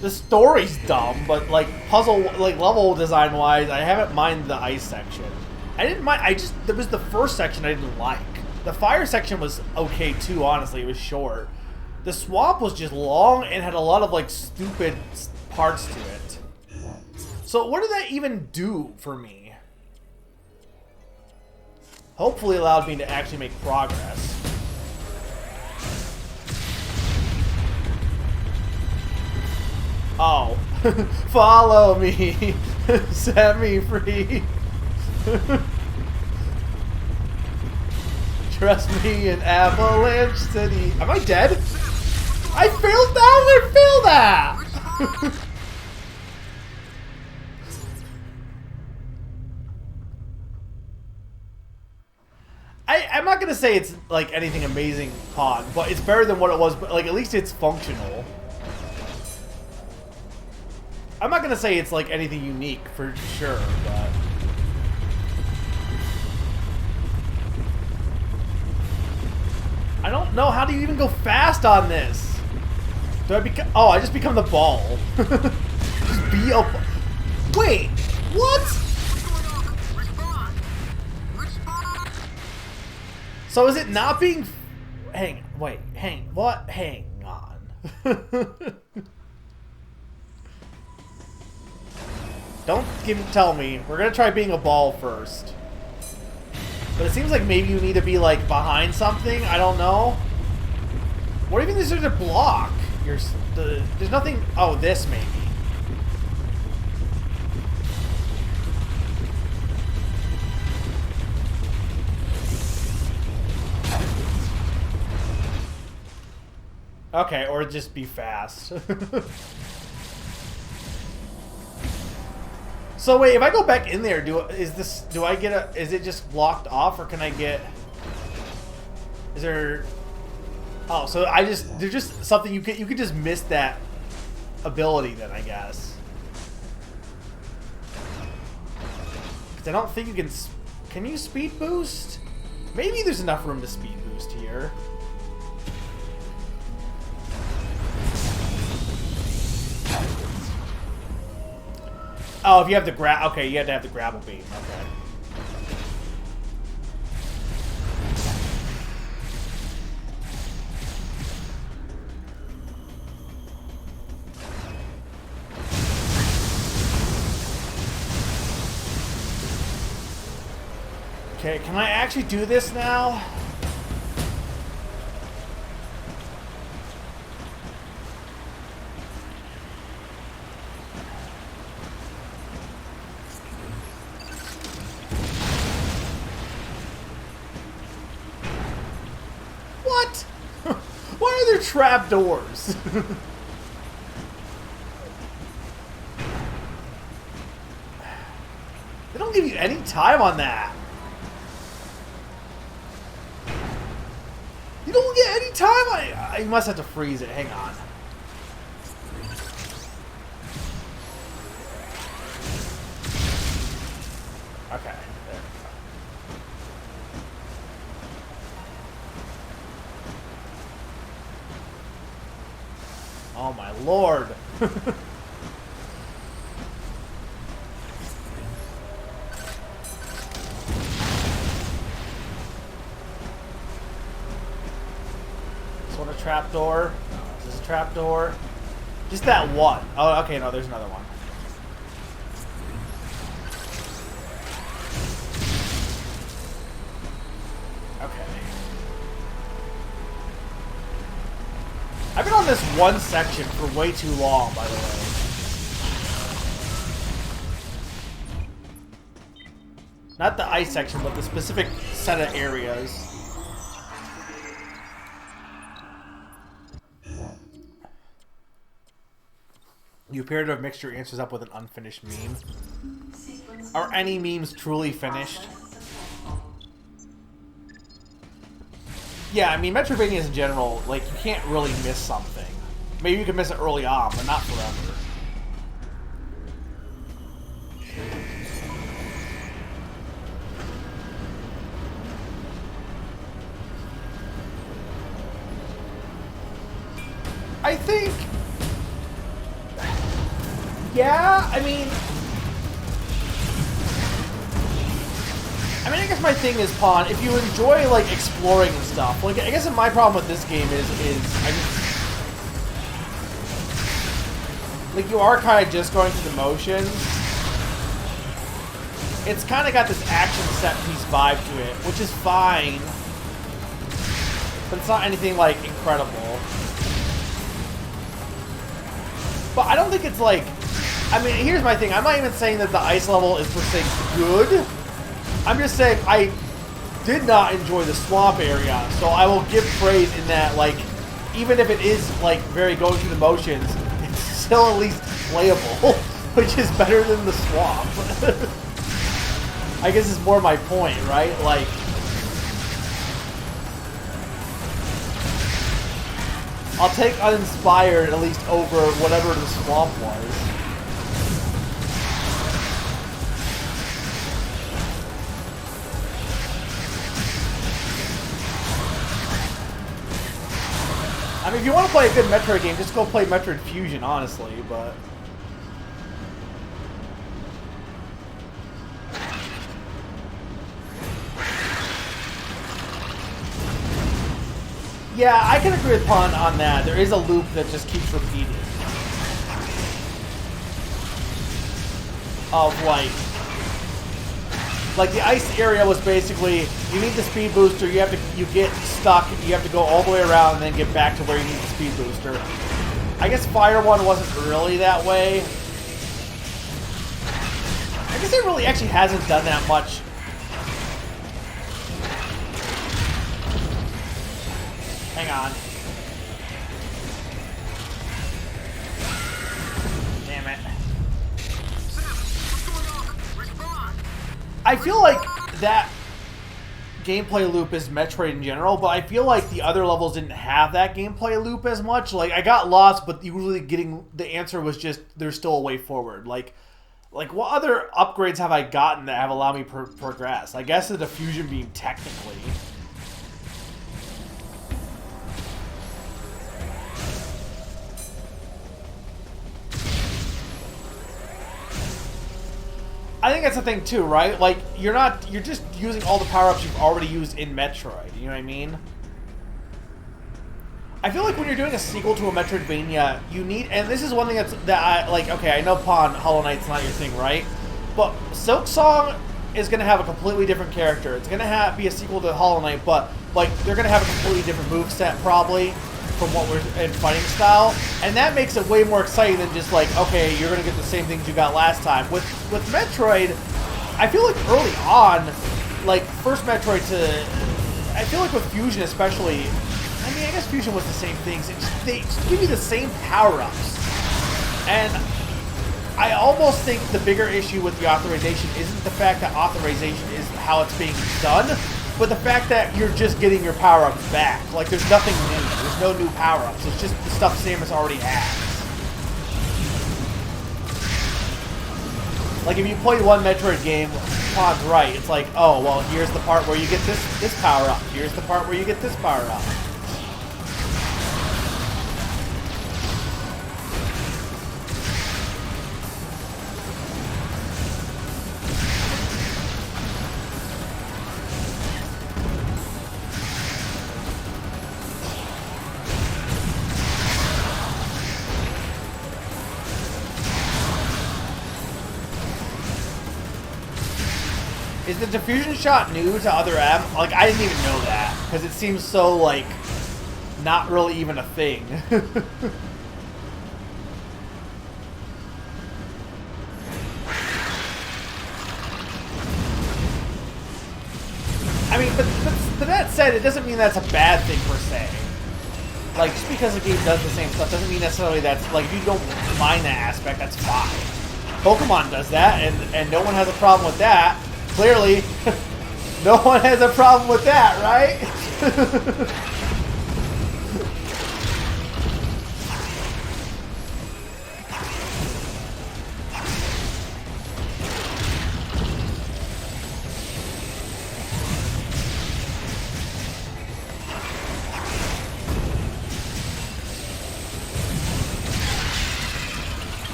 The story's dumb, but like puzzle, like level design-wise, I haven't minded the ice section. I didn't mind. It was the first section I didn't like. The fire section was okay too. Honestly, it was short. The swamp was just long and had a lot of like stupid parts to it. So what did that even do for me? Hopefully allowed me to actually make progress. Oh. Follow me. Set me free. Trust me in Avalanche City. Am I dead? I failed that? I failed that! I'm not gonna say it's like anything amazing pod, but it's better than what it was, but like at least it's functional. I'm not gonna say it's like anything unique for sure, but I don't know. How do you even go fast on this? Do I become? Oh, I just become the ball. Just be a. Wait, what? So is it not being? Hang what? Hang on. Don't tell me. We're gonna try being a ball first. But it seems like maybe you need to be like behind something. I don't know. What even is there to block? There's nothing. Oh, this maybe. Okay, or just be fast. So wait, if I go back in there, do I get a? Is it just blocked off, or can I get? Is there? Oh, so there's just something you could just miss that ability then, I guess. Because I don't think you can. Can you speed boost? Maybe there's enough room to speed boost here. Oh, if you have the grab, okay, you have to have the grapple beam. Okay. Okay, can I actually do this now? What? Why are there trapdoors? They don't give you any time on that. You don't get any time. I must have to freeze it. Hang on. Okay. There we go. Oh my lord. A trapdoor. Is this a trapdoor? Just that one. Oh, okay, no, there's another one. Okay. I've been on this one section for way too long, by the way. Not the ice section, but the specific set of areas. You appear to have mixed your answers up with an unfinished meme. Are any memes truly finished? Yeah, I mean, Metroidvanias in general, like, you can't really miss something. Maybe you can miss it early on, but not forever. I think... Yeah, I mean, I guess my thing is, Pawn, if you enjoy, like, exploring and stuff, like, I guess my problem with this game is I just, like, you are kind of just going through the motions. It's kind of got this action set-piece vibe to it, which is fine, but it's not anything, like, incredible. But I don't think it's, like, I mean, here's my thing. I'm not even saying that the ice level is per se good. I'm just saying I did not enjoy the swamp area, so I will give praise in that, like, even if it is, like, very going through the motions, it's still at least playable, which is better than the swamp. I guess is more my point, right? Like, I'll take uninspired at least over whatever the swamp was. mean, if you want to play a good Metroid game, just go play Metroid Fusion, honestly, but... Yeah, I can agree with Pond on that. There is a loop that just keeps repeating. Of, like the ice area was basically, you need the speed booster, you get stuck, you have to go all the way around and then get back to where you need the speed booster. I guess Fire one wasn't really that way. I guess it really actually hasn't done that much. Hang on. Damn it. I feel like that gameplay loop is Metroid in general, but I feel like the other levels didn't have that gameplay loop as much. Like, I got lost, but usually getting the answer was just, there's still a way forward. Like what other upgrades have I gotten that have allowed me to progress? I guess the diffusion beam, technically. I think that's the thing too, right? Like, you're just using all the power-ups you've already used in Metroid, you know what I mean? I feel like when you're doing a sequel to a Metroidvania, you need, and this is one thing that I, like, okay, I know Hollow Knight's not your thing, right? But Silksong is going to have a completely different character. It's going to be a sequel to Hollow Knight, but, like, they're going to have a completely different moveset, probably, from what we're in fighting style, and that makes it way more exciting than just like, okay, you're gonna get the same things you got last time. With Metroid, I feel like early on, like first Metroid to, I feel like with Fusion especially, I mean, I guess Fusion was the same things. They just give you the same power-ups, and I almost think the bigger issue with the authorization isn't the fact that authorization is how it's being done, but the fact that you're just getting your power-ups back. Like, there's nothing new. There's no new power-ups. It's just the stuff Samus already has. Like, if you play one Metroid game, Pond's right. It's like, oh, well, here's the part where you get this power-up. Here's the part where you get this power-up. Is the diffusion shot new to other M? Like, I didn't even know that, because it seems so, like, not really even a thing. I mean, but that said, it doesn't mean that's a bad thing, per se. Like, just because the game does the same stuff doesn't mean necessarily that's, like, if you don't mind that aspect, that's fine. Pokemon does that, and no one has a problem with that. Clearly, no one has a problem with that, right?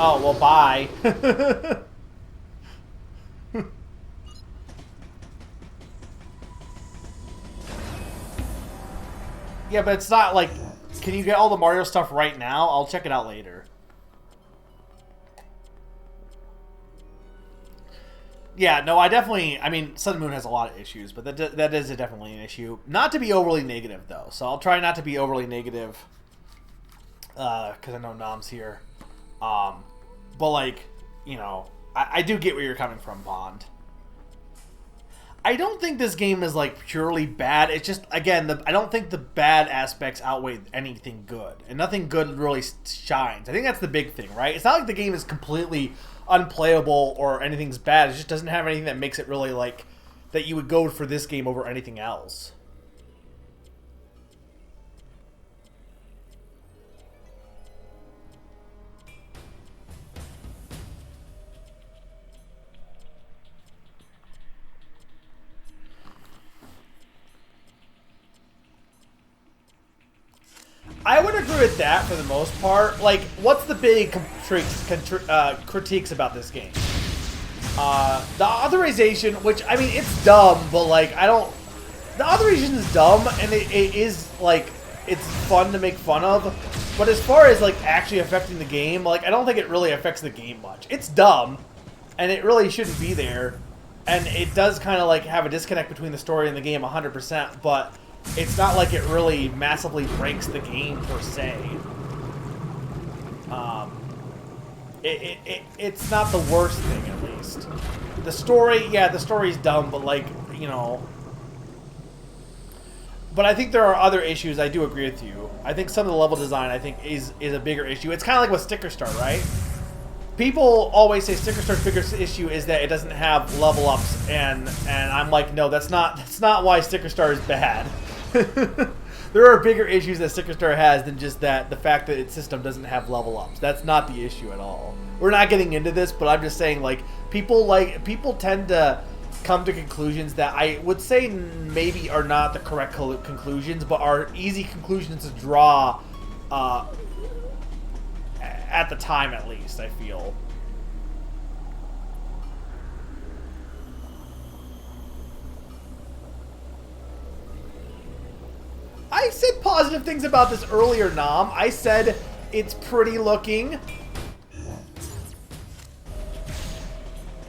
Oh, well, bye. Yeah, but it's not like... Can you get all the Mario stuff right now? I'll check it out later. Yeah, no, I definitely... I mean, Sun and Moon has a lot of issues, but that is definitely an issue. Not to be overly negative, though. So I'll try not to be overly negative. Because I know Nom's here. But, like, you know, I do get where you're coming from, Bond. I don't think this game is like purely bad. It's just, again, I don't think the bad aspects outweigh anything good, and nothing good really shines. I think that's the big thing, right? It's not like the game is completely unplayable or anything's bad. It just doesn't have anything that makes it really like that you would go for this game over anything else. I would agree with that for the most part. Like, what's the big critiques about this game? The authorization, which, I mean, it's dumb, but, like, the authorization is dumb, and it is, like, it's fun to make fun of. But as far as, like, actually affecting the game, like, I don't think it really affects the game much. It's dumb, and it really shouldn't be there. And it does kind of, like, have a disconnect between the story and the game 100%, but it's not like it really massively breaks the game per se. It's not the worst thing, at least. The story, yeah, the story's dumb, but like, you know. But I think there are other issues. I do agree with you. I think some of the level design, I think, is a bigger issue. It's kind of like with Sticker Star, right? People always say Sticker Star's biggest issue is that it doesn't have level ups, and I'm like, no, that's not why Sticker Star is bad. There are bigger issues that Sticker Star has than just the fact that its system doesn't have level ups. That's not the issue at all. We're not getting into this, but I'm just saying, like, people tend to come to conclusions that I would say maybe are not the correct conclusions, but are easy conclusions to draw at the time, at least, I feel. I said positive things about this earlier, Nam. I said it's pretty looking.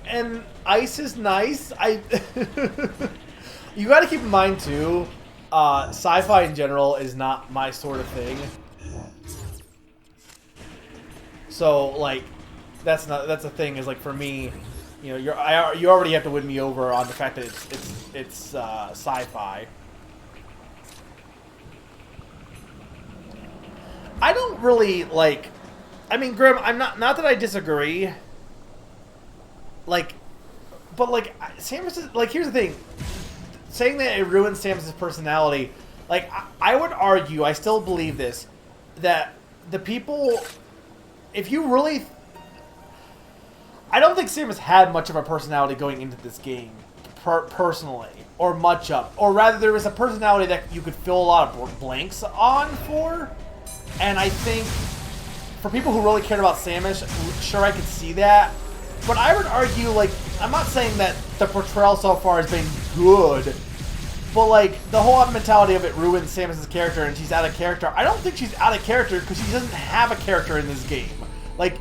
And ice is nice. You gotta keep in mind, too, sci-fi in general is not my sort of thing. So, like, that's the thing, is, like, for me, you know, you already have to win me over on the fact that it's sci-fi. I don't really, like, I mean, Grim, I'm not that I disagree, like, but, like, Samus's, like, here's the thing, saying that it ruins Samus's personality, like, I would argue, I still believe this, that the people, if you really, I don't think Samus had much of a personality going into this game, personally, or much of, or rather, there was a personality that you could fill a lot of blanks on for. And I think for people who really cared about Samus, sure, I could see that. But I would argue, like, I'm not saying that the portrayal so far has been good, but, like, the whole mentality of it ruins Samus's character and she's out of character. I don't think she's out of character because she doesn't have a character in this game. Like,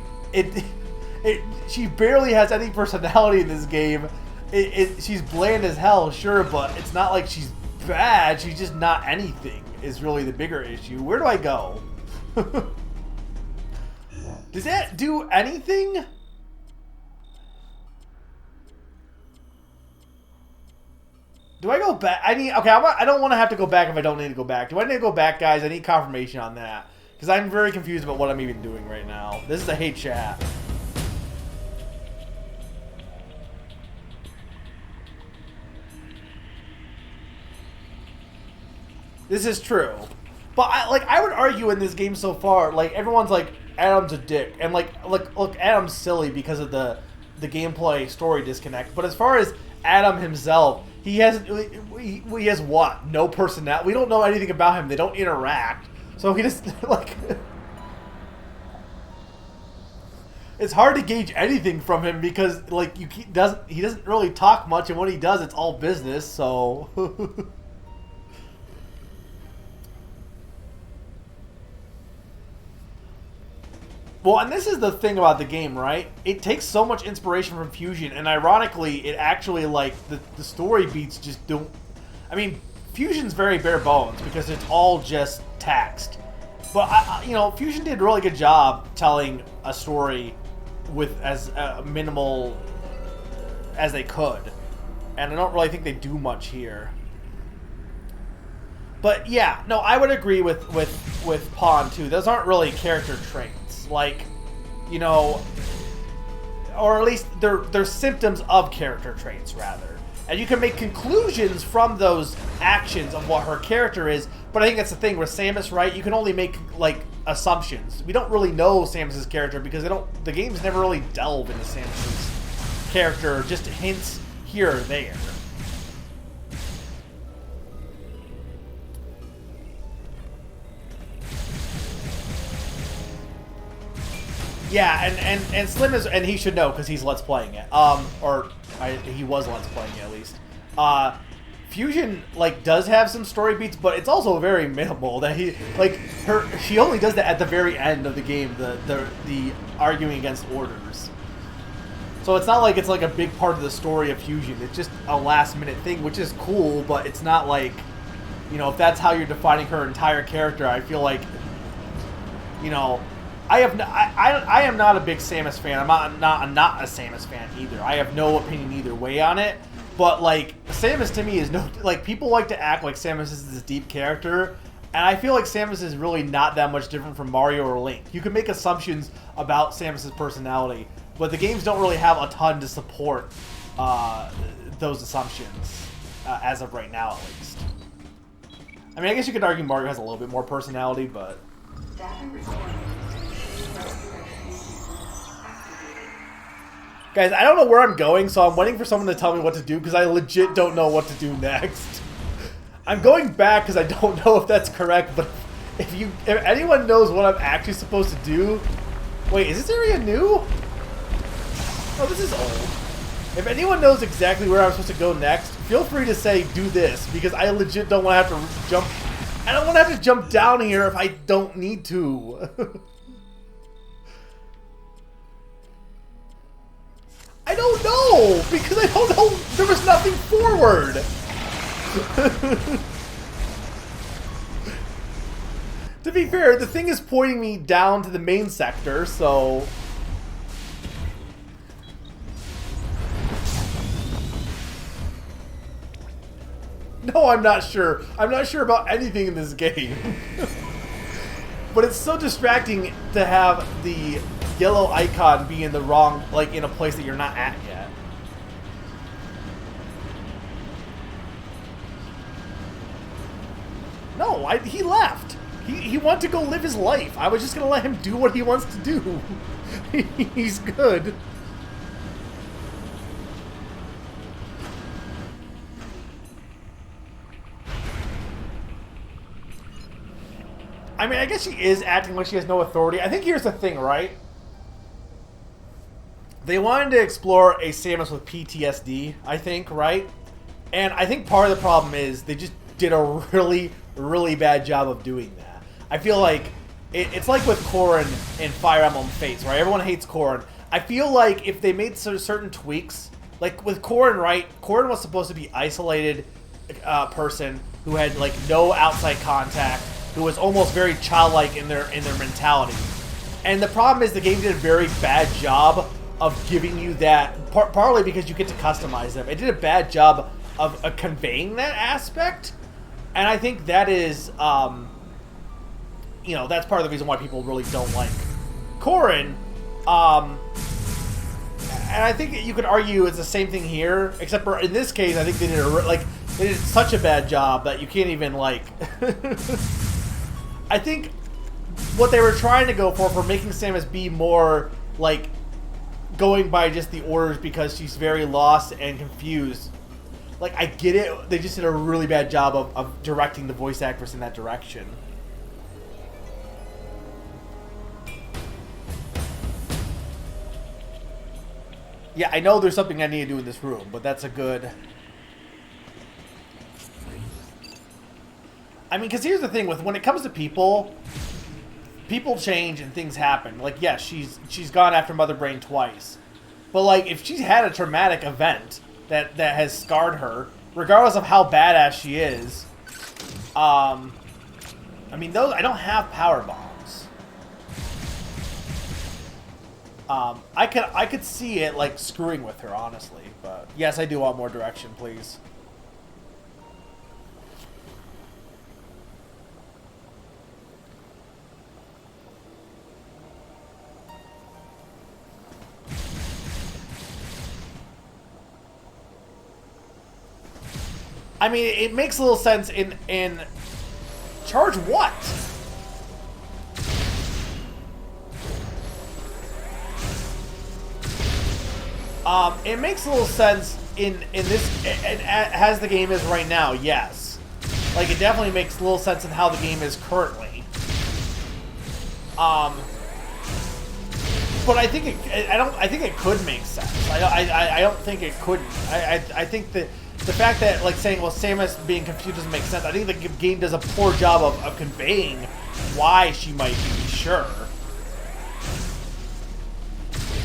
she barely has any personality in this game. She's bland as hell, sure, but it's not like she's bad. She's just not anything is really the bigger issue. Where do I go? Does that do anything? Do I go back? I need, okay, I don't want to have to go back if I don't need to go back. Do I need to go back, guys? I need confirmation on that. Because I'm very confused about what I'm even doing right now. This is a hate chat. This is true. But I would argue in this game so far, like, everyone's like, Adam's a dick. And look, Adam's silly because of the gameplay story disconnect. But as far as Adam himself, he has what? No personality. We don't know anything about him. They don't interact. So he just, like, it's hard to gauge anything from him because, like, he doesn't really talk much, and when he does, it's all business, so Well, and this is the thing about the game, right? It takes so much inspiration from Fusion, and ironically, it actually, like, the story beats just don't... I mean, Fusion's very bare bones, because it's all just text. But, you know, Fusion did a really good job telling a story with as minimal as they could. and I don't really think they do much here. But yeah, no, I would agree with Pawn too. Those aren't really character traits, like, you know, or at least they're symptoms of character traits rather. And you can make conclusions from those actions of what her character is. But I think that's the thing with Samus, right? You can only make like assumptions. We don't really know Samus's character because the games never really delve into Samus's character, just hints here or there. Yeah, and Slim is, and he should know because he's Let's Playing it. He was Let's Playing it at least. Fusion like does have some story beats, but it's also very minimal. That she only does that at the very end of the game, the arguing against orders. So it's not like it's like a big part of the story of Fusion. It's just a last minute thing, which is cool, but it's not like, you know, if that's how you're defining her entire character, I feel like, you know. I am not a big Samus fan. I'm not a Samus fan either. I have no opinion either way on it. But like Samus to me is no, like, people like to act like Samus is this deep character, and I feel like Samus is really not that much different from Mario or Link. You can make assumptions about Samus's personality, but the games don't really have a ton to support those assumptions as of right now, at least. I mean, I guess you could argue Mario has a little bit more personality, but. Guys, I don't know where I'm going, so I'm waiting for someone to tell me what to do because I legit don't know what to do next. I'm going back because I don't know if that's correct, but if anyone knows what I'm actually supposed to do... Wait, is this area new? Oh, this is old. If anyone knows exactly where I'm supposed to go next, feel free to say, do this, because I legit don't want to have to jump... I don't want to have to jump down here if I don't need to. I don't know, because I don't know, there was nothing forward. To be fair, the thing is pointing me down to the main sector, so... No, I'm not sure. I'm not sure about anything in this game. But it's so distracting to have the yellow icon be in the wrong, like in a place that you're not at yet. No, he left. He wanted to go live his life. I was just gonna let him do what he wants to do. He's good. I mean, I guess she is acting like she has no authority. I think here's the thing, right? They wanted to explore a Samus with PTSD, I think, right? And I think part of the problem is they just did a really, really bad job of doing that. I feel like it's like with Corrin in Fire Emblem Fates, right? Everyone hates Corrin. I feel like if they made certain tweaks, like with Corrin, right? Corrin was supposed to be isolated person who had like no outside contact, who was almost very childlike in their mentality. And the problem is the game did a very bad job of giving you that, partly because you get to customize them. It did a bad job of conveying that aspect, and I think that is, you know, that's part of the reason why people really don't like Corrin. And I think you could argue it's the same thing here, except for in this case, I think they did such a bad job that you can't even like. I think what they were trying to go for making Samus be more like going by just the orders because she's very lost and confused. Like, I get it. They just did a really bad job of directing the voice actress in that direction. Yeah, I know there's something I need to do in this room, but that's a good... I mean, because here's the thing when it comes to people change and things happen. Like, yes, she's gone after Mother Brain twice. But, like, if she's had a traumatic event that has scarred her, regardless of how badass she is, I mean, I don't have power bombs. I could see it like screwing with her, honestly. But yes, I do want more direction, please. I mean, it makes a little sense in charge what? It makes a little sense in this as the game is right now. Yes, like it definitely makes a little sense in how the game is currently. But I think I think it could make sense. I don't think it couldn't. I think that the fact that like saying well Samus being confused doesn't make sense. I think the game does a poor job of conveying why she might be sure.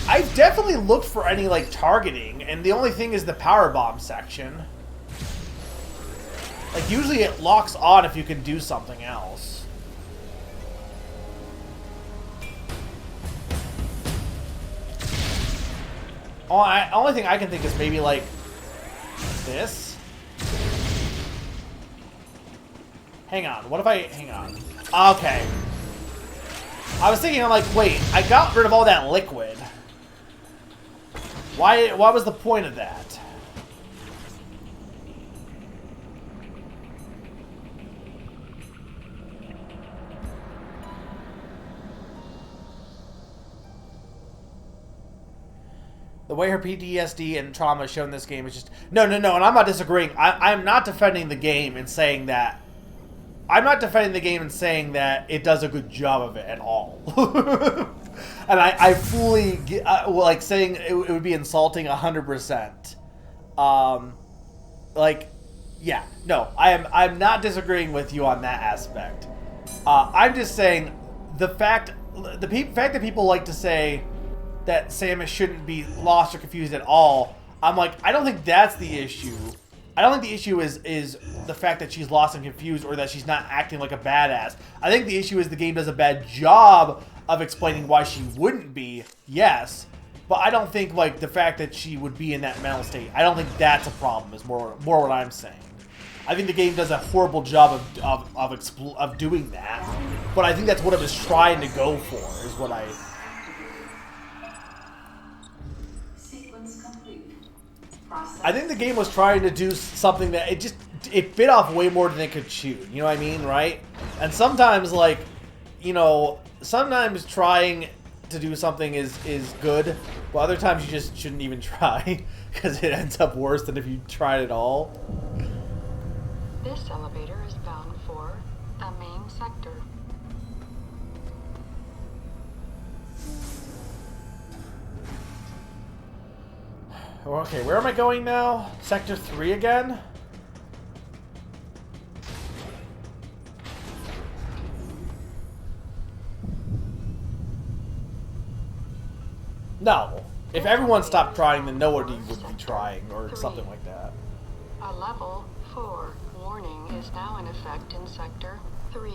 I've definitely looked for any like targeting, and the only thing is the power bomb section. Like usually it locks on if you can do something else. Only thing I can think is maybe like this. Hang on. What if I hang on? Okay. I was thinking, I'm like, wait, I got rid of all that liquid. Why was the point of that? The way her PTSD and trauma is shown in this game is just... No, and I'm not disagreeing. I'm not defending the game and saying that... I'm not defending the game and saying that it does a good job of it at all. And I fully... like, saying it would be insulting 100%. Like, yeah. No, I'm not disagreeing with you on that aspect. I'm just saying the fact that people like to say that Samus shouldn't be lost or confused at all, I'm like, I don't think that's the issue. I don't think the issue is the fact that she's lost and confused or that she's not acting like a badass. I think the issue is the game does a bad job of explaining why she wouldn't be, yes, but I don't think like the fact that she would be in that mental state, I don't think that's a problem, is more what I'm saying. I think the game does a horrible job of doing that, but I think that's what it was trying to go for, is what I... I think the game was trying to do something that it bit off way more than it could chew. You know what I mean, right? And sometimes, like, you know, sometimes trying to do something is good, but other times you just shouldn't even try because it ends up worse than if you tried at all. This elevator is bound for the main sector. Okay, where am I going now? Sector 3 again? No. If everyone stopped trying, then nobody would be trying, or something like that. A level 4 warning is now in effect in Sector 3.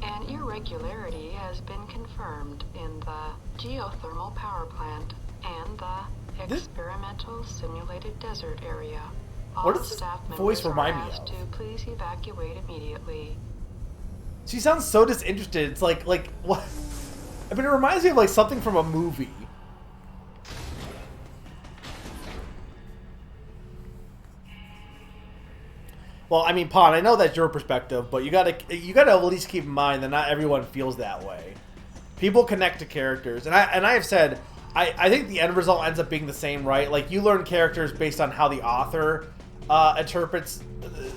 An irregularity has been confirmed in the geothermal power plant and the experimental simulated desert area. All what does staff this voice members remind are me asked of? to please evacuate immediately. She sounds so disinterested. It's like what? I mean, it reminds me of like something from a movie. Well, I mean, Pon, I know that's your perspective, but you gotta at least keep in mind that not everyone feels that way. People connect to characters, and I have said I think the end result ends up being the same, right? Like you learn characters based on how the author interprets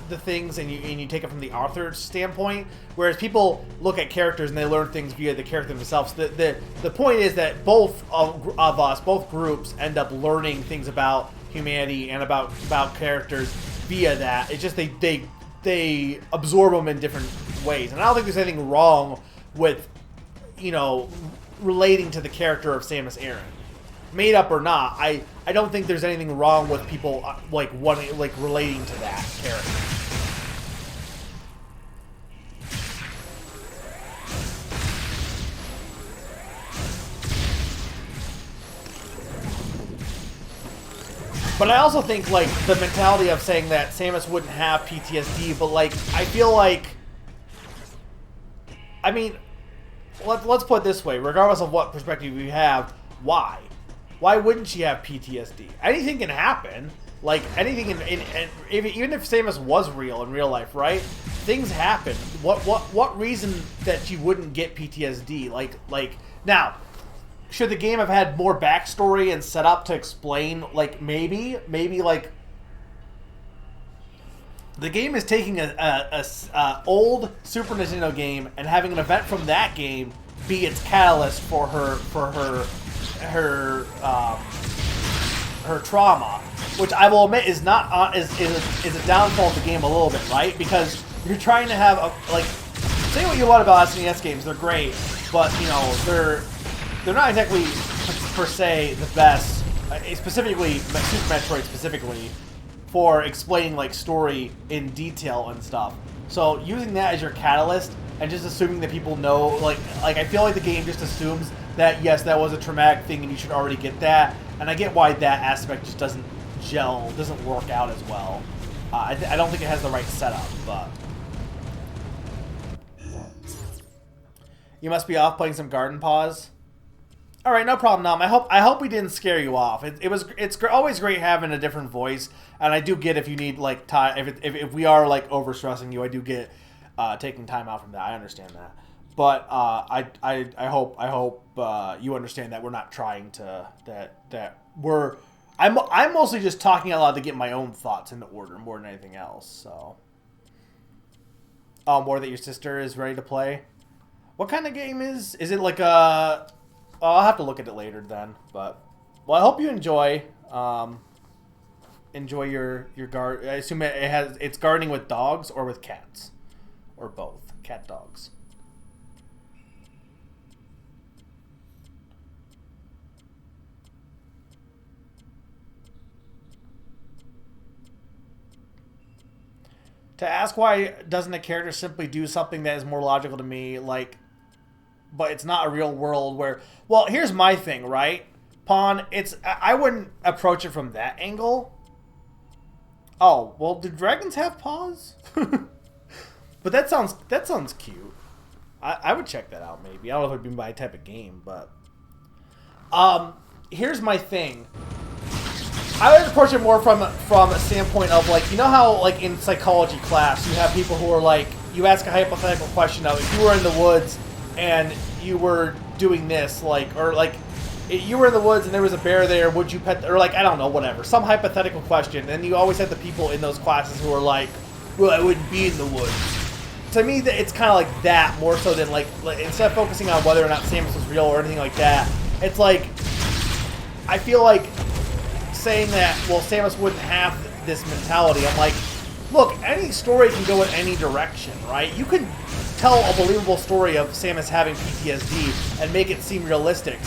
the things, and you take it from the author's standpoint. Whereas people look at characters and they learn things via the character themselves. The point is that both of us, both groups, end up learning things about humanity and about characters via that. It's just they absorb them in different ways, and I don't think there's anything wrong with, you know, relating to the character of Samus Aran, made up or not. I don't think there's anything wrong with people like wanting, like, relating to that character. But I also think, like, the mentality of saying that Samus wouldn't have PTSD, but, like, I feel like... I mean, let's put it this way. Regardless of what perspective you have, why? Why wouldn't she have PTSD? Anything can happen. Like, anything even if Samus was real in real life, right? Things happen. What reason that she wouldn't get PTSD? Like now, should the game have had more backstory and setup to explain? Like maybe like the game is taking a old Super Nintendo game and having an event from that game be its catalyst for her trauma, which I will admit is not is a downfall of the game a little bit, right? Because you're trying to have a, like, say what you want about SNES games, they're great, but you know they're not exactly per se the best, specifically Super Metroid specifically, for explaining like story in detail and stuff. So using that as your catalyst and just assuming that people know, like I feel like the game just assumes that yes, that was a traumatic thing and you should already get that. And I get why that aspect just doesn't gel, doesn't work out as well. I don't think it has the right setup, but... You must be off playing some Garden Paws. Alright, no problem, Nom. I hope we didn't scare you off. It's always great having a different voice, and I do get if you need, like, time... If we are, like, overstressing you, I do get taking time out from that. I understand that. But I hope you understand that we're not trying to I'm mostly just talking out loud to get my own thoughts into order more than anything else. So, more that your sister is ready to play. What kind of game is it? Like a? Oh, I'll have to look at it later then. But well, I hope you enjoy your garden. I assume it's gardening with dogs or with cats, or both. Cat dogs. To ask why doesn't a character simply do something that is more logical to me, like, but it's not a real world where... Well, here's my thing, right? Pawn, I wouldn't approach it from that angle. Oh, well, do dragons have paws? But that sounds cute. I would check that out, maybe. I don't know if it'd be my type of game, but... Here's my thing. I would approach it more from a standpoint of, like, you know how, like, in psychology class, you have people who are, like, you ask a hypothetical question of, if you were in the woods and you were doing this, like, or, like, you were in the woods and there was a bear there, would you pet, or, like, I don't know, whatever, some hypothetical question, and you always have the people in those classes who are like, well, I wouldn't be in the woods. To me, it's kind of like that, more so than, like, instead of focusing on whether or not Samus was real or anything like that, it's like, I feel like saying that, well, Samus wouldn't have this mentality. I'm like, look, any story can go in any direction, right? You can tell a believable story of Samus having PTSD and make it seem realistic.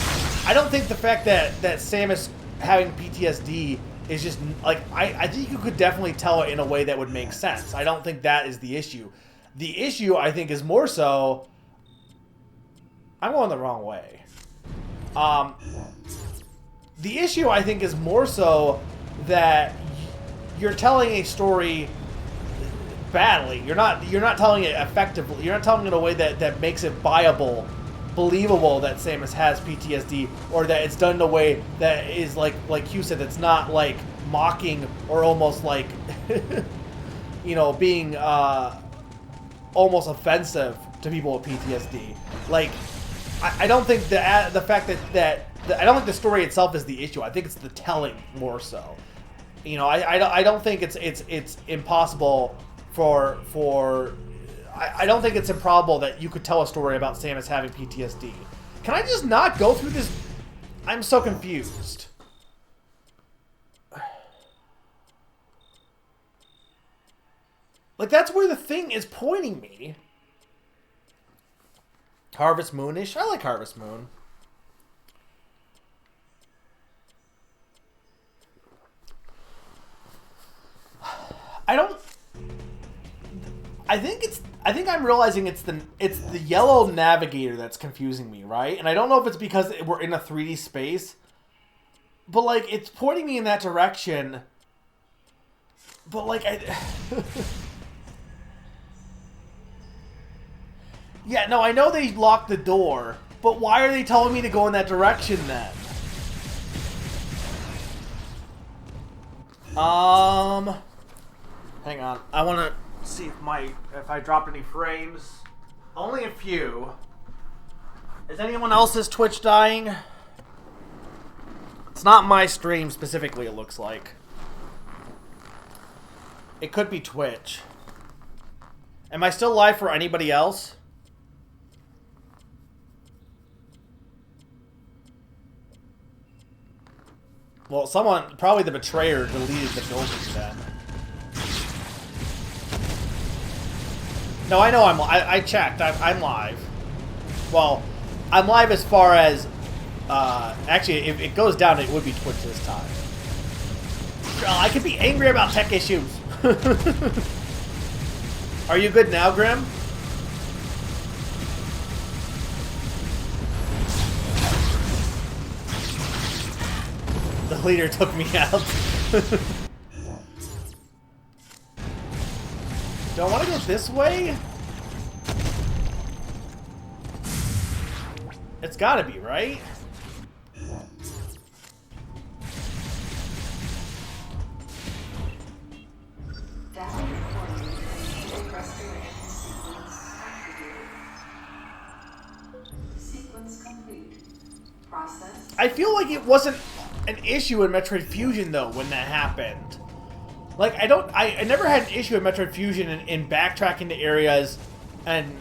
I don't think the fact that Samus having PTSD is just, like, I think you could definitely tell it in a way that would make sense. I don't think that is the issue. The issue, I think, is more so... I'm going the wrong way. The issue, I think, is more so that you're telling a story badly. You're not telling it effectively. You're not telling it in a way that makes it viable, believable that Samus has PTSD, or that it's done in a way that is like you said, it's not like mocking or almost like you know, being almost offensive to people with PTSD. Like, I don't think the fact that I don't think the story itself is the issue. I think it's the telling more so. You know, I don't think it's impossible for I don't think it's improbable that you could tell a story about Samus having PTSD. Can I just not go through this? I'm so confused. Like, that's where the thing is pointing me. Harvest Moonish? I like Harvest Moon. I think I'm realizing it's the yellow navigator that's confusing me, right? And I don't know if it's because we're in a 3D space, But, like, it's pointing me in that direction. But, like, yeah, no, I know they locked the door. But why are they telling me to go in that direction, then? Hang on. I want to see if I dropped any frames. Only a few. Is anyone else's Twitch dying? It's not my stream specifically, it looks like. It could be Twitch. Am I still live for anybody else? Well, someone, probably the betrayer, deleted the building then. No, I know I checked. I'm live. Well, I'm live as far as... actually, if it goes down, it would be Twitch this time. I could be angry about tech issues. Are you good now, Grim? The leader took me out. Do I want to go this way? It's gotta be, right? Sequence complete. Process. I feel like it wasn't an issue in Metroid Fusion, though, when that happened. Like, I never had an issue in Metroid Fusion in backtracking to areas, and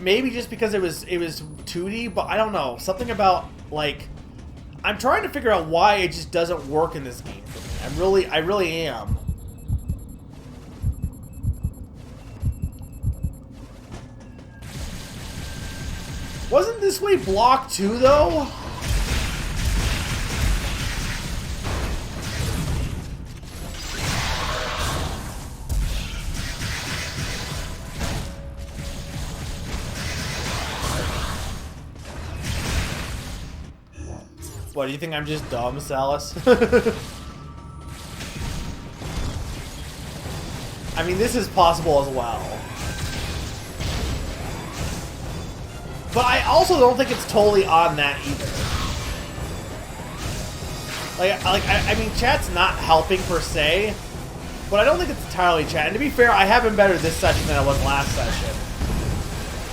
maybe just because it was 2D, but I don't know. Something about, like, I'm trying to figure out why it just doesn't work in this game for me. I really am. Wasn't this way blocked too, though? What, do you think I'm just dumb, Salas? I mean, this is possible as well. But I also don't think it's totally on that either. I mean, chat's not helping per se, but I don't think it's entirely chat. And to be fair, I have been better this session than I was last session.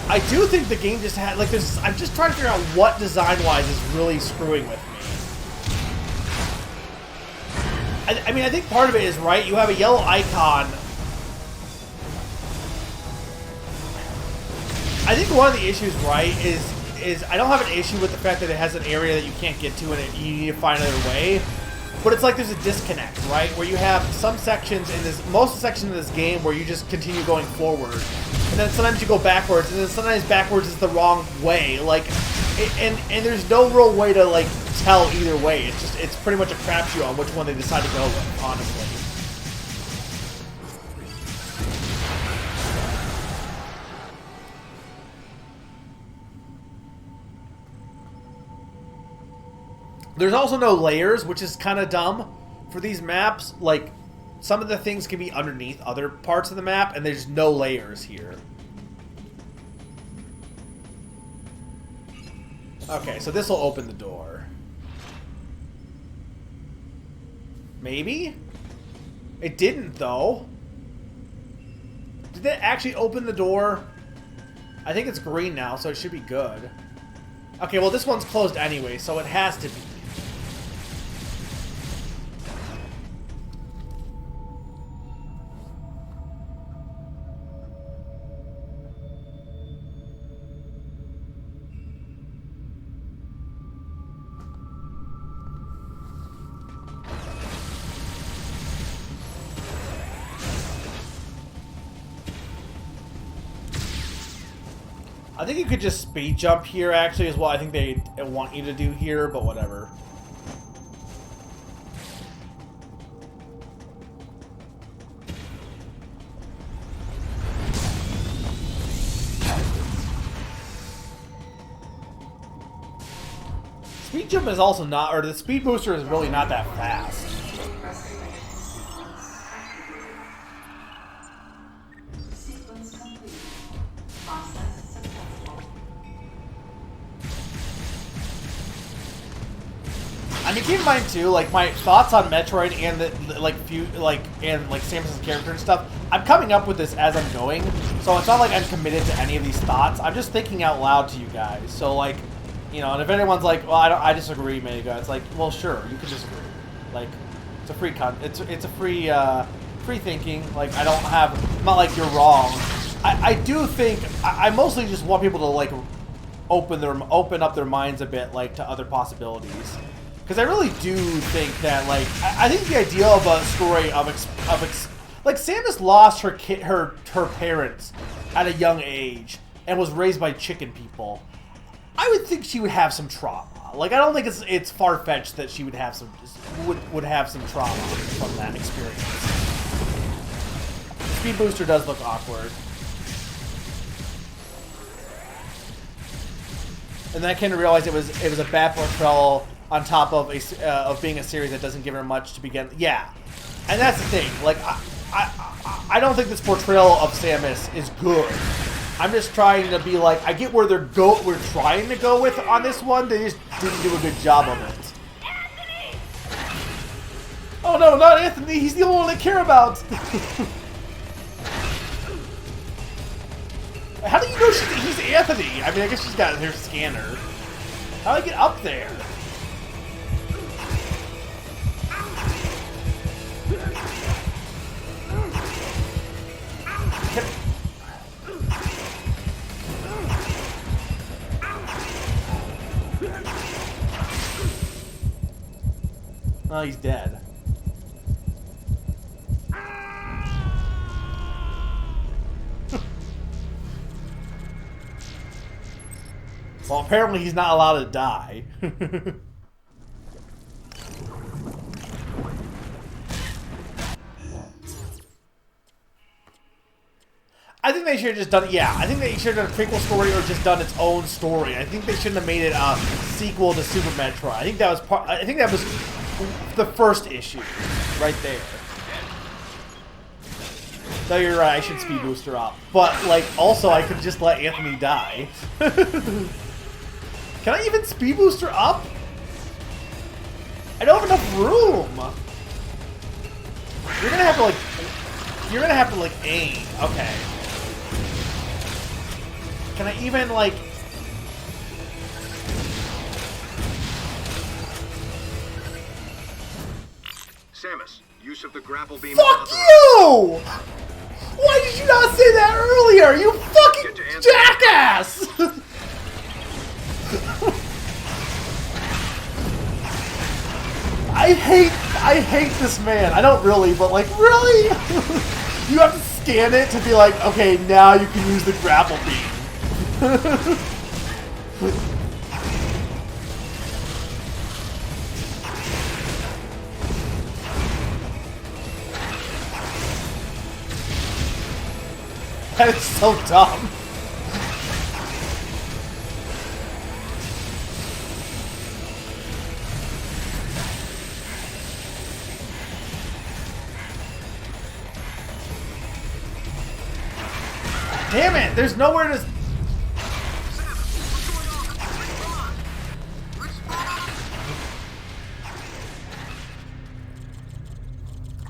I do think the game just had, like, this. I'm just trying to figure out what design-wise is really screwing with me. I mean, I think part of it is, right, you have a yellow icon. I think one of the issues, right, is I don't have an issue with the fact that it has an area that you can't get to and you need to find another way. But it's like there's a disconnect, right, where you have some sections in this, most of the sections in this game where you just continue going forward. And then sometimes you go backwards, and then sometimes backwards is the wrong way. Like, and there's no real way to, like, tell either way. It's pretty much a crapshoot on which one they decide to go with, honestly. There's also no layers, which is kind of dumb for these maps. Like, some of the things can be underneath other parts of the map, and there's no layers here. Okay, so this will open the door. Maybe? It didn't, though. Did that actually open the door? I think it's green now, so it should be good. Okay, well, this one's closed anyway, so it has to be. I think you could just speed jump here, actually, is what I think they want you to do here, but whatever. speed jump is also not, or the speed booster is really not that fast. Sequence complete. Process successful. I mean, keep in mind too, like my thoughts on Metroid and the Samus's character and stuff. I'm coming up with this as I'm going, so it's not like I'm committed to any of these thoughts. I'm just thinking out loud to you guys. So like, you know, and if anyone's like, well, I disagree, Mega, it's like, well, sure, you can disagree. Like, it's a free it's a free free thinking. Like, I'm not like you're wrong. I do think I mostly just want people to like open up their minds a bit, like to other possibilities. Because I really do think that, like, I think the idea of a story like, Samus lost her parents at a young age and was raised by chicken people. I would think she would have some trauma. Like, I don't think it's far-fetched that she would have some trauma from that experience. The speed booster does look awkward. And then I came to realize it was a bad portrayal on top of being a series that doesn't give her much to begin. Yeah, and that's the thing. Like, I don't think this portrayal of Samus is good. I'm just trying to be like, I get where we're trying to go with on this one. They just didn't do a good job of it. Anthony! Oh no, not Anthony. He's the only one I care about. How do you know he's Anthony? I mean, I guess she's got her scanner. How do I get up there? Oh, he's dead. Well, apparently he's not allowed to die. I think they should have just done, yeah, I think they should have done a prequel story or just done its own story. I think they shouldn't have made it a sequel to Super Metroid. I think that was the first issue right there. No, you're right, I should speed boost her up. But, like, also I could just let Anthony die. Can I even speed boost her up? I don't have enough room. You're gonna have to like aim. Okay. Can I even like? Samus, use of the grapple beam. Fuck you! Why did you not say that earlier? You fucking jackass! I hate this man. I don't really, but like, really? You have to scan it to be like, okay, now you can use the grapple beam. That is so dumb. Damn it! There's nowhere to...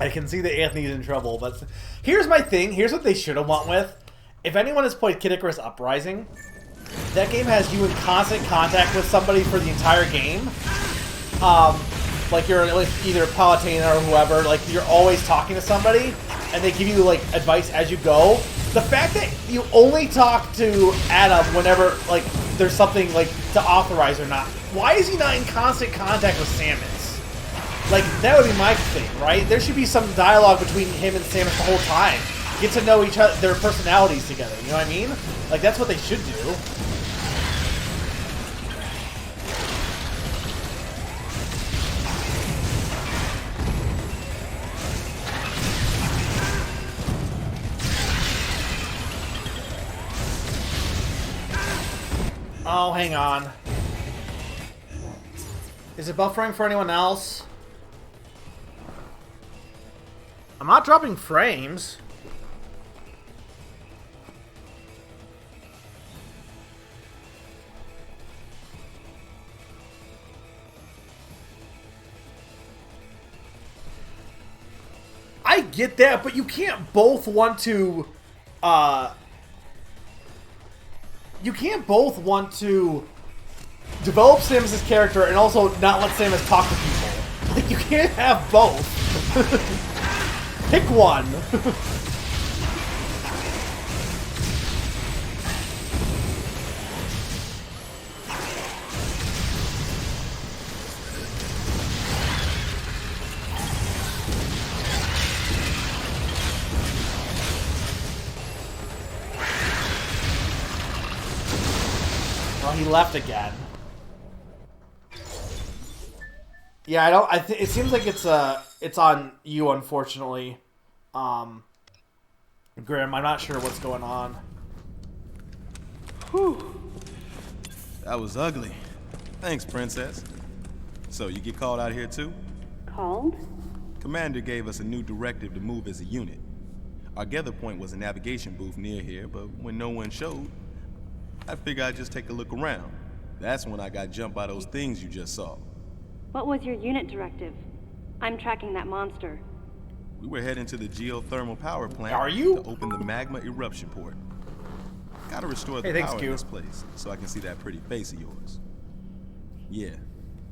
I can see that Anthony's in trouble, but... Here's my thing. Here's what they should have went with. If anyone has played Kid Icarus Uprising, that game has you in constant contact with somebody for the entire game. Like you're either Palutena or whoever, like you're always talking to somebody, and they give you like advice as you go. The fact that you only talk to Adam whenever like there's something like to authorize or not. Why is he not in constant contact with Samus? Like that would be my thing, right? There should be some dialogue between him and Samus the whole time. Get to know each other, their personalities together. You know what I mean? Like that's what they should do. Oh, hang on. Is it buffering for anyone else? I'm not dropping frames. I get that, but you can't both want to, develop Samus's character and also not let Samus talk to people. Like, you can't have both. Pick one. Well, he left again. Yeah, I don't. It seems like it's on you, unfortunately, Grim. I'm not sure what's going on. Whew. That was ugly. Thanks, Princess. So you get called out here too? Called? Commander gave us a new directive to move as a unit. Our gather point was a navigation booth near here, but when no one showed, I figured I'd just take a look around. That's when I got jumped by those things you just saw. What was your unit directive? I'm tracking that monster. We were heading to the geothermal power plant Are you? to open the magma eruption port. Gotta restore the power in this place so I can see that pretty face of yours. Yeah,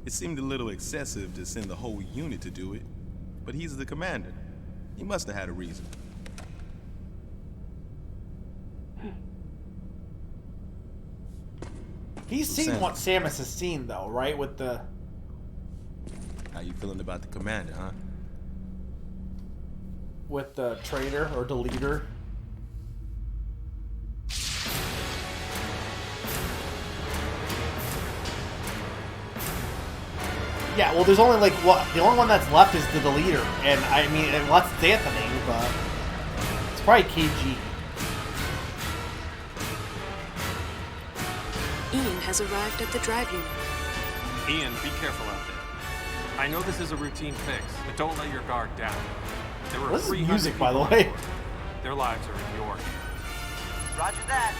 it seemed a little excessive to send the whole unit to do it, but he's the commander. He must have had a reason. He's seen what Samus has seen, though, right? With the... How you feeling about the commander, huh? With the traitor or the leader. Yeah, well, there's only like what the only one that's left is the leader, and I mean, unless it's Anthony, but it's probably KG. Ian has arrived at the drive unit. Ian, be careful out there. I know this is a routine fix, but don't let your guard down. There were This is 300 music, by the people on way. board. Their lives are in your hands. Roger that.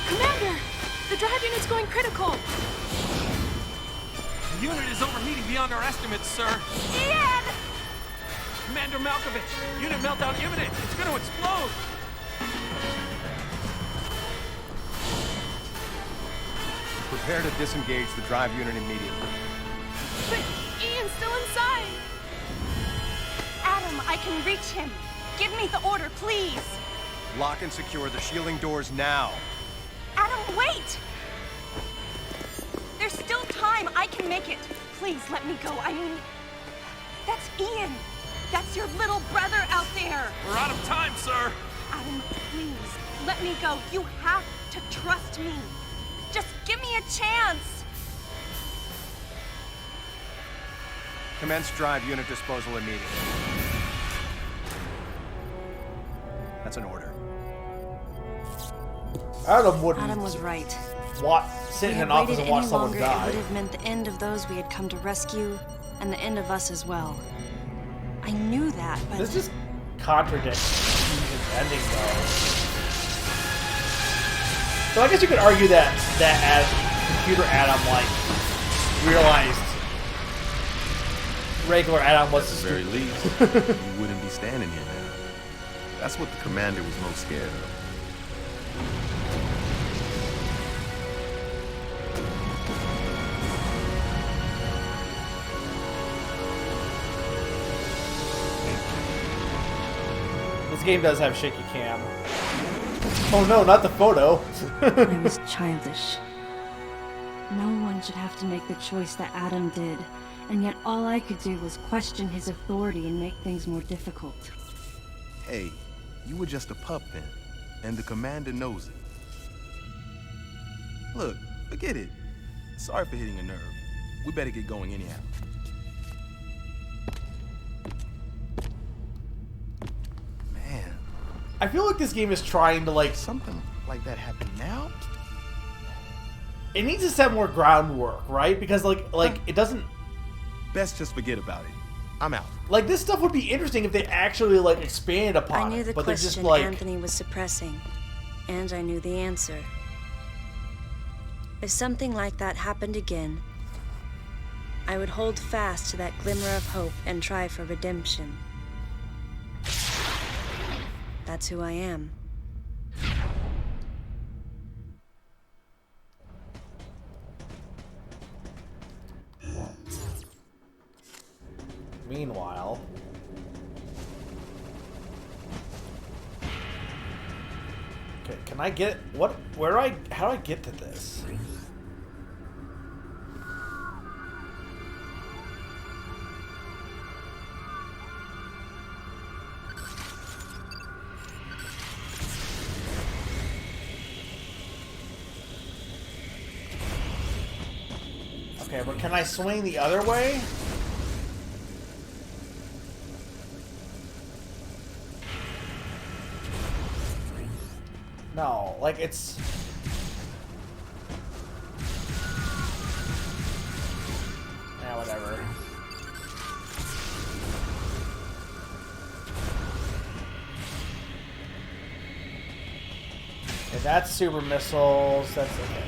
Commander! The drive unit's going critical! The unit is overheating beyond our estimates, sir. Ian! Commander Malkovich, unit meltdown imminent. It's going to explode. Prepare to disengage the drive unit immediately. But Ian's still inside! Adam, I can reach him. Give me the order, please. Lock and secure the shielding doors now. Adam, wait! There's still time. I can make it. Please let me go. I mean, that's Ian. That's your little brother out there. We're out of time, sir. Adam, please, let me go. You have to trust me. Just give me a chance. Commence drive unit disposal immediately. That's an order. Adam wouldn't. Adam was right. Sit in We an had office waited and watch any someone longer, die. it would have meant the end of those we had come to rescue, and the end of us as well. I knew that, but... This just contradicts Fusion's ending, though. So I guess you could argue that as computer Adam, like, realized regular Adam was At the very least, you wouldn't be standing here now. That's what the commander was most scared of. This game does have shaky cam. Oh no, not the photo. I was childish. No one should have to make the choice that Adam did, and yet all I could do was question his authority and make things more difficult. Hey, you were just a pup then, and the commander knows it. Look, forget it. Sorry for hitting a nerve. We better get going anyhow. Man, I feel like this game is trying to like something like that happen now. It needs to set more groundwork, right? Because like it doesn't. Best just forget about it. I'm out. Like this stuff would be interesting if they actually like expanded upon I knew the it, but they're just question like. Anthony was suppressing, and I knew the answer. If something like that happened again, I would hold fast to that glimmer of hope and try for redemption. That's who I am. Meanwhile, okay, can I get what? Where do how do I get to this? Okay, but can I swing the other way? No, like it's... Yeah, whatever. Okay, that's super missiles, that's okay.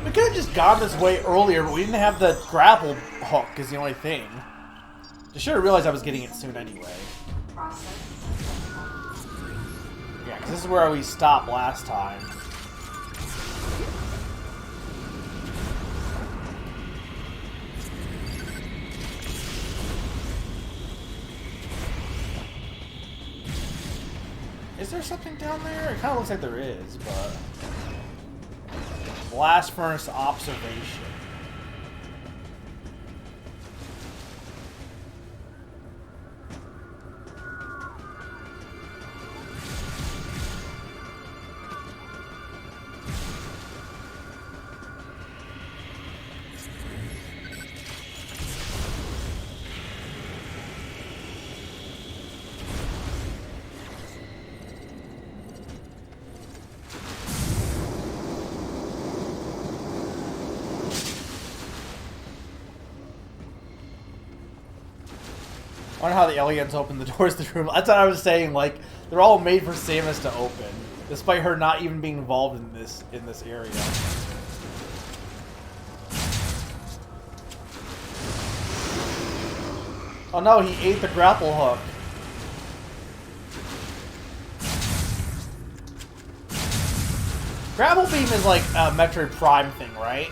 We could have just gone this way earlier, but we didn't have the grapple hook is the only thing. I should have realized I was getting it soon anyway. Yeah, because this is where we stopped last time. Is there something down there? It kind of looks like there is, but... Blast furnace observation. I wonder how the aliens open the doors to the room. That's what I was saying. Like they're all made for Samus to open, despite her not even being involved in this area. Oh no, he ate the grapple hook. Grapple beam is like a Metroid Prime thing, right?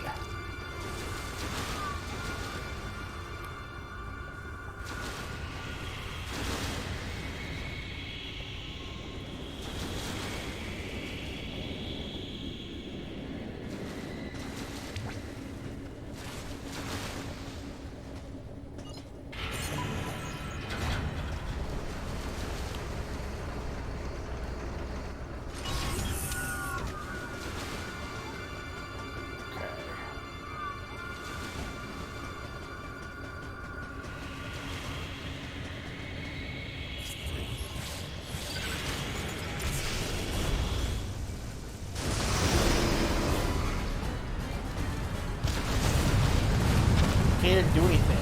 Can't do anything.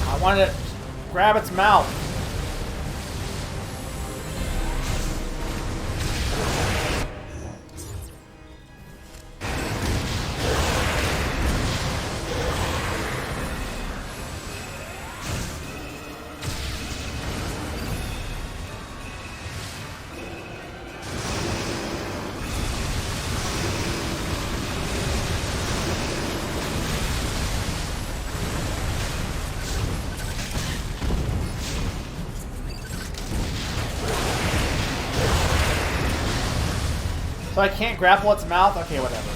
I want to grab its mouth. So I can't grapple its mouth? Okay, whatever.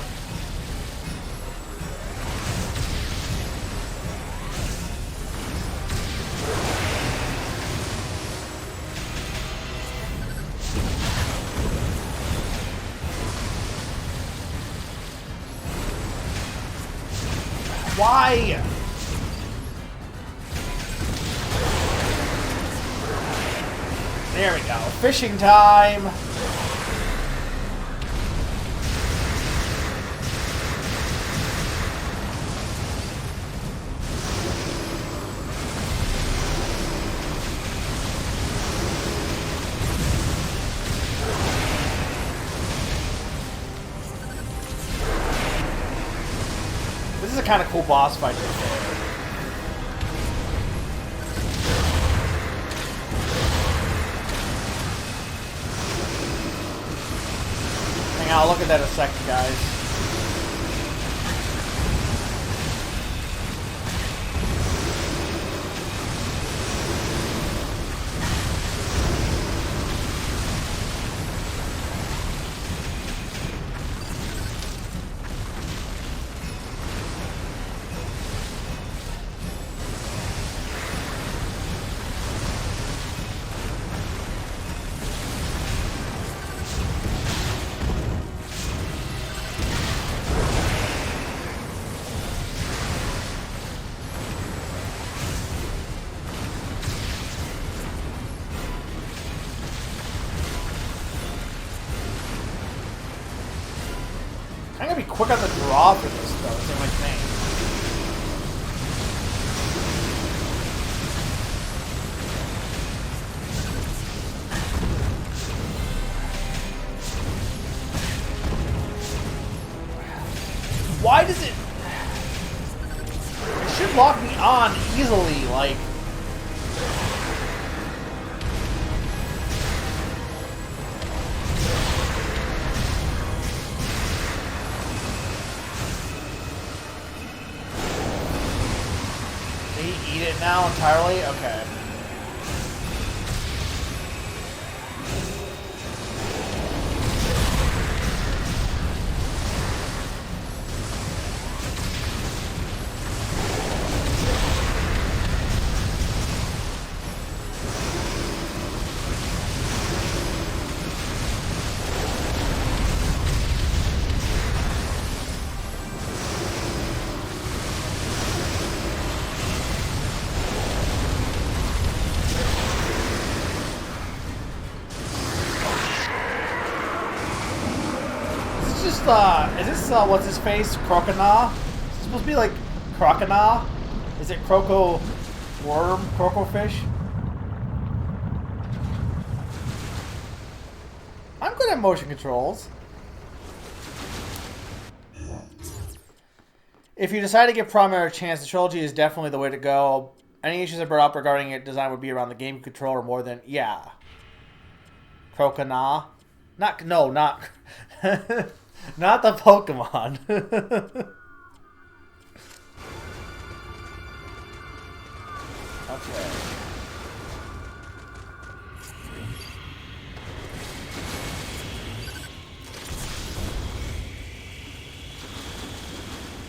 Why? There we go. Fishing time. This is a kind of cool boss fight. Hang on, I'll look at that in a second, guys. I'm gonna be quick on the draw for this, though. It's in my thing. Why does it... It should lock me on easily, like... Did he eat it now entirely? Okay. Is this, what's his face? Crocodile? Is it supposed to be like Crocodile? Is it Croco Worm? Croco Fish? I'm good at motion controls. If you decide to give Primary a chance, the trilogy is definitely the way to go. Any issues I brought up regarding its design would be around the game controller more than... Yeah. Crocodile? Not... No, not... Not the Pokemon. Okay.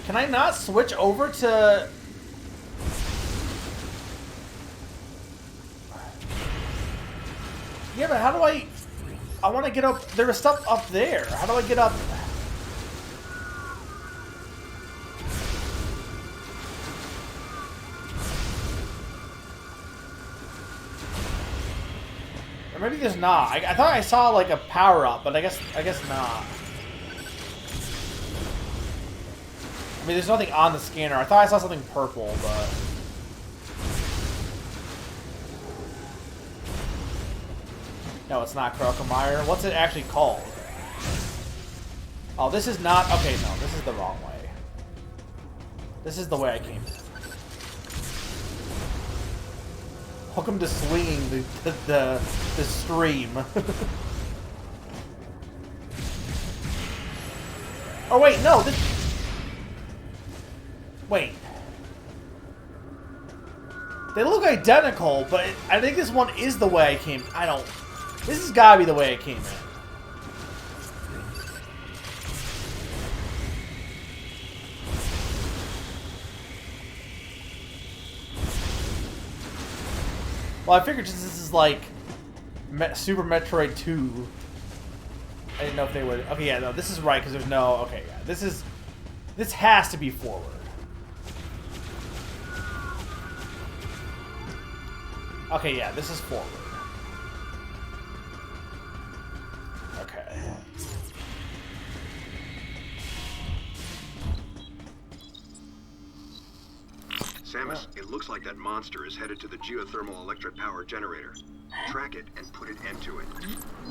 Can I not switch over to... Yeah, but how do I want to get up... There was stuff up there. How do I get up... Maybe there's not. I thought I saw like a power up, but I guess not. I mean, there's nothing on the scanner. I thought I saw something purple, but no, it's not Crocomire. What's it actually called? Oh, this is not. Okay, no, this is the wrong way. This is the way I came. Hook him to swinging the stream. Oh wait, no. Wait. They look identical, but I think this one is the way I came. This has gotta be the way I came in. Well, I figured since this is like Super Metroid 2, I didn't know if they would. Okay, yeah, no, this is right because there's no. Okay, yeah, this has to be forward. Okay, yeah, this is forward. Okay. Samus, it looks like that monster is headed to the geothermal electric power generator. Track it and put an end to it.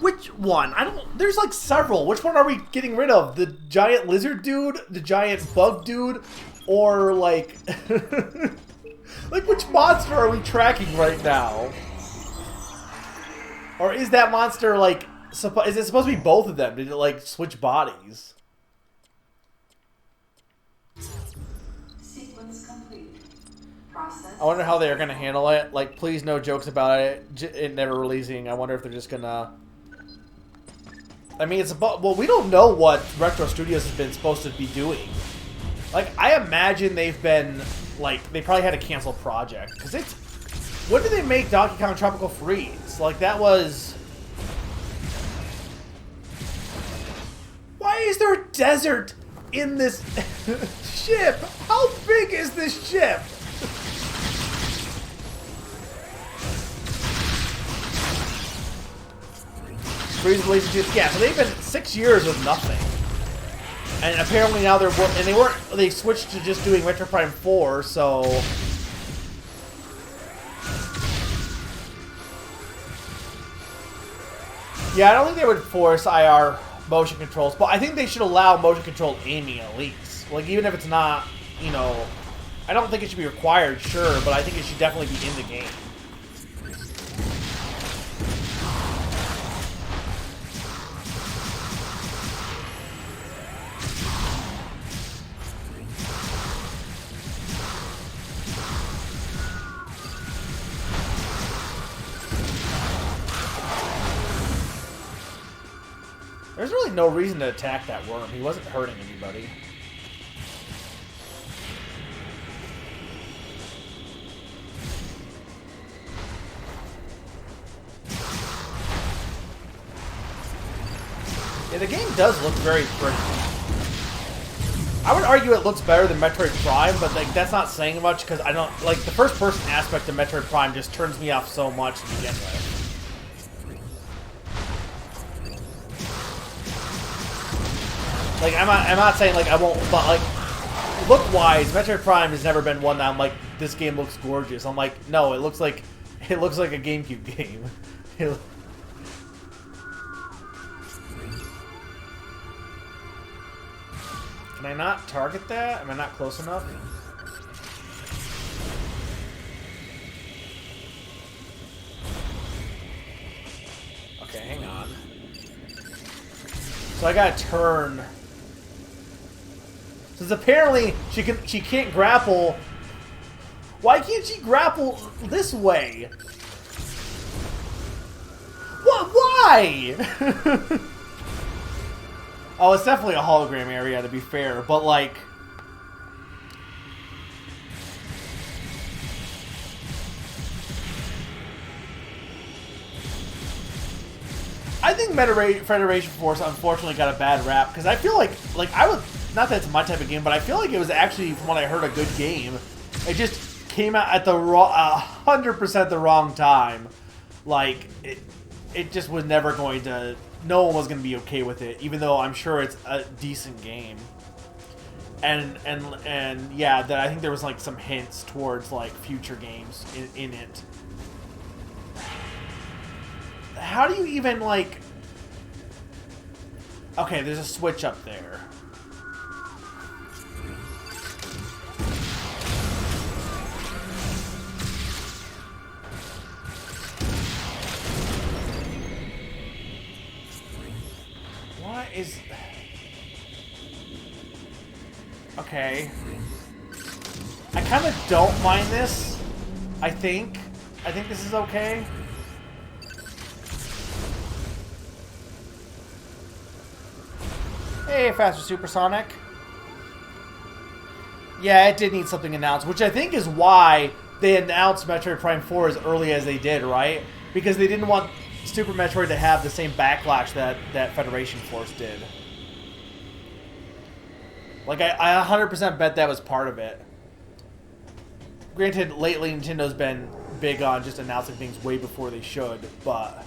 Which one? I don't... There's like several. Which one are we getting rid of? The giant lizard dude? The giant bug dude? Or like... like which monster are we tracking right now? Or is that monster like... Is it supposed to be both of them? Did it like switch bodies? Sequence complete. Process. I wonder how they are going to handle it. Like, please no jokes about it never releasing. I wonder if they're just going to... I mean, it's about... Well, we don't know what Retro Studios has been supposed to be doing. Like, I imagine they've been... Like, they probably had to cancel project. Because it's... When did they make Donkey Kong Tropical Freeze? Like, that was... Why is there a desert in this ship? How big is this ship? Freeze relationship. Yeah, so they've been 6 years with nothing, and apparently now they switched to just doing Metroid Prime 4. So yeah, I don't think they would force IR motion controls, but I think they should allow motion control aiming at least. Like, even if it's not, you know, I don't think it should be required, sure, but I think it should definitely be in the game. There's really no reason to attack that worm. He wasn't hurting anybody. Yeah, the game does look very pretty. I would argue it looks better than Metroid Prime, but like that's not saying much because I don't like the first-person aspect of Metroid Prime just turns me off so much to begin with. Like, I'm not saying, like, I won't, but, like, look-wise, Metroid Prime has never been one that I'm like, this game looks gorgeous. I'm like, no, it looks like a GameCube game. Can I not target that? Am I not close enough? Okay, hang on. So I gotta turn... Since apparently she can't grapple. Why can't she grapple this way? What? Why? Oh, it's definitely a hologram area to be fair, but like, I think Federation Force unfortunately got a bad rap because I feel like I would. Not that it's my type of game, but I feel like it was actually, from what I heard, a good game. It just came out at the 100% the wrong time. Like, it just was never going to... No one was going to be okay with it, even though I'm sure it's a decent game. And yeah, that I think there was, like, some hints towards, like, future games in it. How do you even, like... Okay, there's a switch up there. Is okay. I kind of don't mind this. I think this is okay. Hey, Faster Supersonic. Yeah, it did need something announced, which I think is why they announced Metroid Prime 4 as early as they did, right? Because they didn't want Super Metroid to have the same backlash that Federation Force did. Like, I 100% bet that was part of it. Granted, lately Nintendo's been big on just announcing things way before they should, but...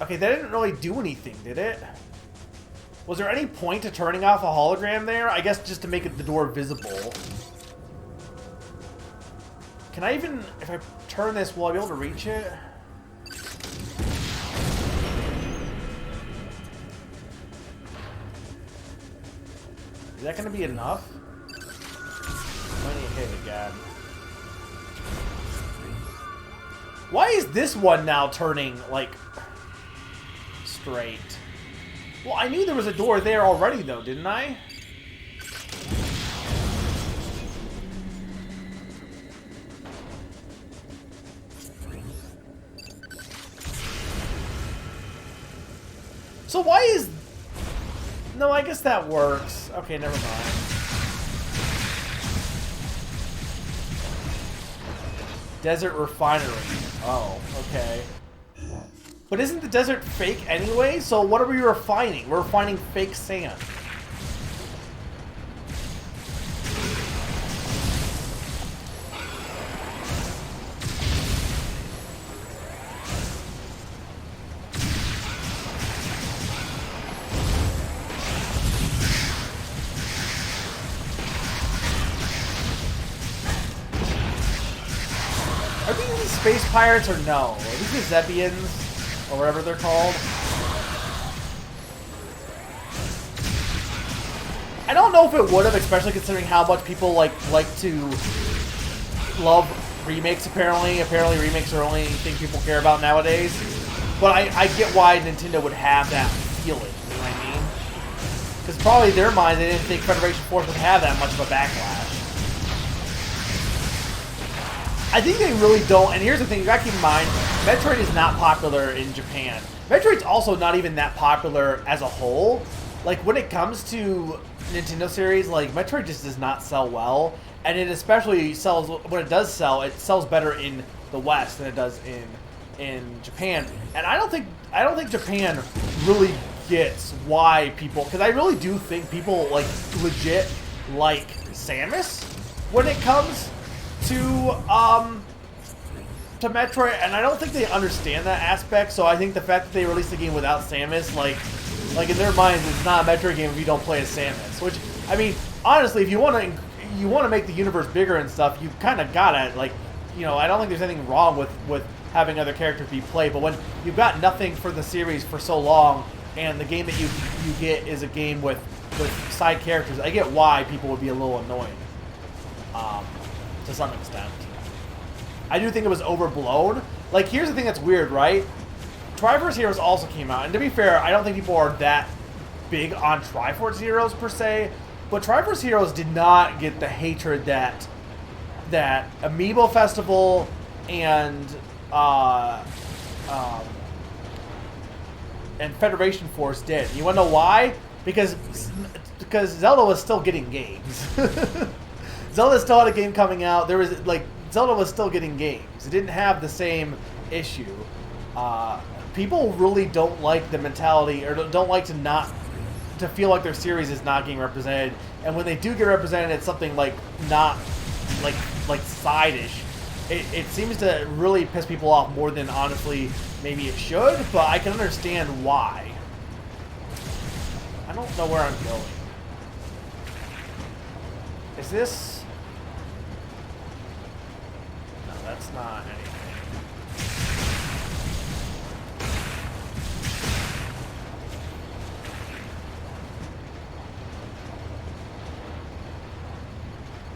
Okay, that didn't really do anything, did it? Was there any point to turning off a hologram there? I guess just to make the door visible. Can I even... If I turn this, will I be able to reach it? Is that going to be enough? I need to hit it again. Why is this one now turning, like, straight? Well, I knew there was a door there already, though, didn't I? So why is... No, I guess that works. Okay, never mind. Desert refinery. Oh, okay. But isn't the desert fake anyway? So what are we refining? We're refining fake sand. Are these space pirates or no? Are these the Zebians? Or whatever they're called? I don't know if it would have, especially considering how much people like to love remakes, apparently. Apparently remakes are the only thing people care about nowadays. But I get why Nintendo would have that feeling, you know what I mean? Because probably in their mind, they didn't think Federation Force would have that much of a backlash. I think they really don't, and here's the thing, you gotta keep in mind, Metroid is not popular in Japan. Metroid's also not even that popular as a whole. Like, when it comes to Nintendo series, like, Metroid just does not sell well, and it especially sells, when it does sell, it sells better in the West than it does in Japan. And I don't think Japan really gets why people, because I really do think people, like, legit like Samus when it comes to Metroid, and I don't think they understand that aspect. So I think the fact that they released the game without Samus, like in their minds, it's not a Metroid game if you don't play as Samus. Which, I mean, honestly, if you want to make the universe bigger and stuff, you kind of gotta, like, you know, I don't think there's anything wrong with having other characters be played. But when you've got nothing for the series for so long, and the game that you get is a game with side characters, I get why people would be a little annoyed. To some extent. I do think it was overblown. Like, here's the thing that's weird, right? Triforce Heroes also came out, and to be fair, I don't think people are that big on Triforce Heroes per se, but Triforce Heroes did not get the hatred that Amiibo Festival and Federation Force did. You wanna know why? Because Zelda was still getting games. Zelda still had a game coming out. There was, like, Zelda was still getting games. It didn't have the same issue. People really don't like the mentality, or don't like to feel like their series is not getting represented. And when they do get represented, it's something like not like side-ish. It seems to really piss people off more than honestly maybe it should. But I can understand why. I don't know where I'm going. Is this? That's not anything.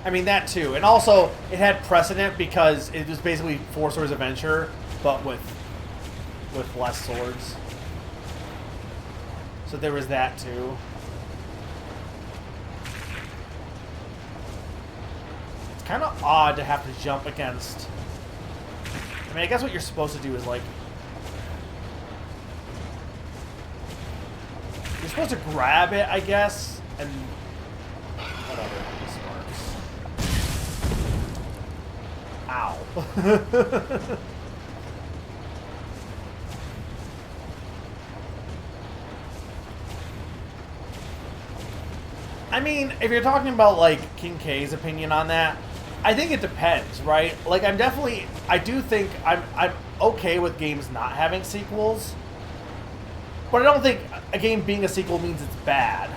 I mean, that too. And also, it had precedent because it was basically Four Swords Adventure, but with less swords. So there was that too. It's kind of odd to have to jump against... I mean, I guess what you're supposed to do is, like... You're supposed to grab it, I guess, and... Whatever, this works. Ow. I mean, if you're talking about, like, King K's opinion on that, I think it depends, right? Like, I do think I'm okay with games not having sequels, but I don't think a game being a sequel means it's bad.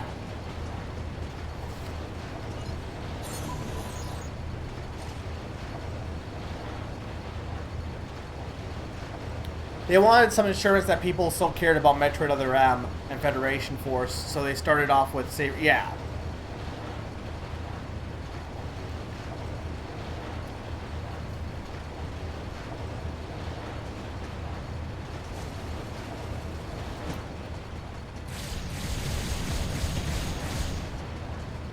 They wanted some assurance that people still cared about Metroid Other M and Federation Force, so they started off with, say, yeah.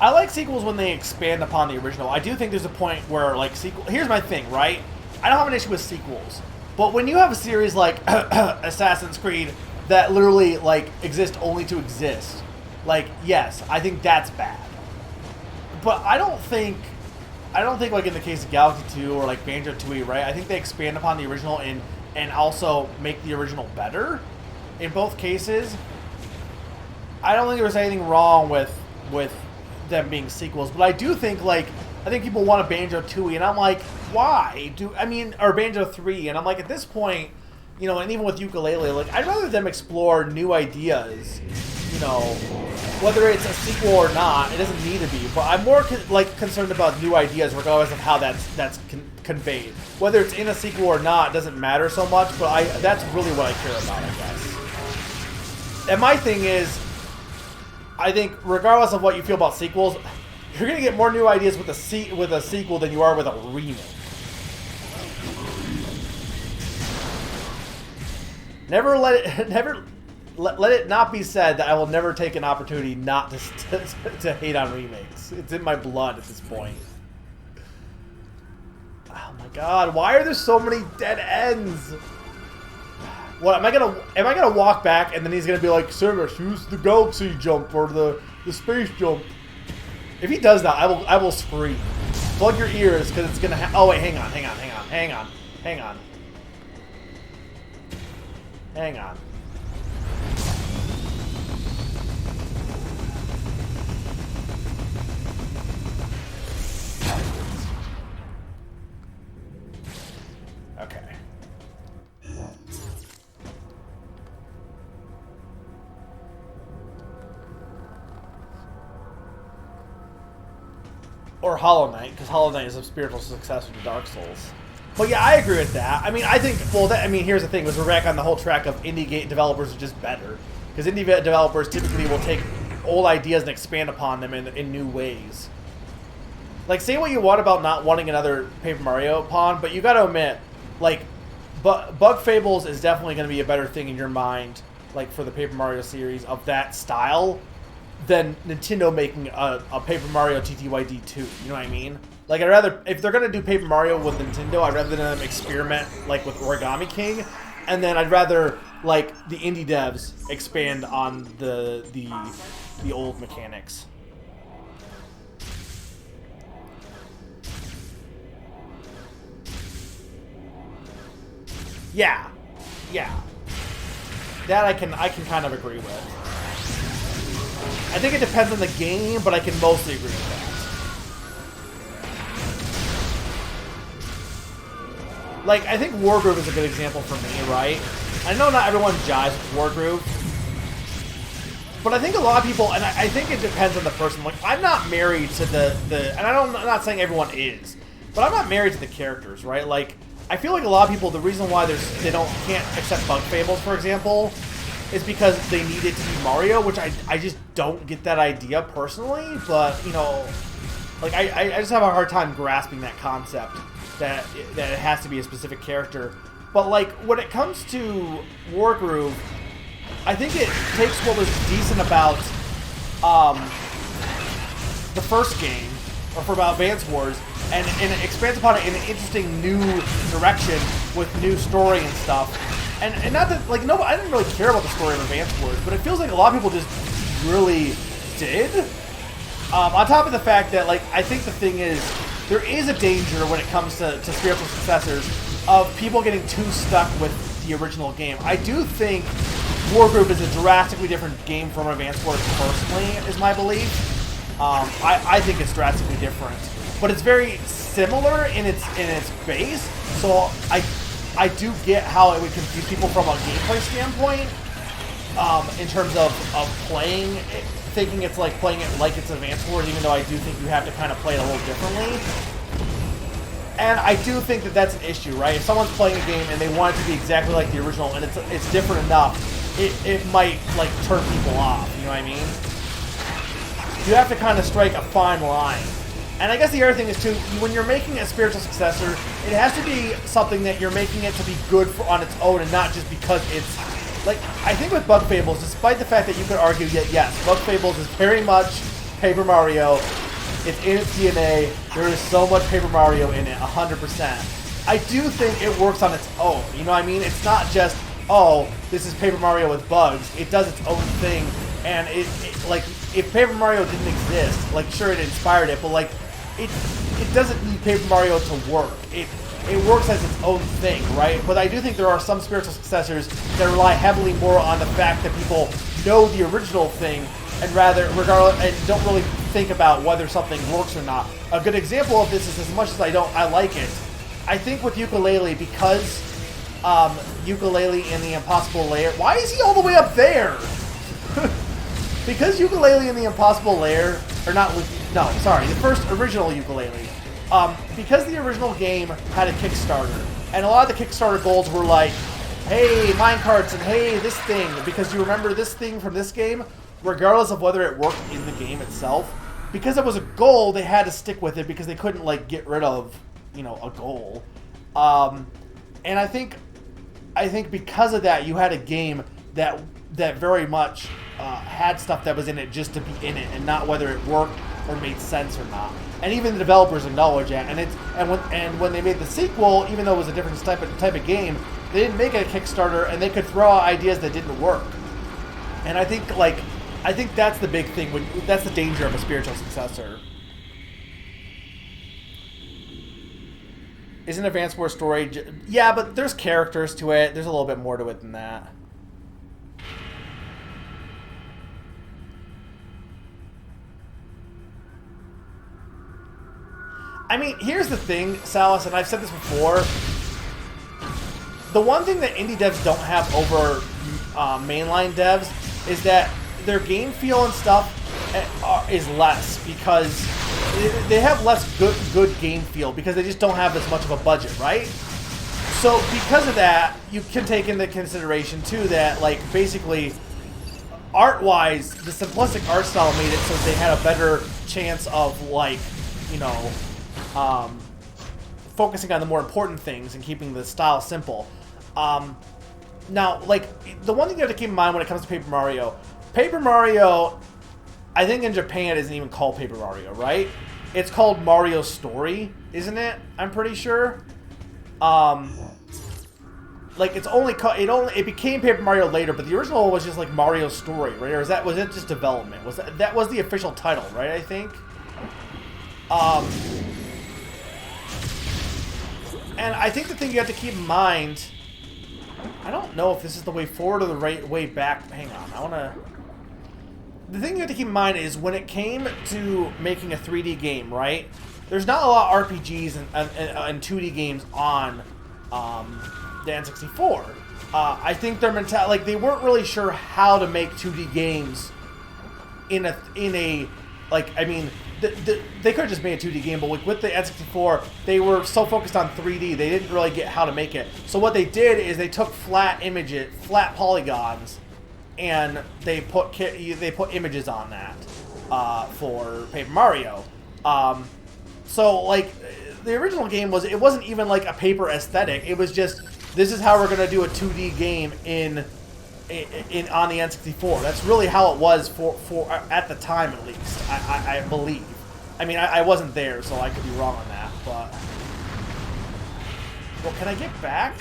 I like sequels when they expand upon the original. I do think there's a point where, like, here's my thing, right? I don't have an issue with sequels. But when you have a series like Assassin's Creed that literally, like, exist only to exist, like, yes, I think that's bad. But I don't think, like, in the case of Galaxy 2 or, like, Banjo-Tooie, right? I think they expand upon the original and also make the original better in both cases. I don't think there was anything wrong with them being sequels, but I do think, like, I think people want a Banjo-Tooie, and I'm like, why? Or Banjo-3, and I'm like, at this point, you know, and even with Yooka-Laylee, like, I'd rather them explore new ideas, you know, whether it's a sequel or not, it doesn't need to be, but I'm more, concerned about new ideas, regardless of how that's conveyed. Whether it's in a sequel or not doesn't matter so much, but that's really what I care about, I guess. And my thing is, I think, regardless of what you feel about sequels, you're gonna get more new ideas with a sequel than you are with a remake. Never let it not be said that I will never take an opportunity not to hate on remakes. It's in my blood at this point. Oh my god, why are there so many dead ends? What am I gonna walk back and then he's gonna be like, Samus, use the galaxy jump or the space jump? If he does that, I will scream. Plug your ears, because it's gonna oh wait, hang on. Okay. Or Hollow Knight, because Hollow Knight is a spiritual successor to Dark Souls. But yeah, I agree with that. I mean, I think, here's the thing, was we're back on the whole track of indie game developers are just better. Because indie developers typically will take old ideas and expand upon them in new ways. Like, say what you want about not wanting another Paper Mario pawn, but you gotta admit, like, Bug Fables is definitely going to be a better thing in your mind, like, for the Paper Mario series of that style, than Nintendo making a Paper Mario TTYD 2. You know what I mean? Like, I'd rather, if they're gonna do Paper Mario with Nintendo, I'd rather them experiment, like, with Origami King, and then I'd rather, like, the indie devs expand on the old mechanics. Yeah. That I can kind of agree with. I think it depends on the game, but I can mostly agree with that. Like, I think Wargroove is a good example for me, right? I know not everyone jives with Wargroove, but I think a lot of people, and I think it depends on the person. Like, I'm not married to and I'm not saying everyone is, but I'm not married to the characters, right? Like, I feel like a lot of people, the reason why they can't accept Bug Fables, for example, is because they need it to be Mario, which I just don't get that idea personally, but, you know, like, I just have a hard time grasping that concept, that it has to be a specific character. But, like, when it comes to Wargroove, I think it takes what was decent about the first game, or for about Advance Wars, and it expands upon it in an interesting new direction with new story and stuff. And not that, like, no, I didn't really care about the story of Advance Wars, but it feels like a lot of people just really did. On top of the fact that, like, I think the thing is, there is a danger when it comes to spiritual successors of people getting too stuck with the original game. I do think Wargroup is a drastically different game from Advance Wars personally, is my belief. I think it's drastically different. But it's very similar in its base, so I do get how it would confuse people from a gameplay standpoint, in terms of playing it, thinking it's like playing it like it's Advance Wars, even though I do think you have to kind of play it a little differently. And I do think that that's an issue, right? If someone's playing a game and they want it to be exactly like the original, and it's different enough, it might like turn people off. You know what I mean? You have to kind of strike a fine line. And I guess the other thing is too, when you're making a spiritual successor, it has to be something that you're making it to be good on its own, and not just because it's like, I think with Bug Fables, despite the fact that you could argue that yes, Bug Fables is very much Paper Mario. It's in its DNA. There is so much Paper Mario in it, 100%. I do think it works on its own. You know what I mean? It's not just, oh, this is Paper Mario with bugs. It does its own thing, and it like, if Paper Mario didn't exist, like, sure, it inspired it, but like, it doesn't need Paper Mario to work. It works as its own thing, right? But I do think there are some spiritual successors that rely heavily more on the fact that people know the original thing, and and don't really think about whether something works or not. A good example of this is, as much as I like it, I think with Yooka-Laylee, because Yooka-Laylee in the Impossible Lair, why is he all the way up there? Because Yooka-Laylee in the Impossible Lair, or not, no, sorry, the first original Yooka-Laylee, because the original game had a Kickstarter, and a lot of the Kickstarter goals were like, hey, minecarts, and hey, this thing, because you remember this thing from this game, regardless of whether it worked in the game itself, because it was a goal, they had to stick with it because they couldn't, like, get rid of, you know, a goal. And I think because of that, you had a game that very much had stuff that was in it just to be in it, and not whether it worked or made sense or not. And even the developers acknowledge that. And when they made the sequel, even though it was a different type of game, they didn't make it a Kickstarter, and they could throw out ideas that didn't work. And I think that's the big thing. That's the danger of a spiritual successor. Isn't Advance Wars story? Yeah, but there's characters to it. There's a little bit more to it than that. I mean, here's the thing, Salas, and I've said this before. The one thing that indie devs don't have over mainline devs is that their game feel and stuff is less, because they have less good game feel because they just don't have as much of a budget, right? So because of that, you can take into consideration too that, like, basically art-wise, the simplistic art style made it so that they had a better chance of, like, you know, focusing on the more important things and keeping the style simple. Now, like, the one thing you have to keep in mind when it comes to Paper Mario, I think in Japan it isn't even called Paper Mario, right? It's called Mario Story, isn't it? I'm pretty sure. Like, it became Paper Mario later, but the original was just like Mario Story, right? Or was it just development? That was the official title, right? I think. And I think the thing you have to keep in mind, I don't know if this is the way forward or the right way back. Hang on, the thing you have to keep in mind is when it came to making a 3D game, right? There's not a lot of RPGs and 2D games on the N64. I think their mentality, like, they weren't really sure how to make 2D games in a like, I mean, they could have just made a 2D game, but with the N64, they were so focused on 3D, they didn't really get how to make it. So what they did is they took flat polygons, and they put images on that for Paper Mario. So, like, the original game wasn't even like a paper aesthetic. It was just, this is how we're gonna do a 2D game on the N64. That's really how it was for at the time, at least. I believe. I mean, I wasn't there, so I could be wrong on that. But, well, can I get back?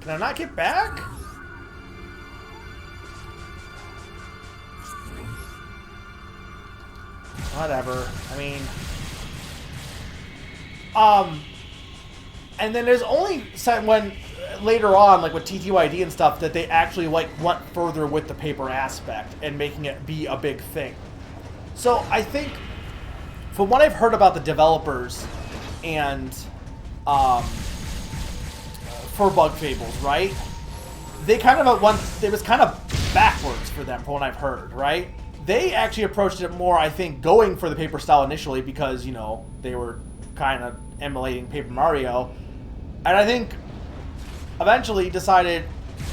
Can I not get back? whatever. I mean, and then there's only when later on, like with TTYD and stuff, that they actually like went further with the paper aspect and making it be a big thing. So I think, from what I've heard about the developers and for Bug Fables, right? They kind of it was kind of backwards for them, from what I've heard, right? They actually approached it more, I think, going for the paper style initially because, you know, they were kind of emulating Paper Mario. And I think eventually decided,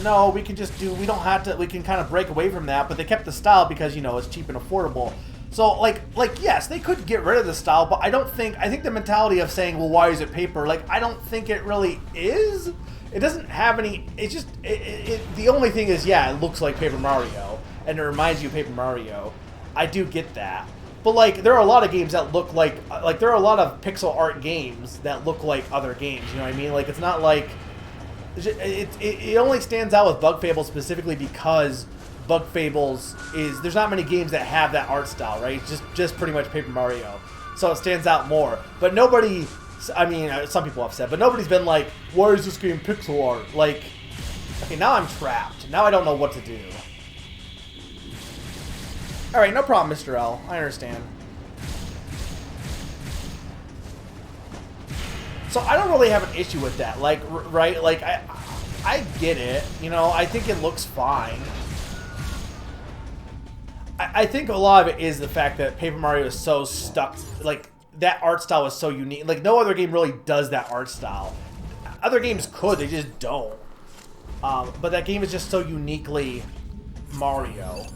no, we can just do, we don't have to, we can kind of break away from that, but they kept the style because, you know, it's cheap and affordable. So, like, yes, they could get rid of the style, but I think the mentality of saying, well, why is it paper? Like, I don't think it really is. It doesn't have any, it's just, the only thing is, yeah, it looks like Paper Mario, and it reminds you of Paper Mario. I do get that. But, like, there are a lot of games that look like there are a lot of pixel art games that look like other games, you know what I mean? Like, it's not like, it only stands out with Bug Fables specifically because Bug Fables is, there's not many games that have that art style, right? It's just pretty much Paper Mario. So it stands out more. But nobody, I mean, some people have said, but nobody's been like, why is this game pixel art? Like, okay, now I'm trapped. Now I don't know what to do. Alright, no problem, Mr. L. I understand. So I don't really have an issue with that. Like, right? Like, I get it. You know, I think it looks fine. I think a lot of it is the fact that Paper Mario is so stuck. Like, that art style is so unique. Like, no other game really does that art style. Other games could, they just don't. But that game is just so uniquely Mario.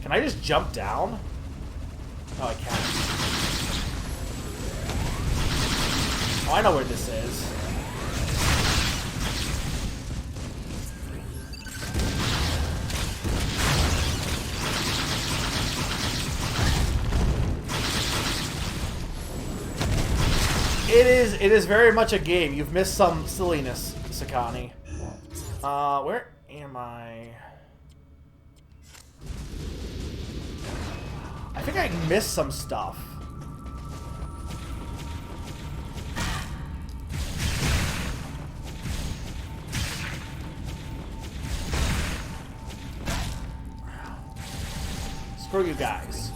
Can I just jump down? Oh, I can't. Oh, I know where this is. It is very much a game. You've missed some silliness, Sakani. Where am I? I think I missed some stuff. Screw you guys.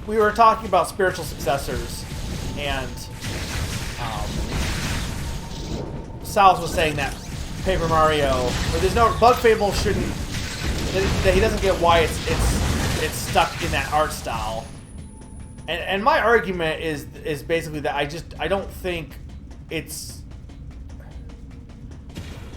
We were talking about spiritual successors, and Sal's was saying that Paper Mario, or there's no Bug Fable shouldn't, that he doesn't get why it's stuck in that art style, and my argument is basically that I don't think it's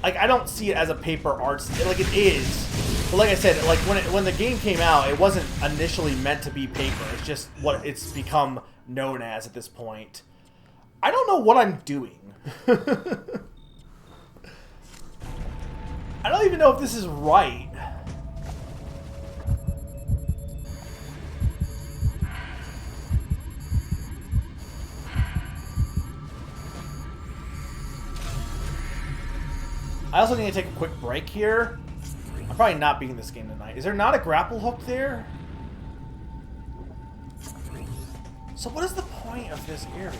like, I don't see it as a paper art, like it is. But like I said, like when the game came out, it wasn't initially meant to be paper. It's just what it's become known as at this point. I don't know what I'm doing. I don't even know if this is right. I also need to take a quick break here. I'm probably not beating this game tonight. Is there not a grapple hook there? So what is the point of this area?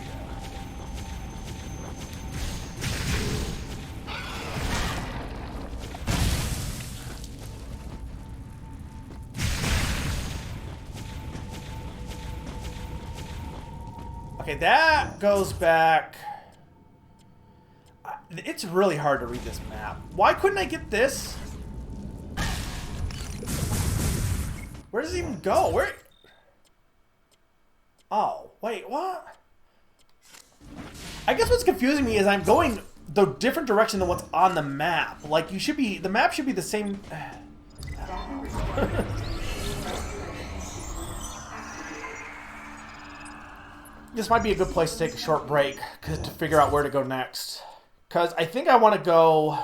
Okay, that goes back. It's really hard to read this map. Why couldn't I get this? Where does it even go? Where? Oh, wait, what? I guess what's confusing me is I'm going the different direction than what's on the map. Like, you should be, the map should be the same. This might be a good place to take a short break to figure out where to go next. Because I think I want to go...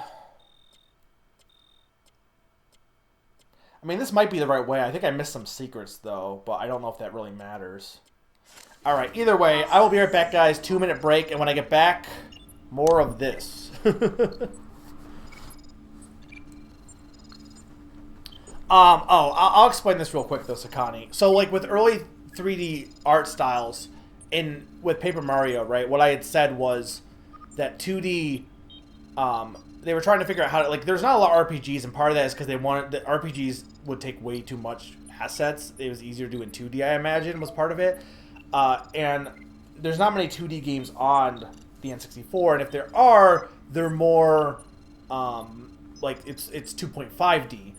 I mean, this might be the right way. I think I missed some secrets, though, but I don't know if that really matters. Alright, either way, I will be right back, guys. 2-minute break, and when I get back, More of this. I'll explain this real quick though, Sakani. So like with early 3D art styles with Paper Mario, right? What I had said was that 2D, they were trying to figure out how to, like, there's not a lot of RPGs, and part of that is because they wanted, the RPGs would take way too much assets. It was easier to do in 2D, I imagine, was part of it. And there's not many 2D games on the N64, and if there are, they're more, like, it's 2.5D.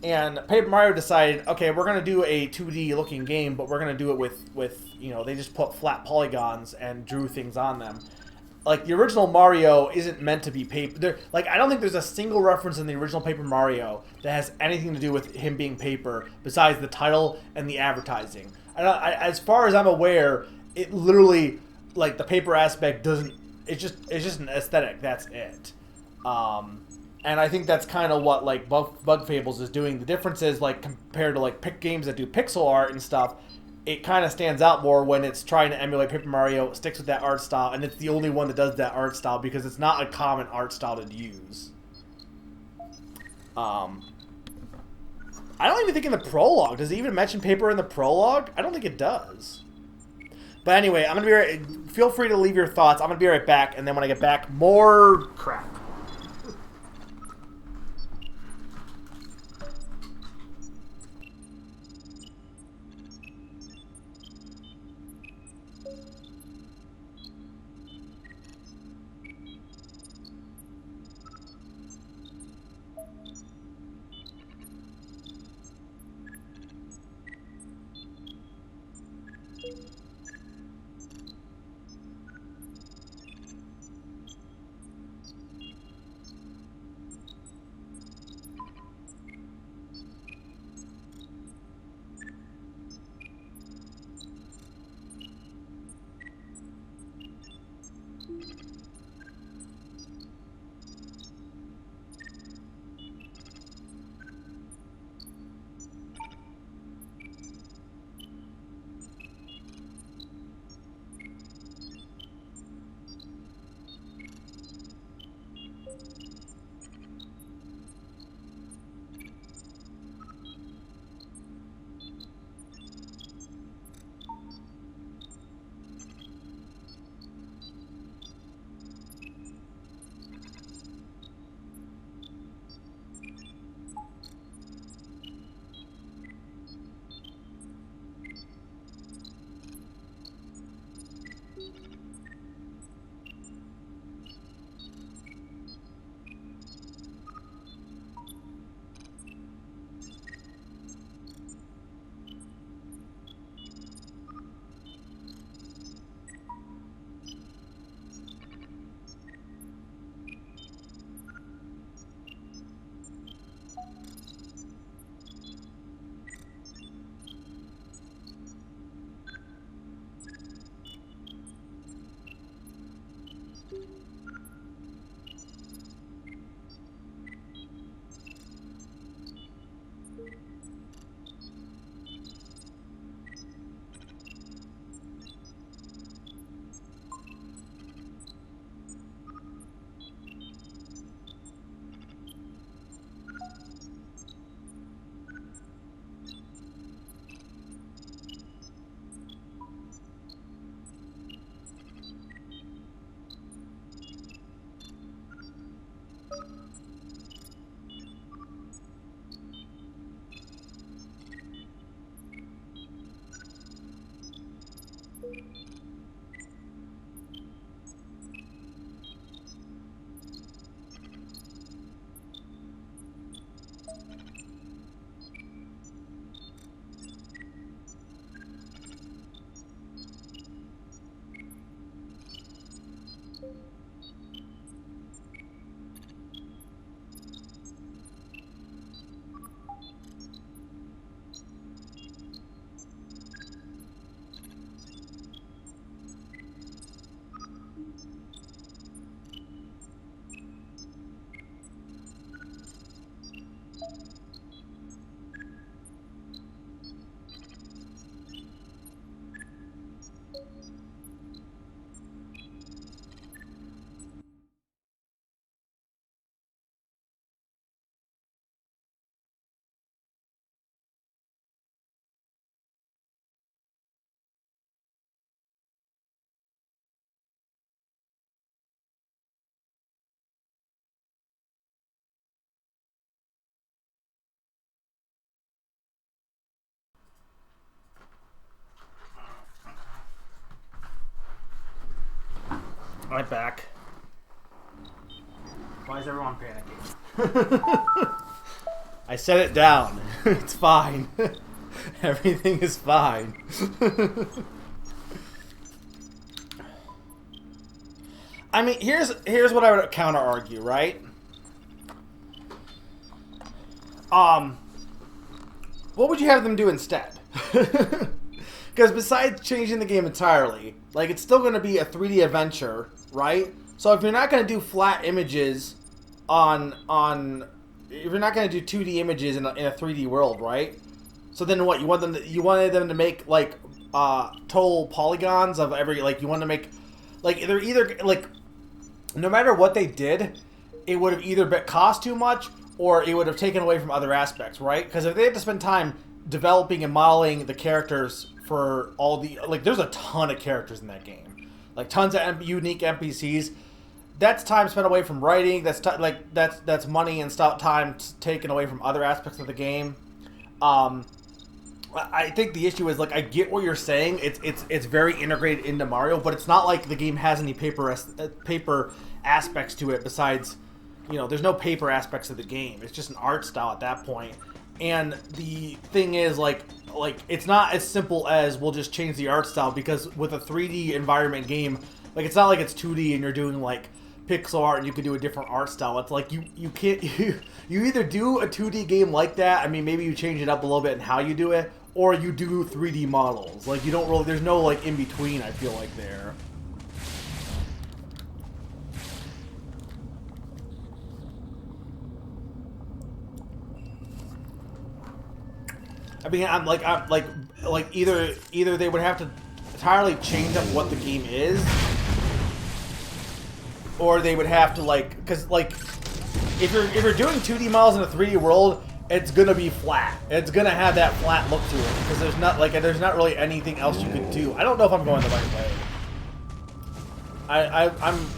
And Paper Mario decided, okay, we're going to do a 2D looking game, but we're going to do it with, you know, they just put flat polygons and drew things on them. Like, the original Mario isn't meant to be paper. Like, I don't think there's a single reference in the original Paper Mario that has anything to do with him being paper besides the title and the advertising. As far as I'm aware, it literally, like, the paper aspect doesn't, it's just an aesthetic, that's it. And I think that's kind of what, like, Bug Fables is doing. The difference is, like, compared to, like, games that do pixel art and stuff, it kind of stands out more when it's trying to emulate Paper Mario, sticks with that art style, and it's the only one that does that art style because it's not a common art style to use. I don't even think in the prologue, does it even mention paper in the prologue? I don't think it does. But anyway, I'm going to be feel free to leave your thoughts. I'm going to be right back, and then when I get back, more crap. back. Why is everyone panicking? I set it down. It's fine. Everything is fine. I mean, here's what I would counter argue, right? What would you have them do instead? Because besides changing the game entirely, like, it's still going to be a 3D adventure, right? So if you're not going to do flat images if you're not going to do 2D images in a 3D world, right? So then what? You wanted them to make, like, total polygons of every, like, you want to make, like, they're either, like, no matter what they did, it would have either cost too much or it would have taken away from other aspects, right? Because if they had to spend time developing and modeling the characters for all the, like, there's a ton of characters in that game, like tons of unique NPCs. That's time spent away from writing. That's money and time taken away from other aspects of the game. I think the issue is, like, I get what you're saying. It's very integrated into Mario, but it's not like the game has any paper aspects to it besides, you know, there's no paper aspects of the game. It's just an art style at that point. And the thing is, like it's not as simple as we'll just change the art style, because with a 3D environment game, like, it's not like it's 2D and you're doing, like, pixel art and you can do a different art style. It's like you can't you either do a 2D game like that, I mean, maybe you change it up a little bit in how you do it, or you do 3D models. Like, you don't really, there's no, like, in between, I feel like, there. I mean, I'm like either they would have to entirely change up what the game is, or they would have to, like, because, like, if you're doing 2D models in a 3D world, it's gonna be flat. It's gonna have that flat look to it because there's not really anything else you could do. I don't know if I'm going the right way.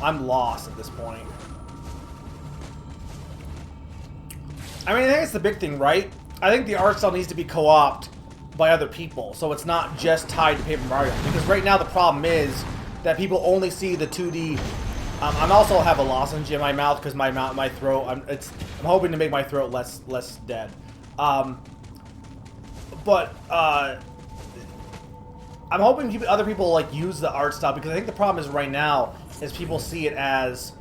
I'm lost at this point. I mean, I think it's the big thing, right? I think the art style needs to be co-opted by other people, so it's not just tied to Paper Mario. Because right now the problem is that people only see the 2D. I also have a lozenge in my mouth because my throat. I'm hoping to make my throat less dead. I'm hoping other people, like, use the art style, because I think the problem is right now is people see it as,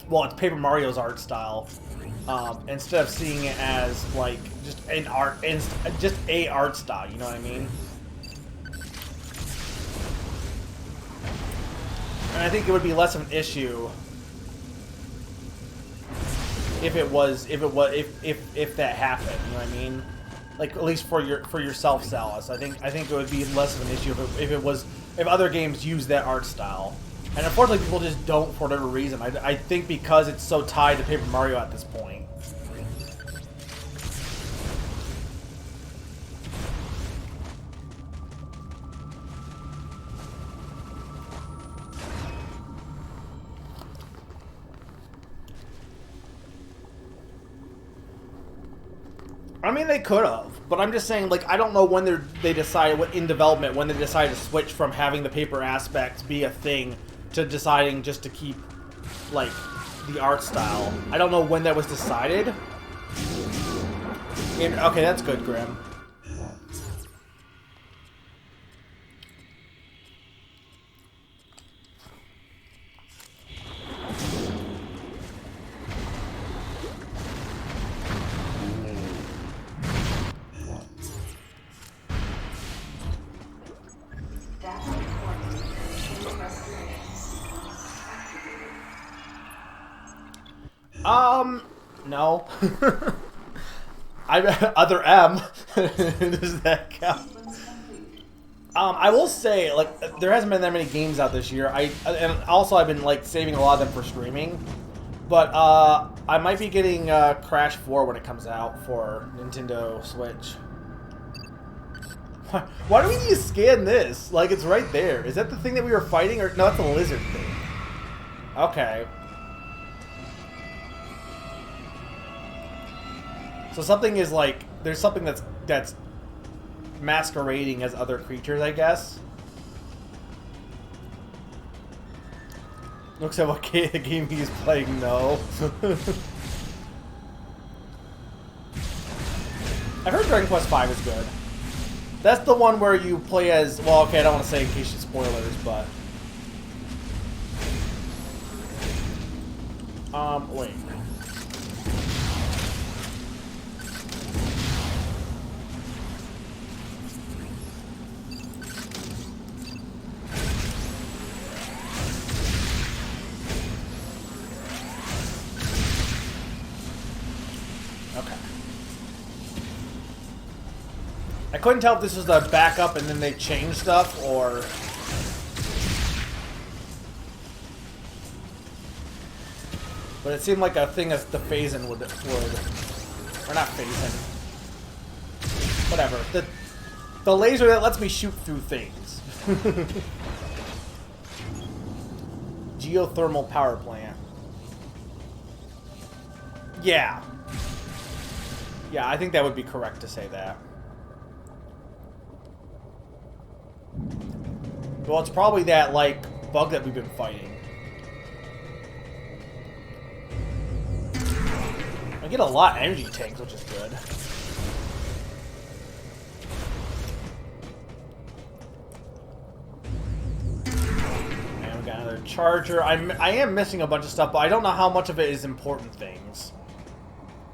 well, it's Paper Mario's art style, instead of seeing it as, like, just a art style. You know what I mean? And I think it would be less of an issue if that happened. You know what I mean? Like, at least for yourself, Salas. I think it would be less of an issue if other games use that art style. And unfortunately, people just don't for whatever reason. I think because it's so tied to Paper Mario at this point. I mean, they could have, but I'm just saying, like, I don't know when they decided in development when they decided to switch from having the paper aspect be a thing to deciding just to keep, like, the art style. I don't know when that was decided. Okay, that's good, Grim. No. Other M. Does that count? I will say, like, there hasn't been that many games out this year. And also I've been, like, saving a lot of them for streaming. But I might be getting Crash 4 when it comes out for Nintendo Switch. Why do we need to scan this? Like, it's right there. Is that the thing that we were fighting? Or no, that's the lizard thing. Okay. So something is, like, there's something that's masquerading as other creatures, I guess. Looks at what game he's playing, no. I've heard Dragon Quest V is good. That's the one where you play as... Well, okay, I don't want to say in case you spoilers, but... Wait. Okay. I couldn't tell if this was the backup and then they changed stuff, or... But it seemed like a thing that the phase-in would... Or not phase-in. Whatever. The laser that lets me shoot through things. Geothermal power plant. Yeah. Yeah, I think that would be correct to say that. Well, it's probably that, like, bug that we've been fighting. I get a lot of energy tanks, which is good. And we got another charger. I am missing a bunch of stuff, but I don't know how much of it is important things.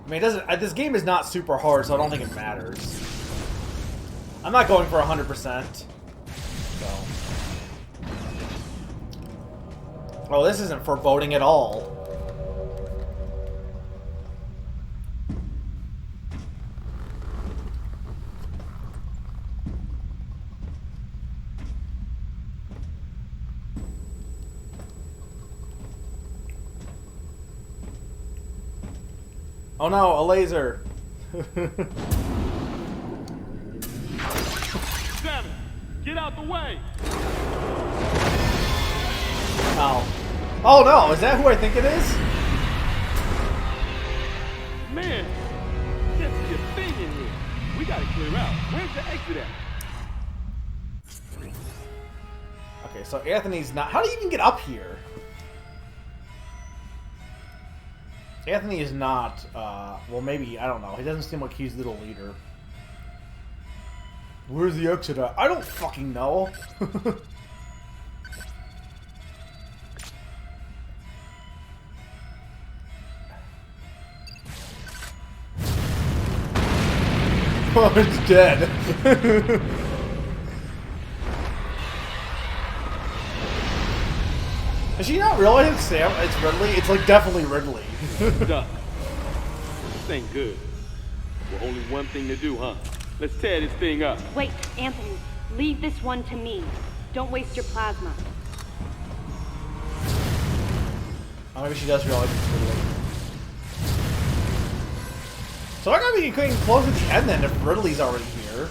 I mean, it doesn't. This game is not super hard, so I don't think it matters. I'm not going for 100%. So. Oh, this isn't foreboding at all. Oh no, a laser! Seven, get out the way! Oh. Oh no, is that who I think it is? Man, can't see a thing in here. We gotta clear out. Where's the exit at? Okay, so Anthony's not... How do you even get up here? Anthony is not, well, maybe, I don't know. He doesn't seem like he's the leader. Where's the exit at? I don't fucking know. Oh, it's dead. Is she not realizing Sam? It's Ridley? It's like definitely Ridley. Duck. This ain't good. Well, only one thing to do, huh? Let's tear this thing up. Wait, Anthony. Leave this one to me. Don't waste your plasma. Oh, maybe she does realize it's Ridley. So I gotta be getting close to the end then if Ridley's already here.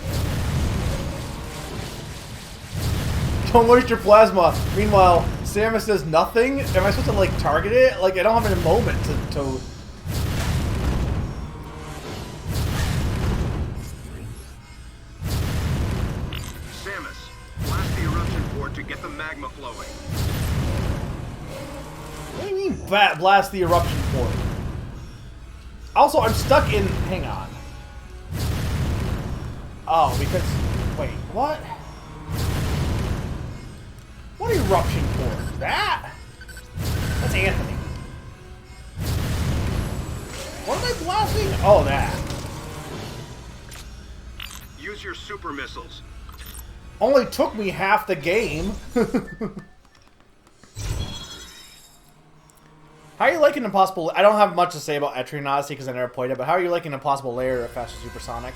Don't waste your plasma. Meanwhile, Samus does nothing. Am I supposed to like target it? Like I don't have a moment to... Samus, blast the eruption port to get the magma flowing. What do you mean blast the eruption port? Also, I'm stuck in... Hang on. Oh, because... Wait, what? What eruption port? That? That's Anthony. What am I blasting? Oh, that. Use your super missiles. Only took me half the game. How are you liking Impossible? I don't have much to say about Etrian Odyssey because I never played it, but how are you liking Impossible Lair at Faster Supersonic?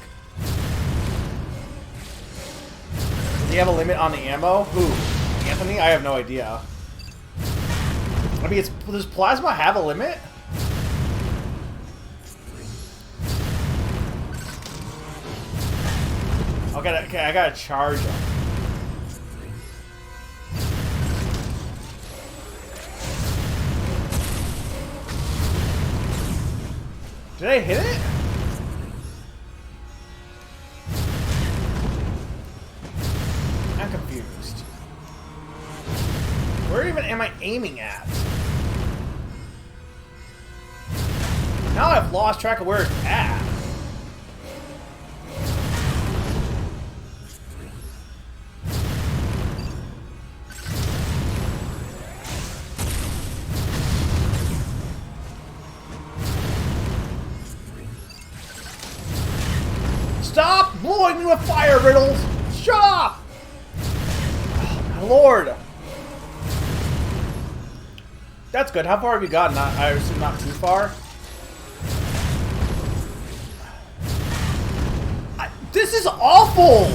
Does he have a limit on the ammo? Who? Anthony? I have no idea. I mean, does Plasma have a limit? Okay, I gotta charge him. Did I hit it? I'm confused. Where even am I aiming at? lost track of where it's at. Stop blowing me with fire, Riddles! Shut up! Oh, my lord. That's good. How far have you gotten? I assume not too far. This is awful!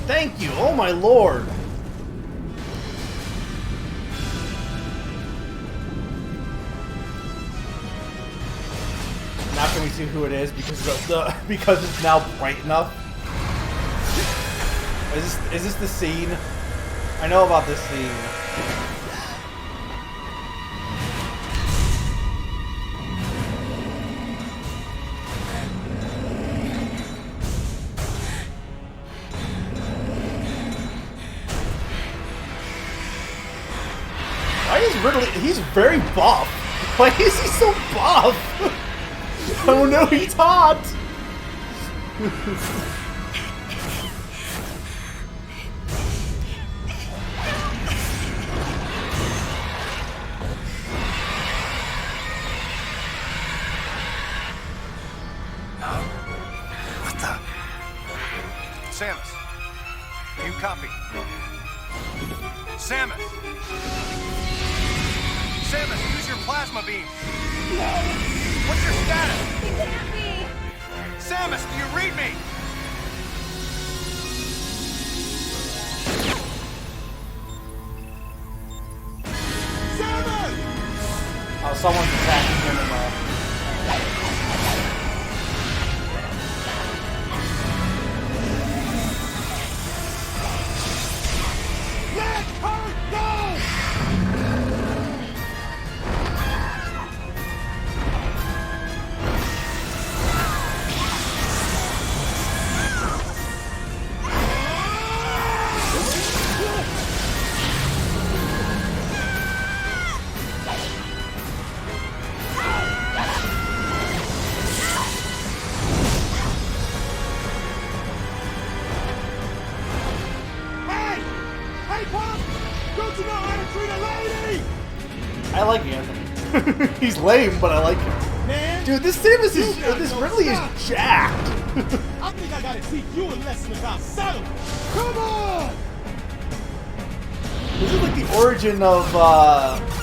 Thank you. Oh my lord. Now can we see who it is because it's now bright enough? Is this the scene? I know about this scene. Why is Ridley? He's very buff. Why is he so buff? Oh no, he's hot! What the? Samus, do you copy? Samus! Samus, use your plasma beam! What's your status? He can't be! Samus, do you read me? Samus! Oh, someone's attacking him in the... Let her go! I like Anthony. He's lame, but I like him. Man, dude, this Samus is... This Ridley is jacked. I think I gotta teach you a lesson about settlement. Come on! This is like the origin of,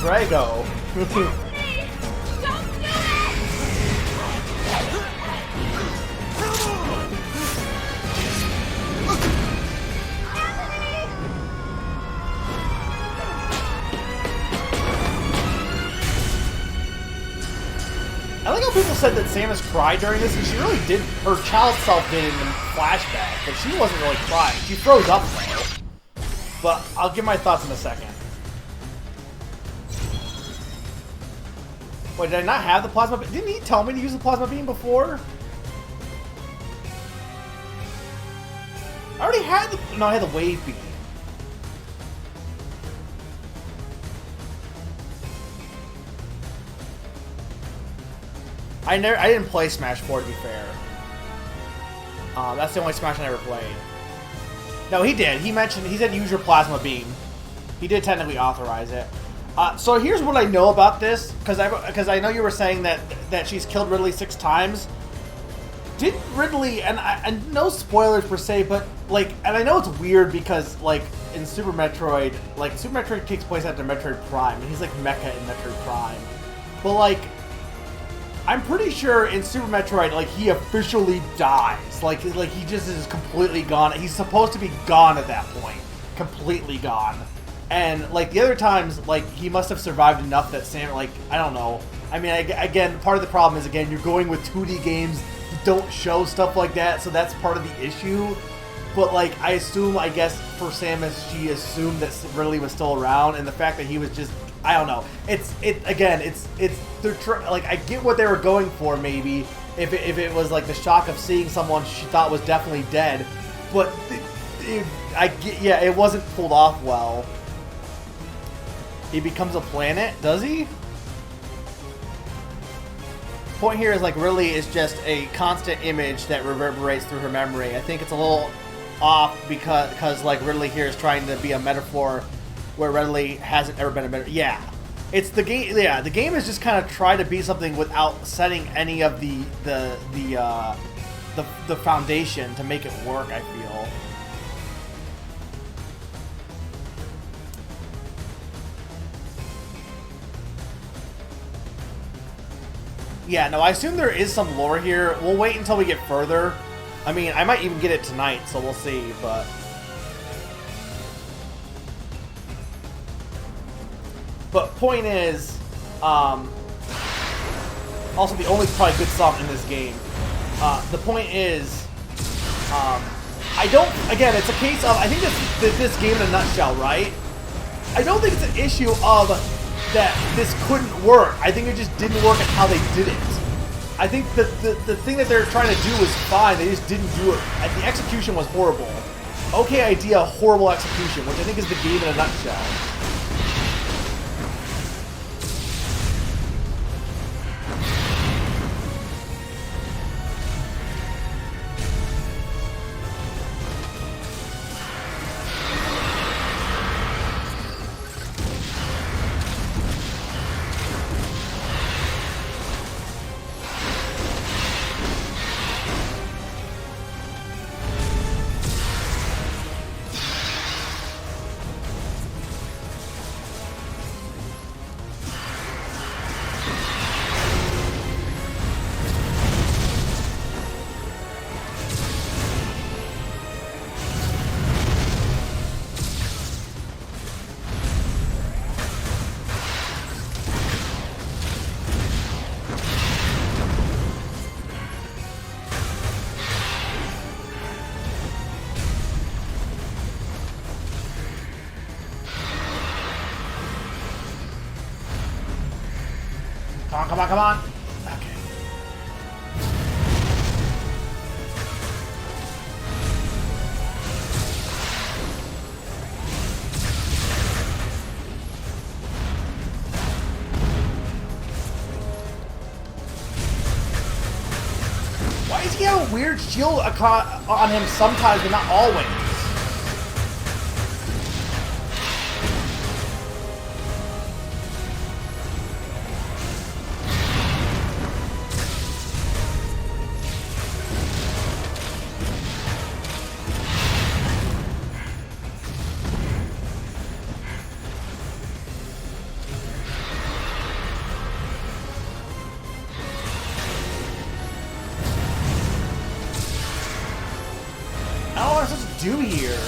Drago. I like how people said that Samus cried during this, and she really didn't. Her child self did in the flashback, but she wasn't really crying. She froze up though. But I'll give my thoughts in a second. Wait, did I not have the plasma beam? Didn't he tell me to use the plasma beam before? I already had the... No, I had the wave beam. I didn't play Smash 4 to be fair. That's the only Smash I ever played. No, he did. He said use your plasma beam. He did technically authorize it. So here's what I know about this, because I know you were saying that she's killed Ridley 6 times. Did Ridley, and no spoilers per se, but like, and I know it's weird because like in Super Metroid, like Super Metroid takes place after Metroid Prime, and he's like Mecha in Metroid Prime, but like. I'm pretty sure in Super Metroid, like, he officially dies. Like he just is completely gone. He's supposed to be gone at that point. Completely gone. And, like, the other times, like, he must have survived enough that Sam, like, I don't know. I mean, again, part of the problem is, again, you're going with 2D games that don't show stuff like that, so that's part of the issue. But, like, I guess, for Samus, she assumed that Ridley was still around, and the fact that he was just... I don't know. Like, I get what they were going for, maybe, if it was like the shock of seeing someone she thought was definitely dead, but yeah, it wasn't pulled off well. He becomes a planet, does he? Point here is like really is just a constant image that reverberates through her memory. I think it's a little off because like Ridley here is trying to be a metaphor where Ridley hasn't ever been a metaphor. Yeah, it's the game. Yeah, the game is just kind of try to be something without setting any of the foundation to make it work. I feel. Yeah, no, I assume there is some lore here. We'll wait until we get further. I mean, I might even get it tonight, so we'll see, but... But point is, also the only probably good song in this game. The point is, I don't, again, it's a case of, I think this game in a nutshell, right? I don't think it's an issue of that this couldn't work. I think it just didn't work at how they did it. I think the thing that they're trying to do was fine, they just didn't do it. The execution was horrible. Okay idea, horrible execution, which I think is the game in a nutshell. Come on, come on. Okay. Why does he have a weird shield on him sometimes, but not always? Do here?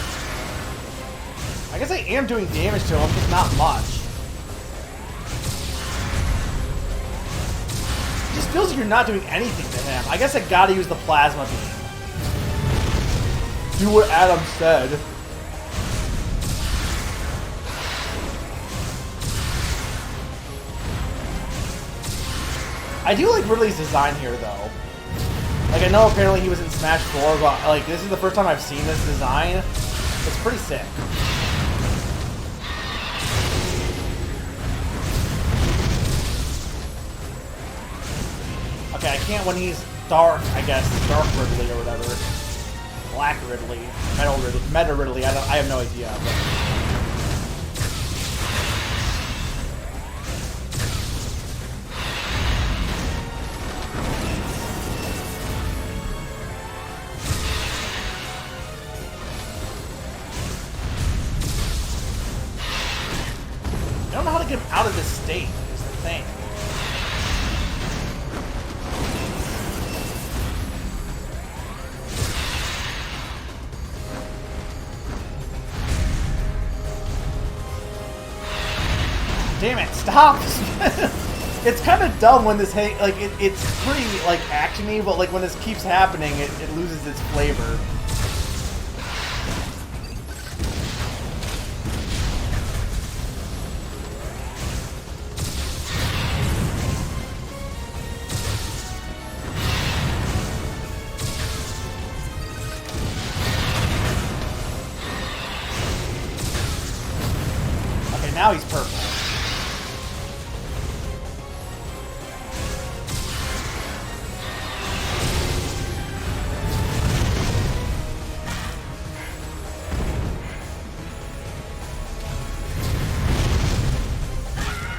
I guess I am doing damage to him, just not much. It just feels like you're not doing anything to him. I guess I gotta use the plasma beam. Do what Adam said. I do like Ridley's design here, though. Like, I know apparently he was in Smash 4, but, like, this is the first time I've seen this design. It's pretty sick. Okay, I can't when he's dark, I guess. Dark Ridley or whatever. Black Ridley. Meta Ridley. I have no idea. But... I don't know how to get him out of this state, is the thing. Damn it, stop! It's kind of dumb when this, like, it's pretty, like, action-y, but, like, when this keeps happening, it loses its flavor. now he's purple.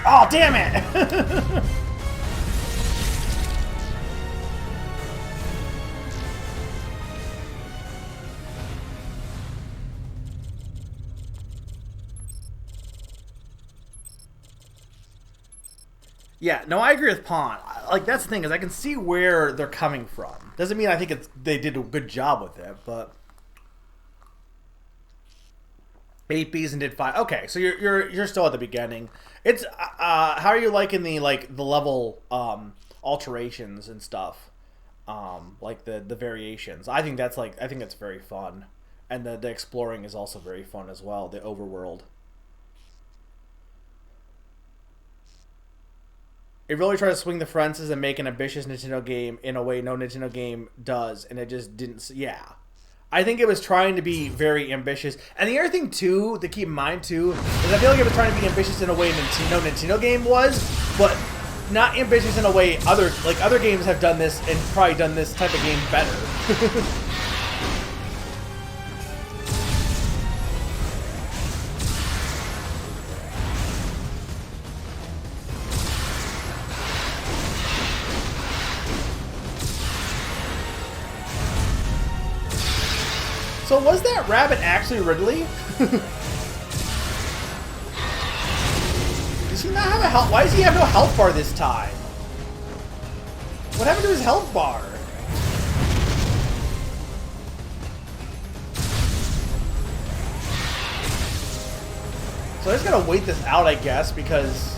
Oh, damn it! Yeah, no, I agree with Pawn. Like, that's the thing, is I can see where they're coming from. Doesn't mean I think they did a good job with it, but 8 Bs and did 5. Okay, so you're still at the beginning. It's how are you liking the level alterations and stuff? Like the variations. I think that's very fun. And the exploring is also very fun as well, the overworld. It really tried to swing the fences and make an ambitious Nintendo game in a way no Nintendo game does, and it just didn't. Yeah, I think it was trying to be very ambitious. And the other thing too to keep in mind too is I feel like it was trying to be ambitious in a way no Nintendo game was, but not ambitious in a way other games have done this and probably done this type of game better. So was that rabbit actually Ridley? Does he not have a health? Why does he have no health bar this time? What happened to his health bar? So I just gotta wait this out, I guess, because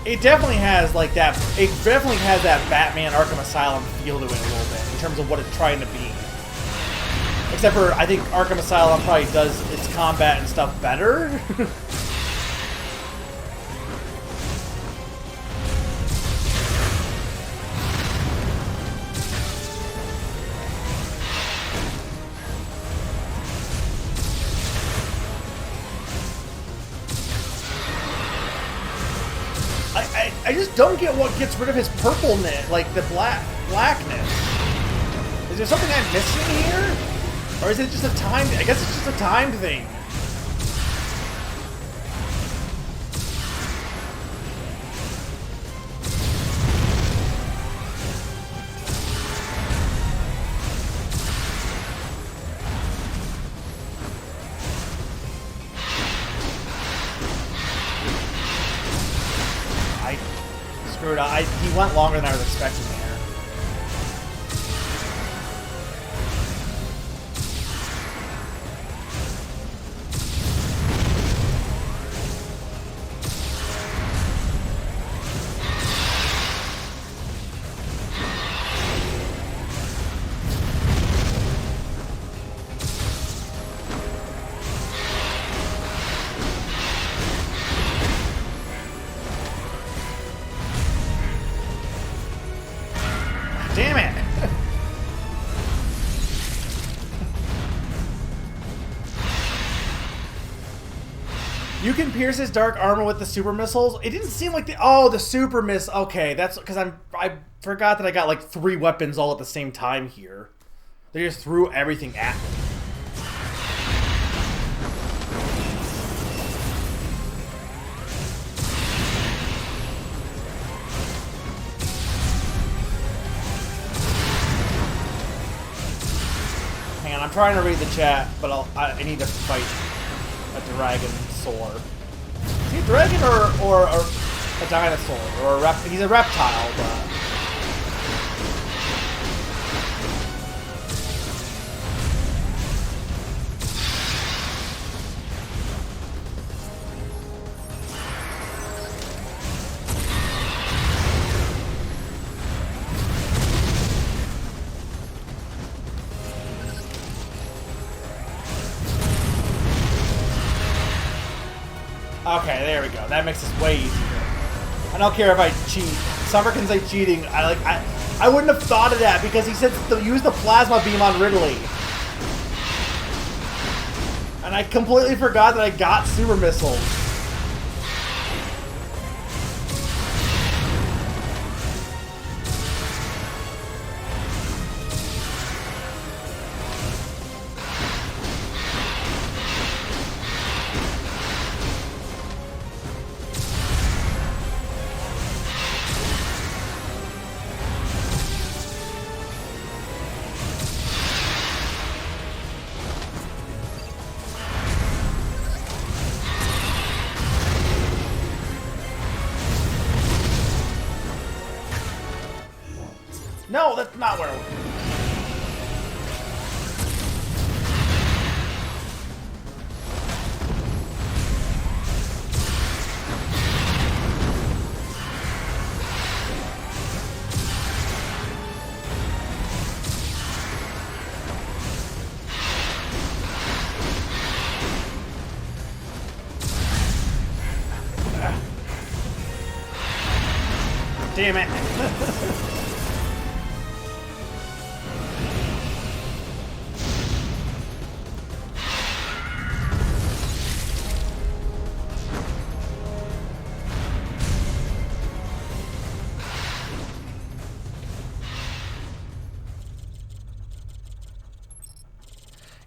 it definitely has like that. It definitely has that Batman Arkham Asylum feel to it a little bit in terms of what it's trying to be. Except for I think Arkham Asylum probably does its combat and stuff better. I just don't get what gets rid of his purpleness, like the blackness. Is there something I'm missing here? Or is it just a timed... I guess it's just a timed thing. He went longer than I was expecting there. Damn it! You can pierce his dark armor with the super missiles. It didn't seem like the super miss. Okay, that's because I forgot that I got like 3 weapons all at the same time here. They just threw everything at me. I'm trying to read the chat, but I need to fight a dragosaur. Is he a dragon or a dinosaur or a he's a reptile, but Okay, there we go. That makes this way easier. I don't care if I cheat. Summer can say cheating. I wouldn't have thought of that because he said to use the plasma beam on Ridley. And I completely forgot that I got super missiles. No, that's not where I went. Damn it.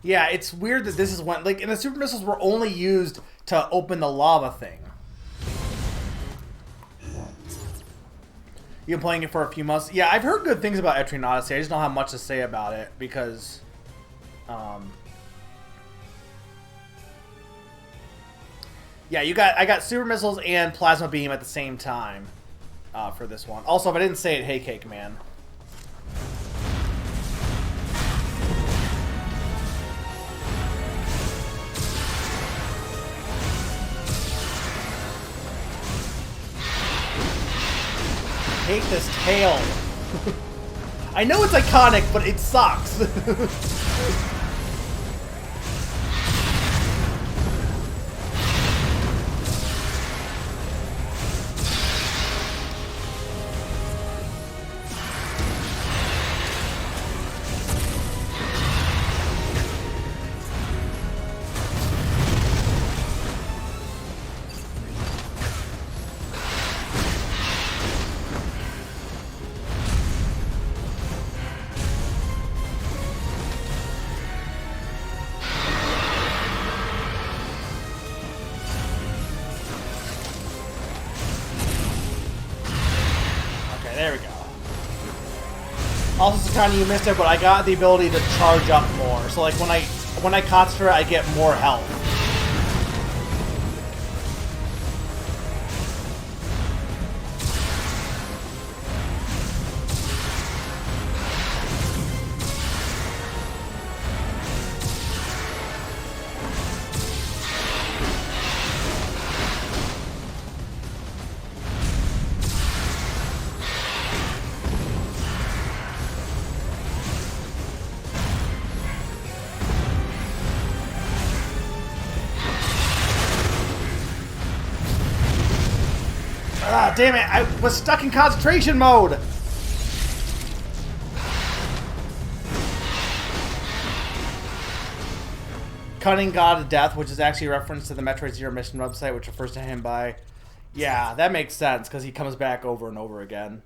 Yeah, it's weird that this is when, like, and the super missiles were only used to open the lava thing. You've been playing it for a few months. Yeah, I've heard good things about Etrian Odyssey. I just don't have much to say about it because, yeah, I got super missiles and plasma beam at the same time for this one. Also, if I didn't say it, hey, Cake Man. I hate this tail. I know it's iconic, but it sucks. There we go. Also, Sakani, you missed it, but I got the ability to charge up more. So, like, when I concentrate, I get more health. Ah, damn it! I was stuck in concentration mode! Cunning God of Death, which is actually a reference to the Metroid Zero Mission website, which refers to him by... Yeah, that makes sense, because he comes back over and over again.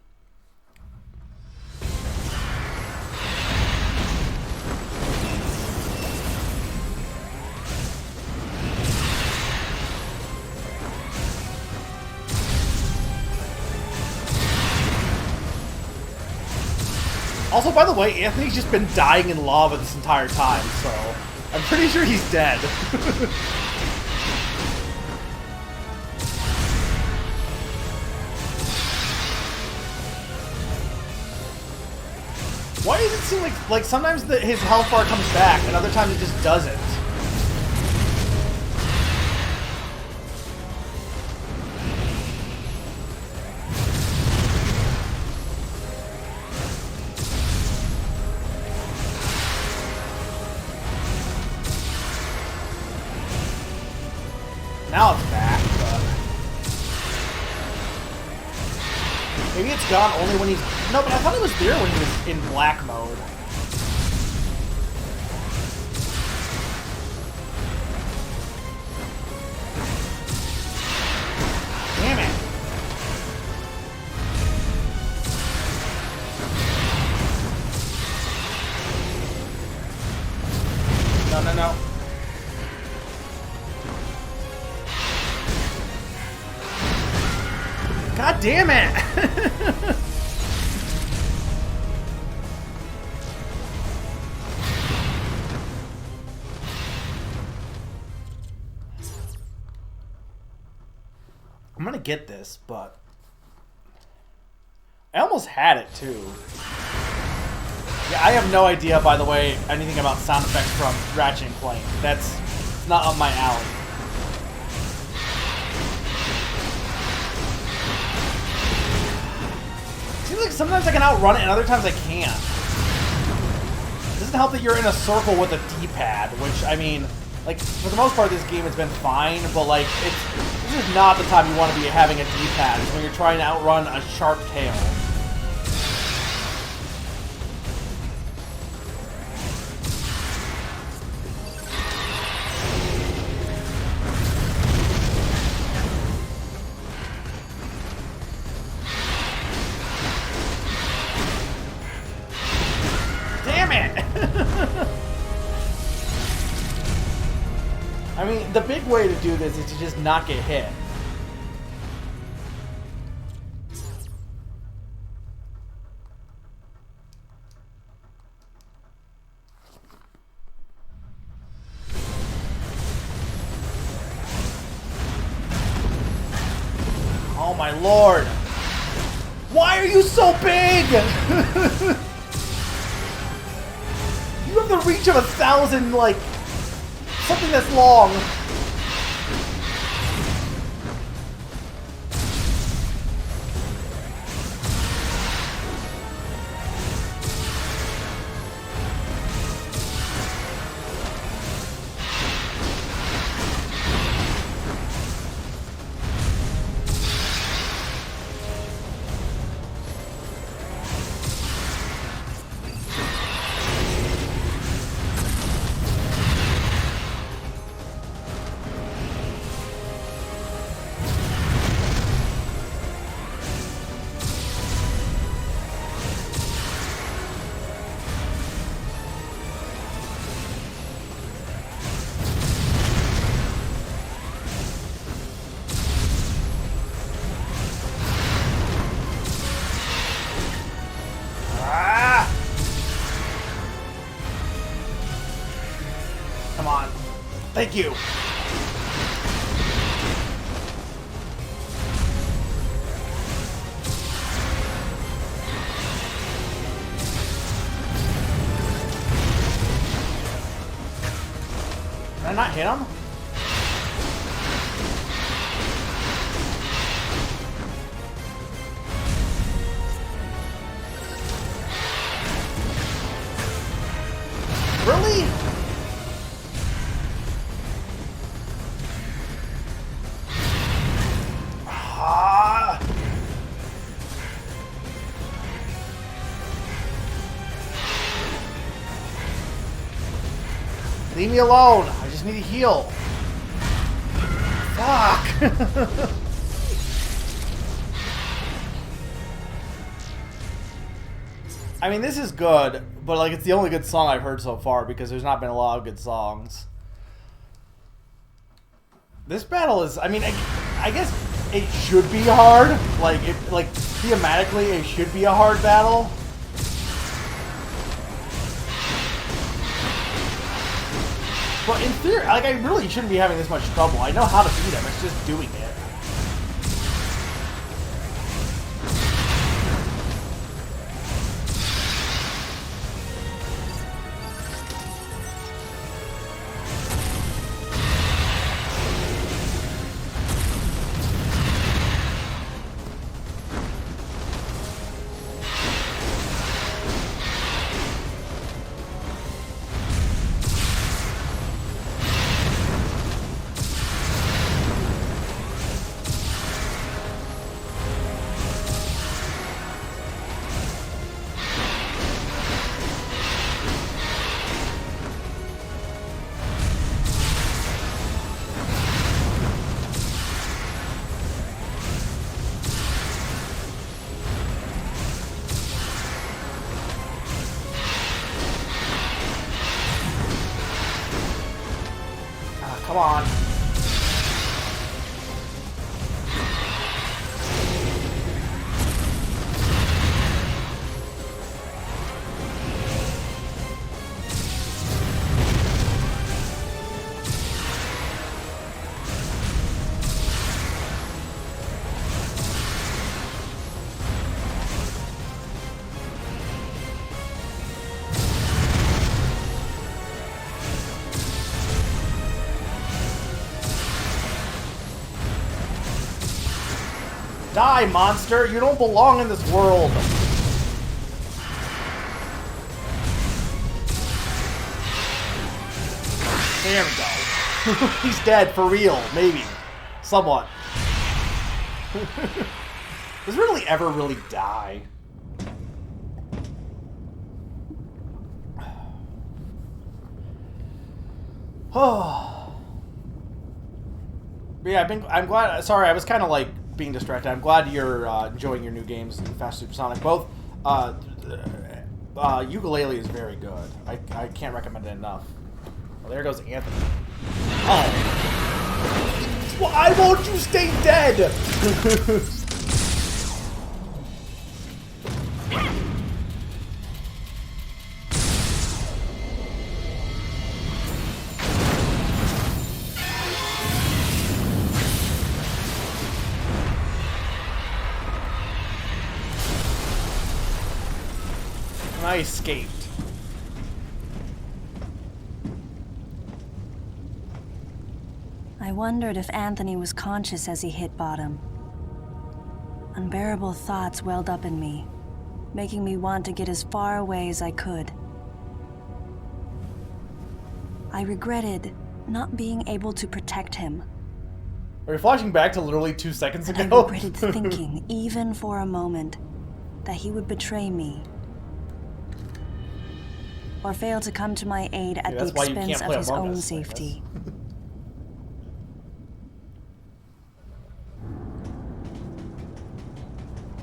Also, by the way, Anthony's just been dying in lava this entire time, so I'm pretty sure he's dead. Why does it seem like sometimes his health bar comes back and other times it just doesn't? Now it's back, so... it's gone only when he's... No, but I thought it was there when he was in black mode. Damn it. No, no, no. God damn it! I'm gonna get this, but I almost had it too. Yeah, I have no idea, by the way, anything about sound effects from Ratchet and Clank. That's not up my alley. Seems like sometimes I can outrun it and other times I can't. It doesn't help that you're in a circle with a D-pad, which, I mean, like, for the most part this game has been fine, but like, this is not the time you want to be having a D-pad. It's when you're trying to outrun a sharp tail. I mean, the big way to do this is to just not get hit. Oh my lord! Why are you so big? You have the reach of 1,000, like... something that's long. Come on. Thank you. Did I not hit him? Really? Leave me alone. I just need to heal. Fuck. I mean, this is good, but like it's the only good song I've heard so far because there's not been a lot of good songs. This battle is, I mean, I guess it should be hard. Like thematically, it should be a hard battle. But in theory, like, I really shouldn't be having this much trouble. I know how to beat him, it's just doing it. Come on. Die, monster! You don't belong in this world! There we go. He's dead, for real. Maybe. Somewhat. Does Ridley ever really die? Oh. Yeah, I'm glad. Sorry, I was kind of like being distracted. I'm glad you're enjoying your new games in Fast Supersonic. Both Ukulele is very good. I can't recommend it enough. Well, there goes Anthony. Oh. Why won't you stay dead? I escaped. I wondered if Anthony was conscious as he hit bottom. Unbearable thoughts welled up in me, making me want to get as far away as I could. I regretted not being able to protect him. Are you flashing back to literally 2 seconds ago? I regretted thinking, even for a moment, that he would betray me. Or fail to come to my aid at the expense of his own safety.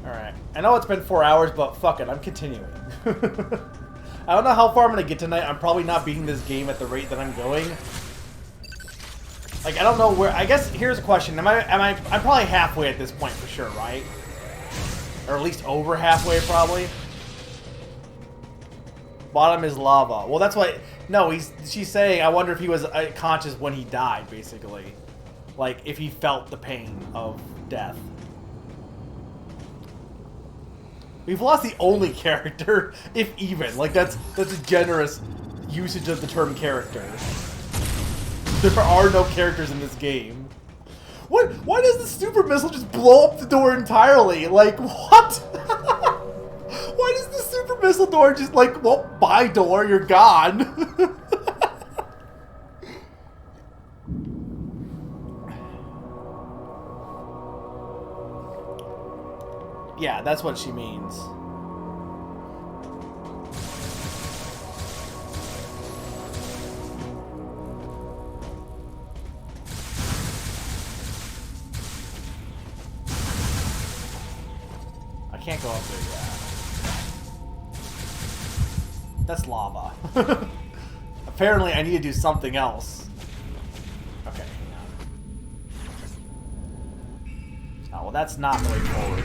Alright. I know it's been 4 hours, but fuck it, I'm continuing. I don't know how far I'm gonna get tonight. I'm probably not beating this game at the rate that I'm going. Like, I don't know where. I guess here's a question. I'm probably halfway at this point for sure, right? Or at least over halfway, probably. Bottom is lava. Well, that's what. No, she's saying. I wonder if he was conscious when he died, basically. Like if he felt the pain of death. We've lost the only character, if even. Like that's a generous usage of the term character. There are no characters in this game. What? Why does the super missile just blow up the door entirely? Like what? Why does the super missile door just like, well, bye door, you're gone? Yeah, that's what she means. I can't go up there yet. That's lava. Apparently I need to do something else. Okay, hang on. Oh, well that's not the way forward.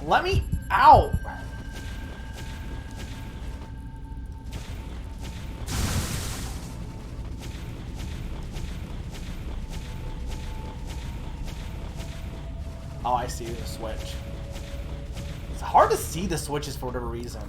Let me out! Oh, I see the switch. It's hard to see the switches for whatever reason.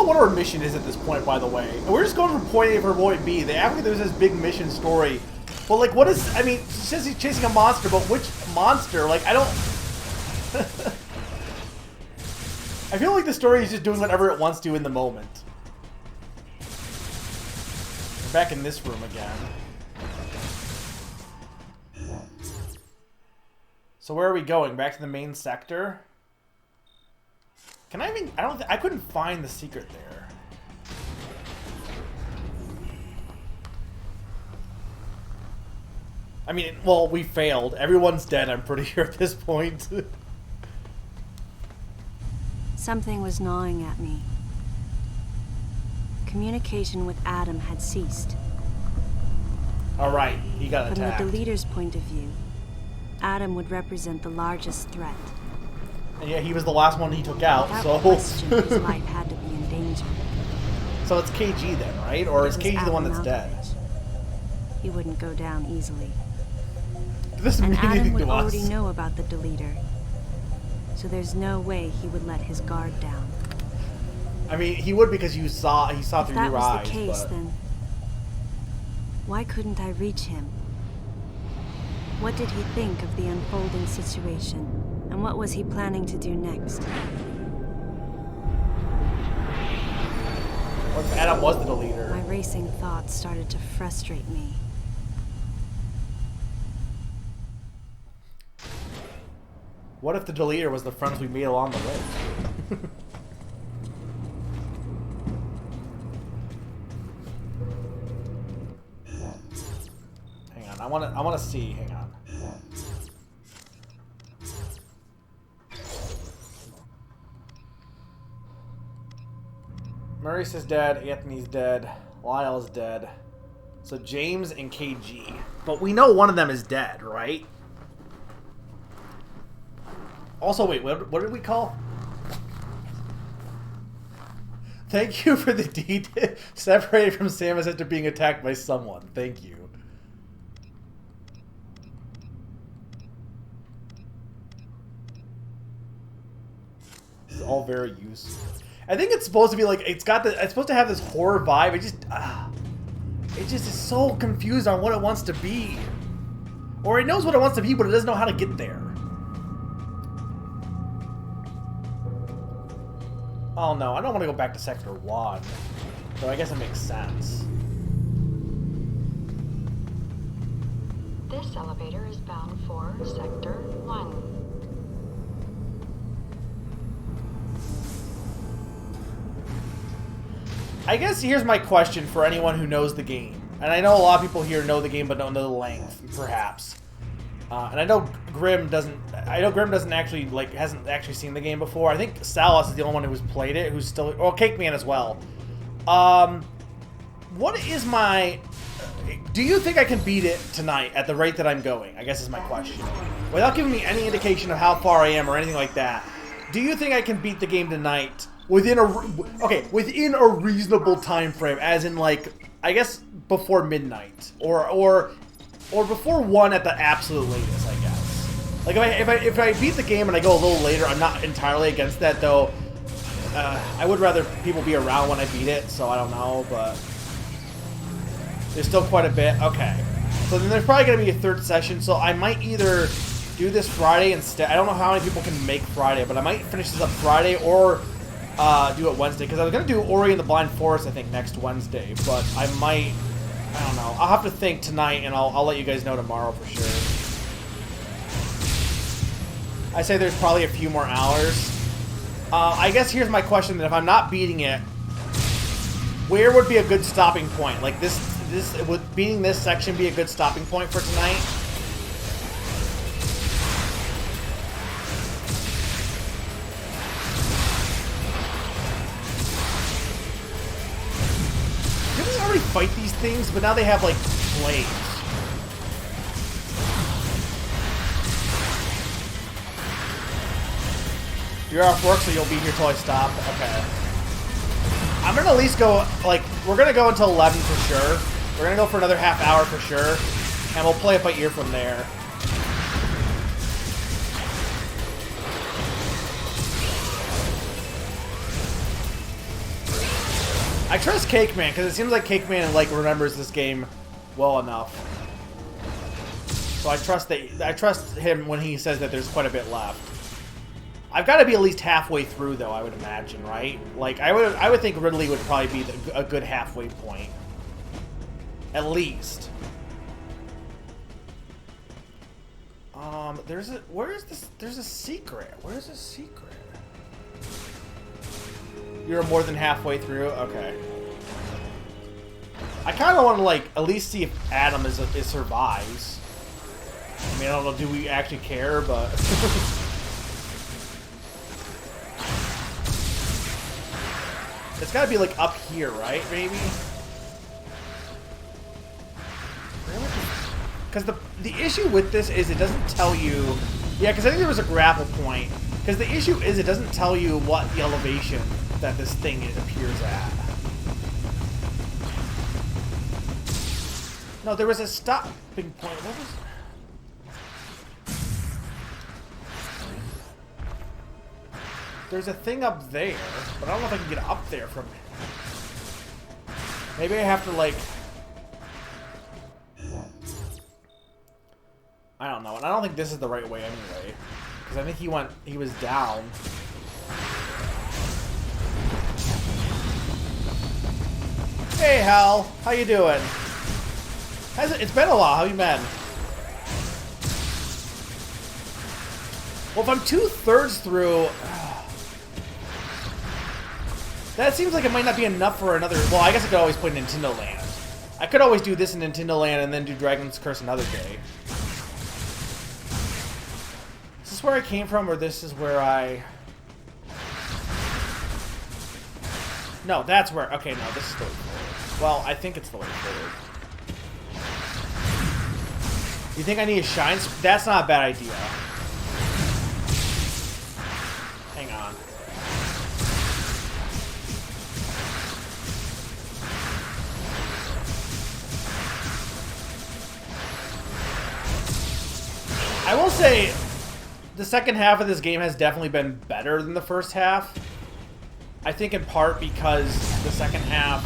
What our mission is at this point, by the way. And we're just going from point A for point B. They act like there's this big mission story. But, like, what is... I mean, she says he's chasing a monster, but which monster? Like, I don't... I feel like the story is just doing whatever it wants to in the moment. back in this room again. So where are we going? Back to the main sector? Can I even... I couldn't find the secret there. I mean, well, we failed. Everyone's dead, I'm pretty sure, at this point. Something was gnawing at me. Communication with Adam had ceased. Alright, he got attacked. From the deleter's point of view, Adam would represent the largest threat. And yeah, he was the last one he took out, Without question, his life had to be in danger. So it's KG then, right? Or is KG the one that's dead? He wouldn't go down easily. This and mean Adam anything would to us? already know about the deleter. So there's no way he would let his guard down. I mean, he would because he saw through your eyes. If that was the case, then why couldn't I reach him? What did he think of the unfolding situation, and what was he planning to do next? What if Adam was the deleter? My racing thoughts started to frustrate me. What if the deleter was the friends we made along the way? Hang on, I wanna see. Hang on. Maurice is dead. Anthony's dead. Lyle's dead. So James and KG. But we know one of them is dead, right? Also, wait, what did we call? Thank you for the deed. Separated from Samus after being attacked by someone. Thank you. This is all very useful. I think it's supposed to be like, it's supposed to have this horror vibe. It just is so confused on what it wants to be. Or it knows what it wants to be, but it doesn't know how to get there. Oh no, I don't want to go back to Sector 1. So I guess it makes sense. This elevator is bound for Sector 1. I guess here's my question for anyone who knows the game. And I know a lot of people here know the game but don't know the length, perhaps. And I know Grim doesn't actually, hasn't actually seen the game before. I think Salas is the only one who's played it, who's still, or Cake Man as well. What is my, do you think I can beat it tonight at the rate that I'm going? I guess is my question. Without giving me any indication of how far I am or anything like that, do you think I can beat the game tonight within a reasonable time frame, as in I guess before midnight or before 1 at the absolute latest, I guess. Like if I beat the game and I go a little later, I'm not entirely against that though. I would rather people be around when I beat it, so I don't know, but there's still quite a bit. Okay, so then there's probably gonna be a third session, so I might either do this Friday instead. I don't know how many people can make Friday, but I might finish this up Friday or do it Wednesday, because I was going to do Ori and the Blind Forest, I think, next Wednesday, but I might, I don't know. I'll have to think tonight, and I'll let you guys know tomorrow for sure. I say there's probably a few more hours. I guess here's my question, that if I'm not beating it, where would be a good stopping point? Like, would beating this section be a good stopping point for tonight? Fight these things, but now they have like blades. You're off work, so you'll be here till I stop. Okay. I'm gonna at least go, we're gonna go until 11 for sure. We're gonna go for another half hour for sure, and we'll play it by ear from there. I trust Cake Man, because it seems like Cake Man remembers this game well enough. So I trust him when he says that there's quite a bit left. I've got to be at least halfway through, though, I would imagine, right? I would think Ridley would probably be a good halfway point. At least. Where is this? There's a secret. Where's the secret? You're more than halfway through? Okay. I kind of want to, like, at least see if Adam survives. I mean, I don't know, do we actually care, but... It's gotta be, like, up here, right? Maybe? Because the issue with this is it doesn't tell you... Yeah, because I think there was a grapple point. Because the issue is it doesn't tell you what the elevation that this thing appears at. No, there was a stopping point. What was... There's a thing up there, but I don't know if I can get up there from here. Maybe I have to, like... I don't know, and I don't think this is the right way anyway. Because I think he was down. Hey, Hal. How you doing? It's been a while. How you been? Well, if I'm 2/3 through... That seems like it might not be enough for another... Well, I guess I could always play Nintendo Land. I could always do this in Nintendo Land and then do Dragon's Curse another day. Is this where I came from, or this is where I... No, that's where... Okay, no, this is the way forward. Well, I think it's the way forward. You think I need a shine? That's not a bad idea. Hang on. I will say, the second half of this game has definitely been better than the first half. I think in part because the second half...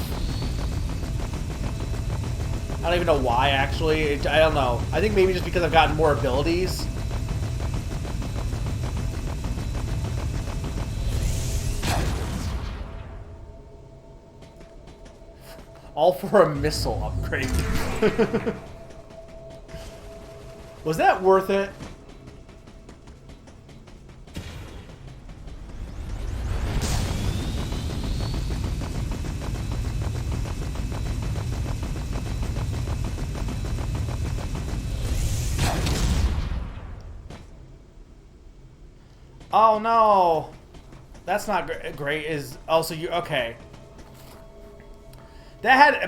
I don't even know why, actually. I don't know. I think maybe just because I've gotten more abilities. All for a missile upgrade. Was that worth it? Oh no, that's not great. So you okay?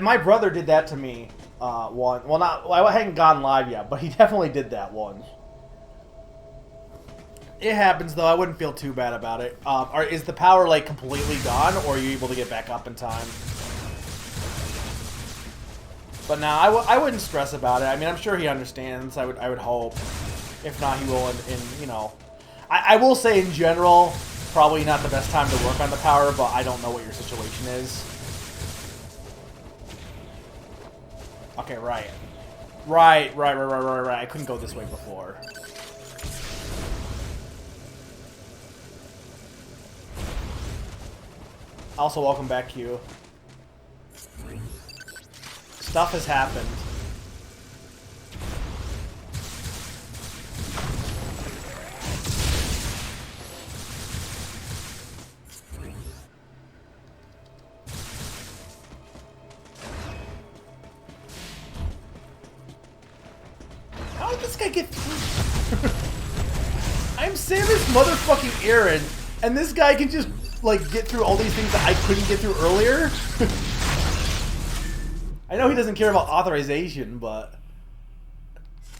My brother did that to me. One. Well, I hadn't gone live yet, but he definitely did that one. It happens though. I wouldn't feel too bad about it. Is the power like completely gone, or are you able to get back up in time? But no, I wouldn't stress about it. I mean, I'm sure he understands. I would hope. If not, he will. And you know. I will say in general, probably not the best time to work on the power, but I don't know what your situation is. Okay, right. Right. I couldn't go this way before. Also, welcome back, Q. Stuff has happened. How did this guy get through? I'm Samus motherfucking Aaron, and this guy can just, like, get through all these things that I couldn't get through earlier? I know he doesn't care about authorization, but...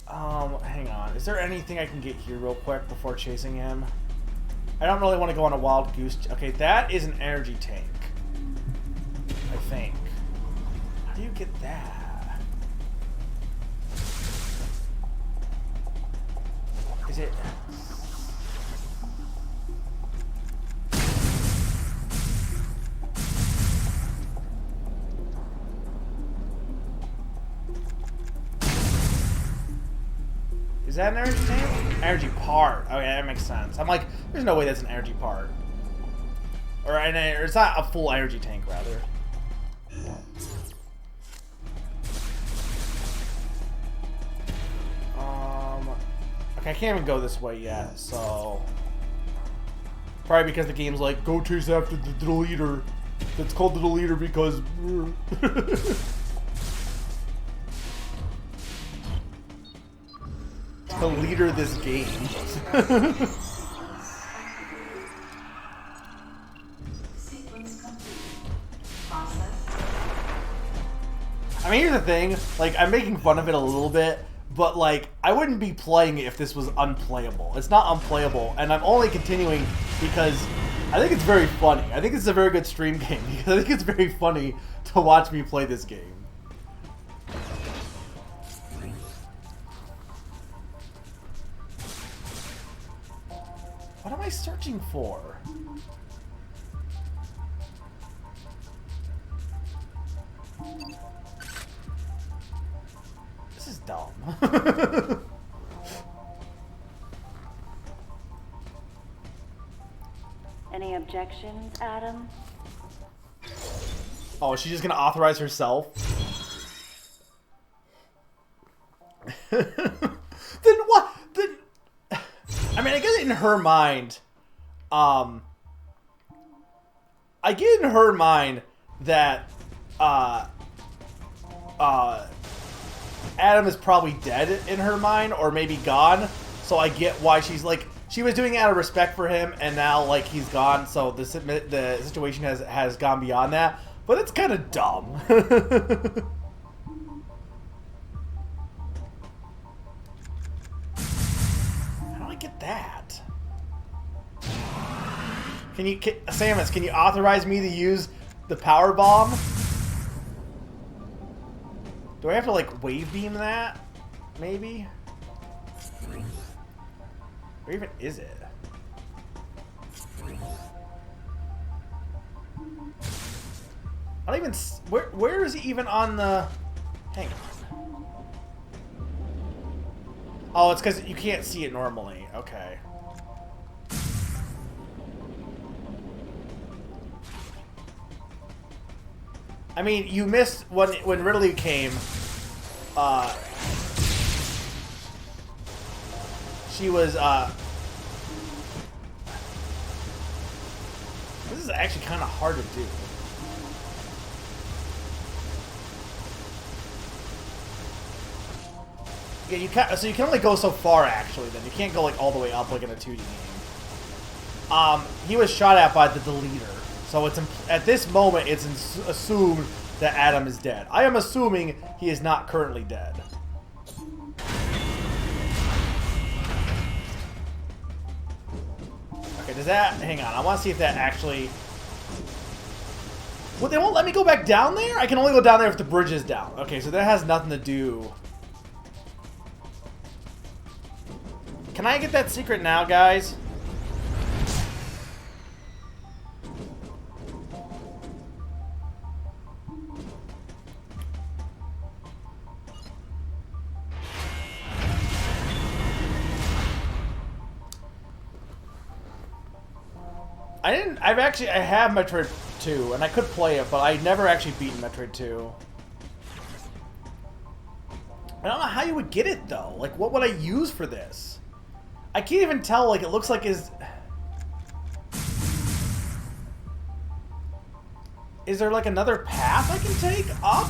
hang on. Is there anything I can get here real quick before chasing him? I don't really want to go on a wild goose... Okay, that is an energy tank. I think. How do you get that? Is it... Is that an energy tank? Energy part. Okay, that makes sense. I'm like, there's no way that's an energy part. Or it's not a full energy tank, rather. I can't even go this way yet, so... Probably because the game's like, go chase after the deleter. It's called the deleter because... to leader this game. I mean, here's the thing, like, I'm making fun of it a little bit, but, like, I wouldn't be playing it if this was unplayable. It's not unplayable, and I'm only continuing because I think it's very funny. I think it's a very good stream game, because I think it's very funny to watch me play this game. What am I searching for? This is dumb. Any objections, Adam? Oh, she's just gonna authorize herself? Then what? Then... I mean, I guess in her mind, I get in her mind that, Adam is probably dead in her mind, or maybe gone, so I get why she's, like, she was doing it out of respect for him, and now, like, he's gone, so the situation has gone beyond that, but it's kind of dumb. How do I get that? Samus, can you authorize me to use the power bomb? Do I have to, like, wave beam that? Maybe? Where even is it? I don't even... Where is it even on the... Hang on. Oh, it's because you can't see it normally. Okay. I mean, you missed when Ridley came. She was. This is actually kind of hard to do. Yeah, you can. So you can only go so far. Actually, then you can't go like all the way up like in a 2D game. He was shot at by the deleter. So it's at this moment, it's assumed that Adam is dead. I am assuming he is not currently dead. Okay, does that... Hang on, I want to see if that actually... Well, they won't let me go back down there? I can only go down there if the bridge is down. Okay, so that has nothing to do... Can I get that secret now, guys? I have Metroid 2, and I could play it, but I never actually beaten Metroid 2. I don't know how you would get it, though. Like, what would I use for this? I can't even tell, like, it looks like is there, like, another path I can take up?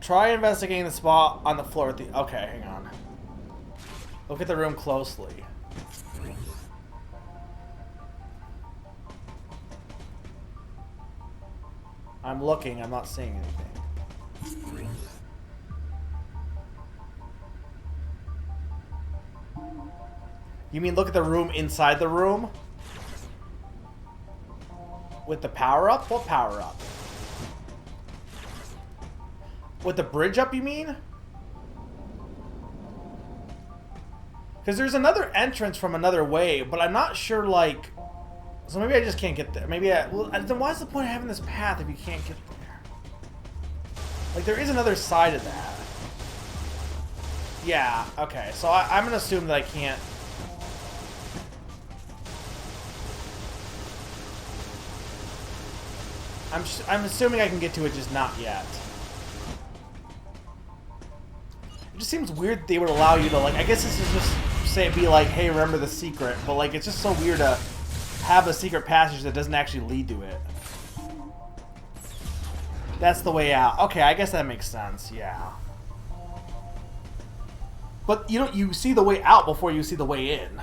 Try investigating the spot on the floor at the... Okay, hang on. Look at the room closely. I'm looking, I'm not seeing anything. You mean look at the room inside the room? With the power-up? What power-up? With the bridge up, you mean? Because there's another entrance from another way, but I'm not sure, like... So maybe I just can't get there. Maybe I... Well, then what's the point of having this path if you can't get there? Like, there is another side of that. Yeah, okay. So I'm going to assume that I can't... I'm assuming I can get to it, just not yet. It just seems weird that they would allow you to, like, I guess this is just, say it be like, hey, remember the secret, but, like, it's just so weird to have a secret passage that doesn't actually lead to it. That's the way out. Okay, I guess that makes sense, yeah. But, you know, you see the way out before you see the way in.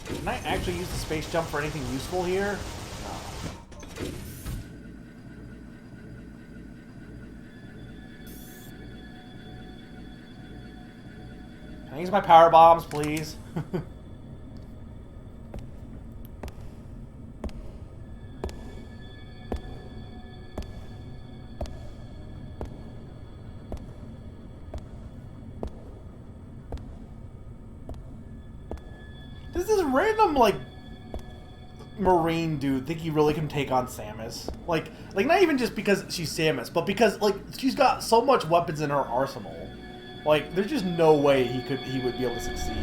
Can I actually use the space jump for anything useful here? No. Can I use my power bombs, please? Does this random, like, Marine dude think he really can take on Samus? Like not even just because she's Samus, but because, like, she's got so much weapons in her arsenal. Like, there's just no way he would be able to succeed.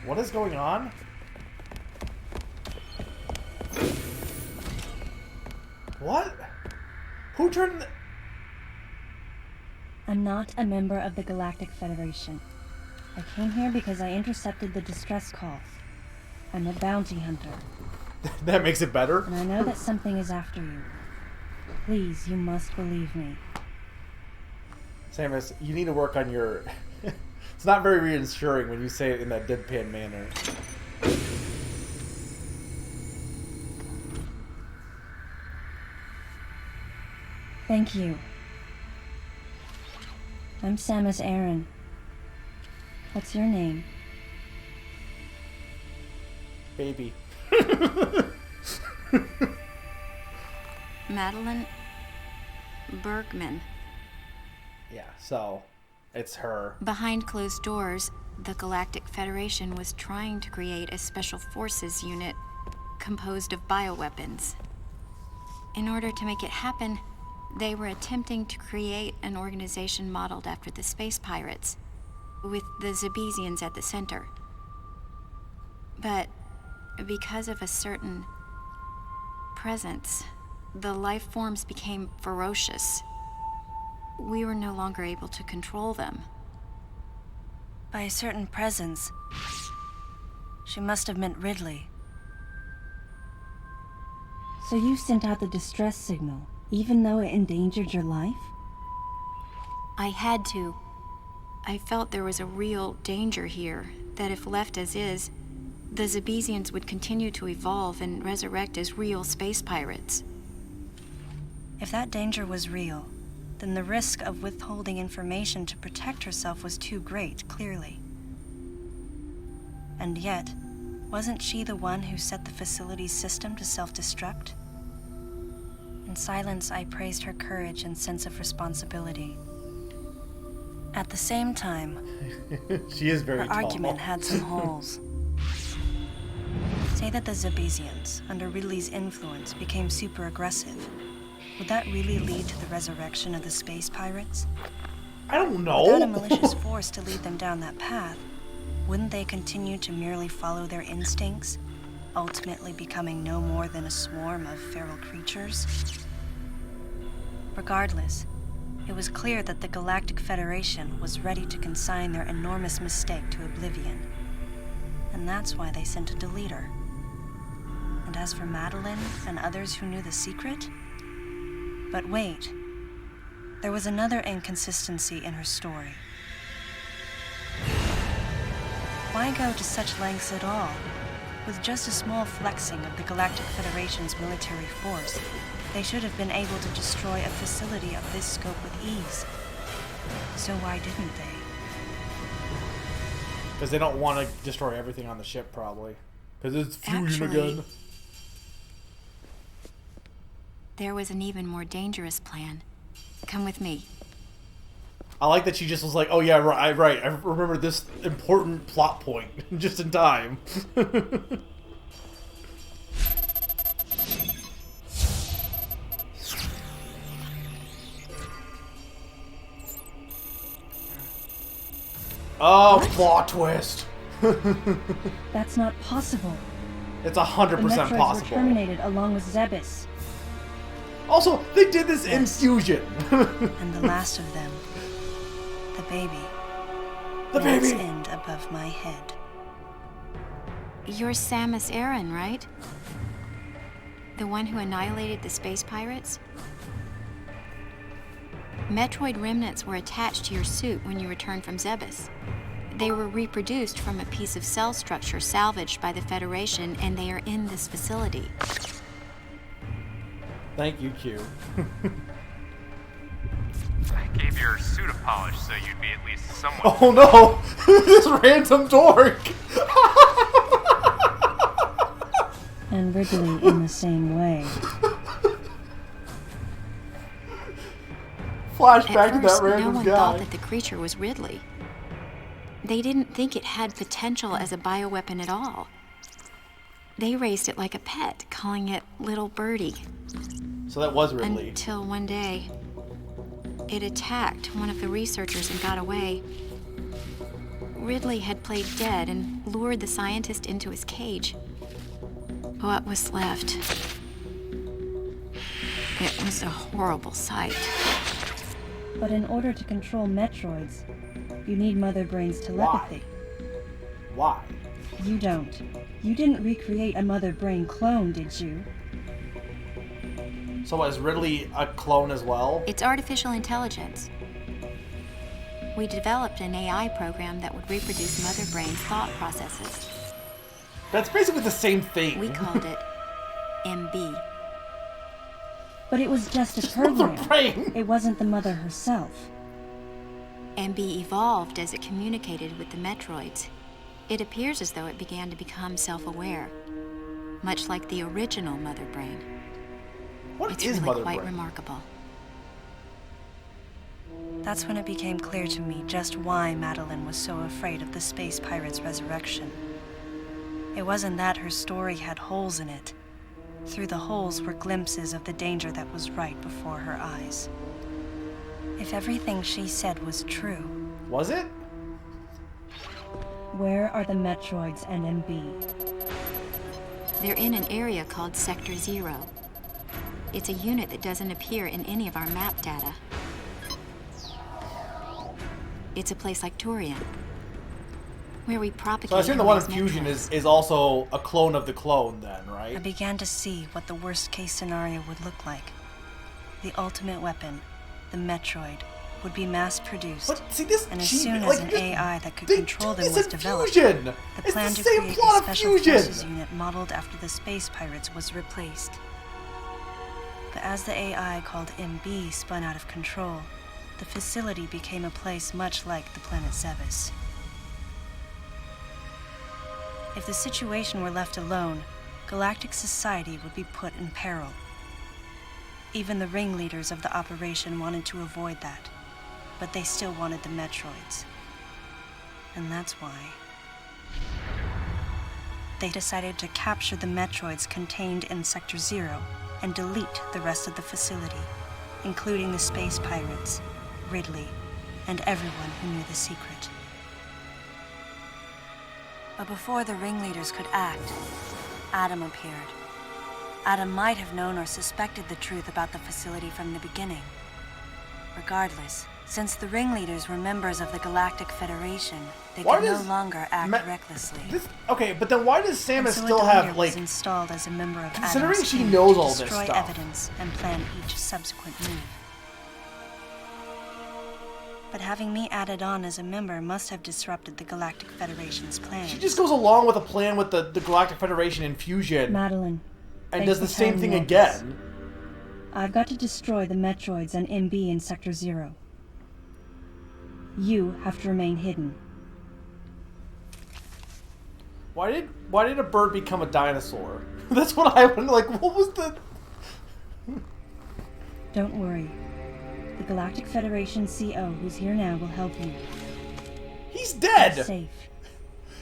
What is going on? What? Who turned the... I'm not a member of the Galactic Federation. I came here because I intercepted the distress calls. I'm a bounty hunter. That makes it better? And I know that something is after you. Please, you must believe me. Samus, you need to work on your... It's not very reassuring when you say it in that deadpan manner. Thank you. I'm Samus Aran. What's your name? Baby. Madeline Bergman. Yeah, so it's her. Behind closed doors, the Galactic Federation was trying to create a special forces unit composed of bioweapons. In order to make it happen, they were attempting to create an organization modeled after the space pirates, with the Zebesians at the center. But because of a certain presence, the life forms became ferocious. We were no longer able to control them. By a certain presence, she must have meant Ridley. So you sent out the distress signal, even though it endangered your life? I had to. I felt there was a real danger here, that if left as is, the Zebesians would continue to evolve and resurrect as real space pirates. If that danger was real, then the risk of withholding information to protect herself was too great, clearly. And yet, wasn't she the one who set the facility's system to self-destruct? In silence, I praised her courage and sense of responsibility. At the same time, she is very her tall. argument had some holes. Say that the Zebesians, under Ridley's influence, became super aggressive. Would that really lead to the resurrection of the space pirates? I don't know. Without a malicious force to lead them down that path, wouldn't they continue to merely follow their instincts, ultimately becoming no more than a swarm of feral creatures? Regardless, it was clear that the Galactic Federation was ready to consign their enormous mistake to oblivion. And that's why they sent a deleter. And as for Madeline and others who knew the secret... But wait, there was another inconsistency in her story. Why go to such lengths at all? With just a small flexing of the Galactic Federation's military force, they should have been able to destroy a facility of this scope with ease. So why didn't they? Because they don't want to destroy everything on the ship, probably. Because it's fusion again. There was an even more dangerous plan. Come with me. I like that she just was like, oh yeah, right. I remember this important plot point just in time. Oh, plot twist. That's not possible. It's 100% the Metroids possible. Were terminated along with Zebes. Also, they did this in fusion. And the last of them, the baby. The baby! End above my head. You're Samus Aran, right? The one who annihilated the space pirates? Metroid remnants were attached to your suit when you returned from Zebes. They were reproduced from a piece of cell structure salvaged by the Federation, and they are in this facility. Thank you, Q. I gave your suit a polish so you'd be at least somewhat... Oh no! This random dork! And Ridley in the same way. Flashback to that random no one guy. thought that the creature was Ridley. They didn't think it had potential as a bioweapon at all. They raised it like a pet, calling it Little Birdie. So that was Ridley. Until one day, it attacked one of the researchers and got away. Ridley had played dead and lured the scientist into his cage. What was left? It was a horrible sight. But in order to control Metroids, you need Mother Brain's telepathy. Why? You don't. You didn't recreate a Mother Brain clone, did you? So is Ridley a clone as well? It's artificial intelligence. We developed an AI program that would reproduce Mother Brain's thought processes. That's basically the same thing. We called it MB. But it was just a program. It wasn't the mother herself. MB evolved as it communicated with the Metroids. It appears as though it began to become self-aware, much like the original Mother Brain. What it's is really Mother quite Brain? Remarkable. That's when it became clear to me just why Madeline was so afraid of the space pirate's resurrection. It wasn't that her story had holes in it. Through the holes were glimpses of the danger that was right before her eyes. If everything she said was true... Was it? Where are the Metroids and MB? They're in an area called Sector 0. It's a unit that doesn't appear in any of our map data. It's a place like Turian, where we propagate... So I assume the one in Fusion is also a clone of the clone then, right? I began to see what the worst-case scenario would look like. The ultimate weapon, the Metroid, would be mass-produced, and as soon as an AI that could control them was developed, the plan to create a special forces unit modeled after the space pirates was replaced. But as the AI called MB spun out of control, the facility became a place much like the planet Zebes. If the situation were left alone, galactic society would be put in peril. Even the ringleaders of the operation wanted to avoid that, but they still wanted the Metroids. And that's why they decided to capture the Metroids contained in Sector 0 and delete the rest of the facility, including the space pirates, Ridley, and everyone who knew the secret. But before the ringleaders could act, Adam appeared. Adam might have known or suspected the truth about the facility from the beginning. Regardless, since the ringleaders were members of the Galactic Federation, they could no longer act recklessly. Okay, but then why does Samus so still have, like... was installed as a member of considering Adam's she team knows to all this destroy stuff. evidence and plan each subsequent move. But having me added on as a member must have disrupted the Galactic Federation's plans. She just goes along with a plan with the Galactic Federation in Fusion. Madeline. And does the same thing again. I've got to destroy the Metroids and MB in Sector 0. You have to remain hidden. Why did a bird become a dinosaur? That's what I wonder, like, what was the... Don't worry. The Galactic Federation CO who's here now will help you. He's dead! He's safe.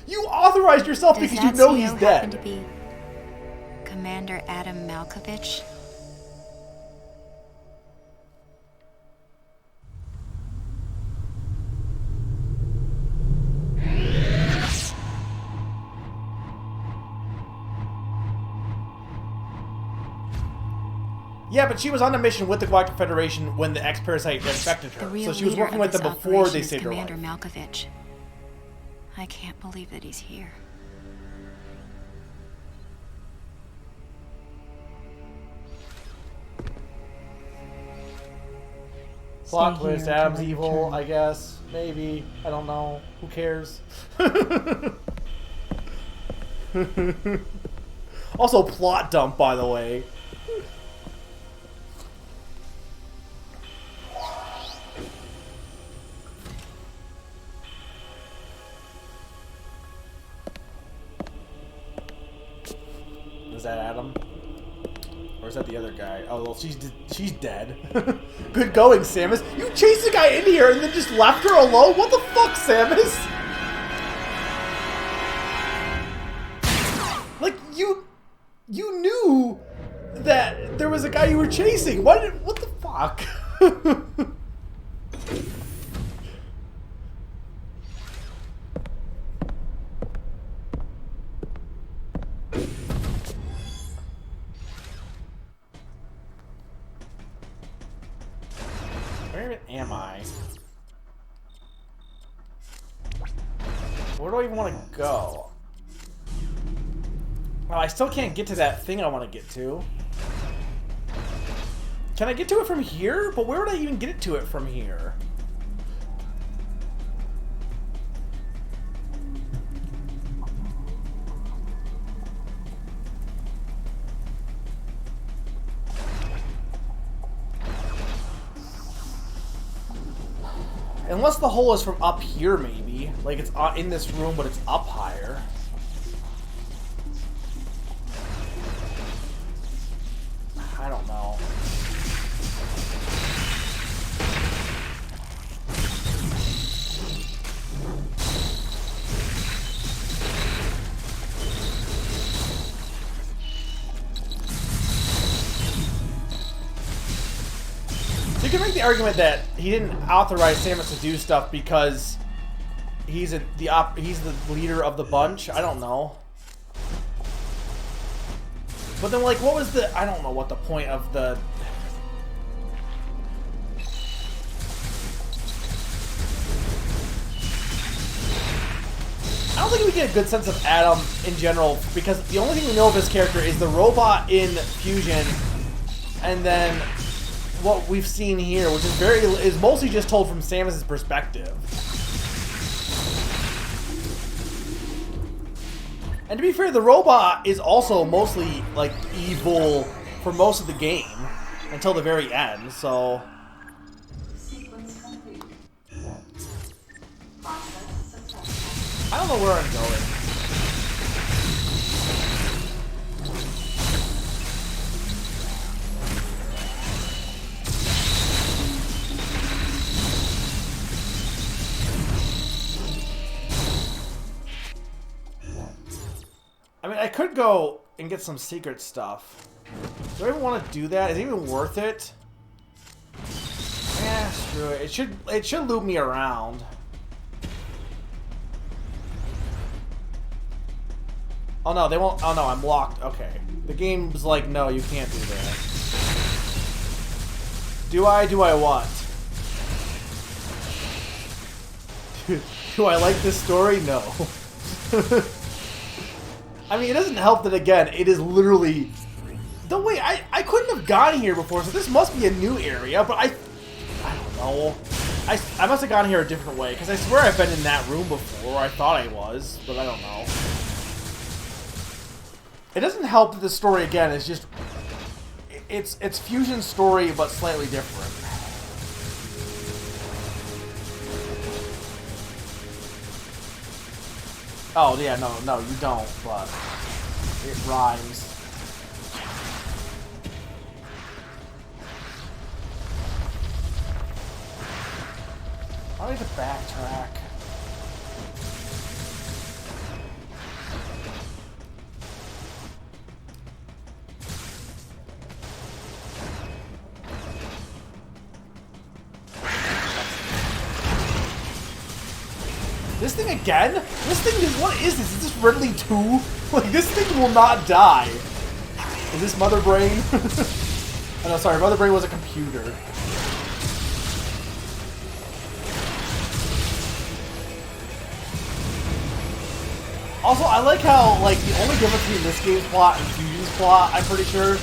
You authorized yourself because you know he's dead. To be Commander Adam Malkovich? Yeah, but she was on a mission with the Galactic Federation when the X-Parasite infected her. So she was working with them before they saved her life. Commander Malkovich. I can't believe that he's here. Plot twist, Adam's evil, I guess. Maybe. I don't know. Who cares? Also, plot dump, by the way. Is that Adam? Or is that the other guy? Oh, well, she's dead. Good going, Samus. You chased the guy in here and then just left her alone? What the fuck, Samus? Like, you knew that there was a guy you were chasing. What the fuck? Where am I? Where do I even want to go? Oh, I still can't get to that thing I want to get to. Can I get to it from here? But where would I even get it to it from here? Unless the hole is from up here, maybe. Like, it's in this room, but it's up higher. I don't know. You can make the argument that he didn't authorize Samus to do stuff because he's the leader of the bunch. I don't know. But then, like, what was the... I don't know what the point of the... I don't think we get a good sense of Adam in general, because the only thing we know of his character is the robot in Fusion, and then what we've seen here, which is mostly just told from Samus's perspective. And to be fair, the robot is also mostly, like, evil for most of the game until the very end, so... I don't know where I'm going. I mean, I could go and get some secret stuff. Do I even want to do that? Is it even worth it? Yeah, screw it. It should loop me around. Oh no, they won't. Oh no, I'm locked. Okay. The game's like, no, you can't do that. Do I what? Do I like this story? No. I mean, it doesn't help that, again, it is literally... The way I couldn't have gone here before, so this must be a new area, but I don't know. I must have gone here a different way, because I swear I've been in that room before. I thought I was, but I don't know. It doesn't help that the story, again, is just... It's Fusion's story, but slightly different. Oh, yeah, no, you don't, but... It rhymes. I need to backtrack. This thing again? This thing is... What is this? Is this Ridley 2? Like, this thing will not die. Is this Mother Brain? Oh, no, sorry. Mother Brain was a computer. Also, I like how, like, the only difference between this game's plot and Fusion's plot, I'm pretty sure,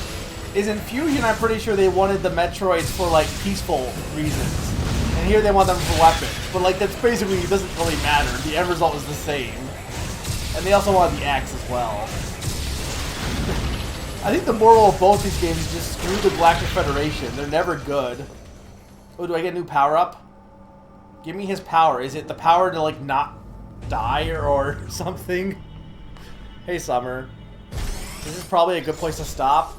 is in Fusion, I'm pretty sure they wanted the Metroids for, like, peaceful reasons. And here they want them for weapons. But, like, that's basically, it doesn't really matter. The end result is the same. And they also wanted the axe as well. I think the moral of both these games is just screw the Galactic Federation. They're never good. Oh, do I get a new power-up? Give me his power. Is it the power to, like, not die or something? Hey, Summer. This is probably a good place to stop.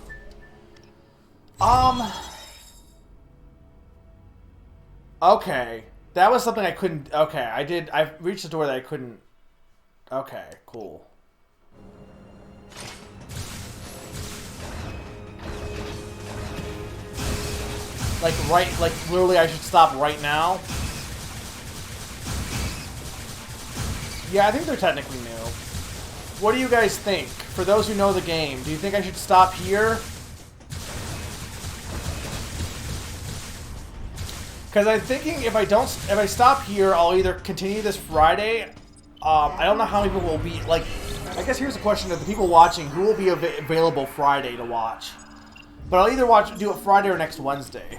Okay. That was something I couldn't... Okay, I reached the door that I couldn't... Okay, cool. Like, literally I should stop right now? Yeah, I think they're technically new. What do you guys think? For those who know the game, do you think I should stop here? Because I'm thinking if I stop here, I'll either continue this Friday. I don't know how many people will be, like, I guess here's the question of the people watching, who will be available Friday to watch? But I'll either do it Friday or next Wednesday.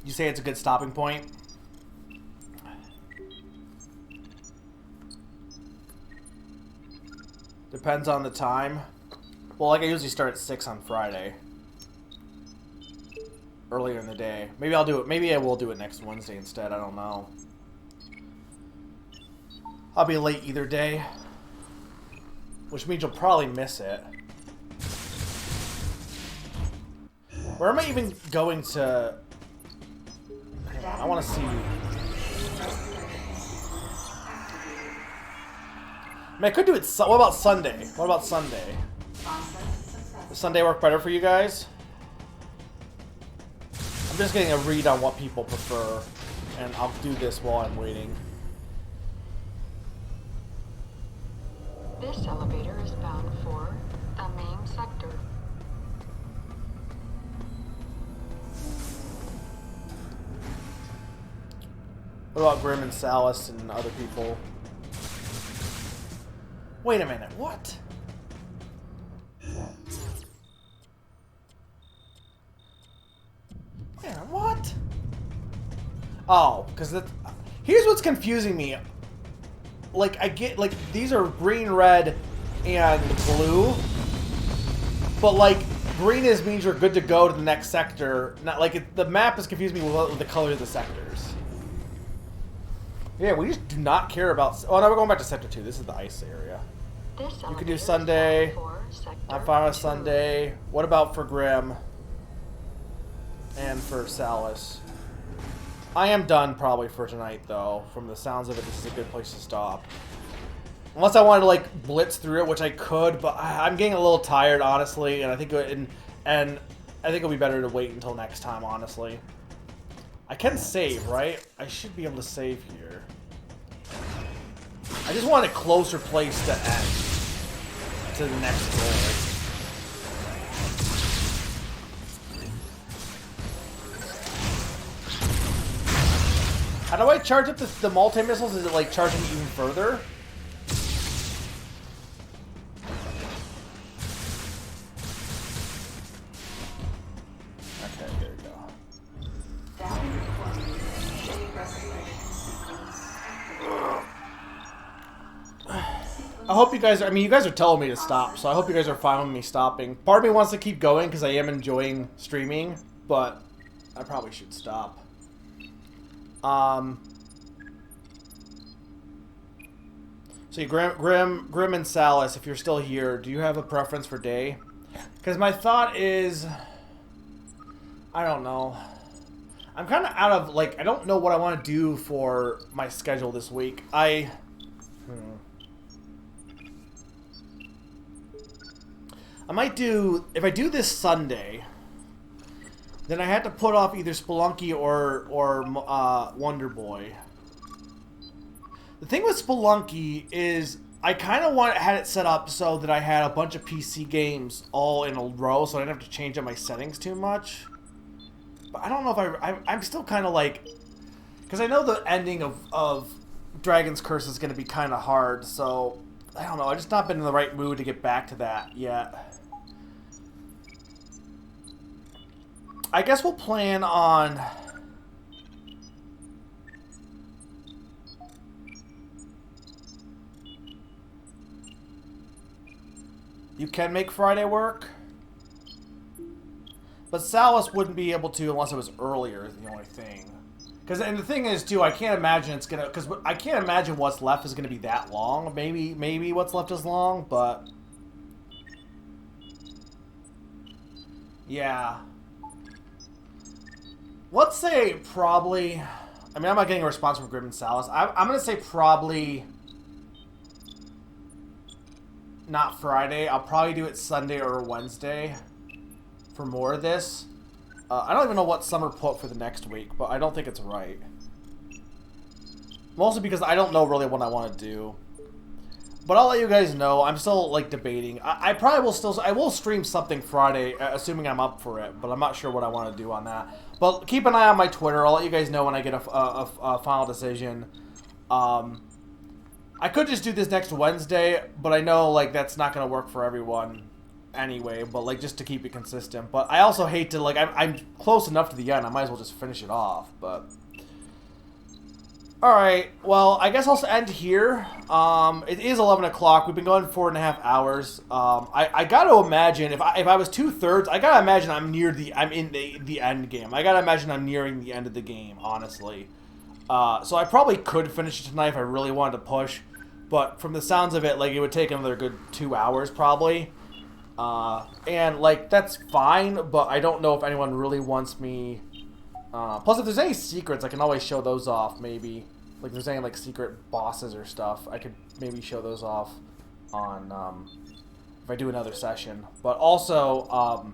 You say it's a good stopping point? Depends on the time. Well, like I usually start at 6 on Friday. Earlier in the day. Maybe I'll do it. Maybe I will do it next Wednesday instead. I don't know. I'll be late either day. Which means you'll probably miss it. Where am I even going to... I want to see... I mean, I could do it... What about Sunday? What about Sunday? Does Sunday work better for you guys? I'm just getting a read on what people prefer. And I'll do this while I'm waiting. This elevator is bound for the main sector. What about Grim and Salas and other people? Wait a minute, what? Man, what? Oh, because here's what's confusing me. Like, I get, like, these are green, red, and blue. But, like, green means you're good to go to the next sector. Not like the map is confusing me with the color of the sectors. Yeah, we just do not care about... Oh, no, we're going back to Sector 2. This is the ice area. You can do Sunday. I'm fine with Sunday. What about for Grim? And for Salas? I am done probably for tonight, though. From the sounds of it, this is a good place to stop. Unless I wanted to, like, blitz through it, which I could, but I'm getting a little tired, honestly, and I think I think it'll be better to wait until next time, honestly. I can save, right? I should be able to save here. I just want a closer place to end. To the next goal. How do I charge up the multi-missiles? Is it, like, charging even further? I hope you guys. I mean, you guys are telling me to stop, so I hope you guys are fine with me stopping. Part of me wants to keep going because I am enjoying streaming, but I probably should stop. So Grim and Salas, if you're still here, do you have a preference for day? Because my thought is, I don't know. I'm kind of out of, like, I don't know what I want to do for my schedule this week. I might do, if I do this Sunday, then I had to put off either Spelunky or Wonder Boy. The thing with Spelunky is I kind of had it set up so that I had a bunch of PC games all in a row, so I didn't have to change up my settings too much. But I don't know if I'm still kind of like, because I know the ending of Dragon's Curse is going to be kind of hard, so I don't know. I've just not been in the right mood to get back to that yet. I guess we'll plan on... You can make Friday work? But Salas wouldn't be able to unless it was earlier, is the only thing. And the thing is, too, I can't imagine it's gonna... Because I can't imagine what's left is gonna be that long. Maybe what's left is long, but... Yeah. Let's say probably... I mean, I'm not getting a response from Grim and Salas. I'm gonna say probably... Not Friday. I'll probably do it Sunday or Wednesday for more of this. I don't even know what Summer put for the next week, but I don't think it's right. Mostly because I don't know really what I want to do. But I'll let you guys know. I'm still, like, debating. I probably will still... I will stream something Friday, assuming I'm up for it, but I'm not sure what I want to do on that. But keep an eye on my Twitter. I'll let you guys know when I get a final decision. I could just do this next Wednesday, but I know, like, that's not going to work for everyone anyway, but, like, just to keep it consistent. But I also hate to, like, I'm close enough to the end, I might as well just finish it off, but... Alright, well, I guess I'll end here. It is 11 o'clock. We've been going 4.5 hours. I gotta imagine, if I was 2/3, I gotta imagine I'm in the end game. I gotta imagine I'm nearing the end of the game, honestly. So I probably could finish it tonight if I really wanted to push. But from the sounds of it, like, it would take another good 2 hours, probably. And, like, that's fine, but I don't know if anyone really wants me... plus, if there's any secrets, I can always show those off, maybe. Like, if there's any, like, secret bosses or stuff, I could maybe show those off on, if I do another session. But also,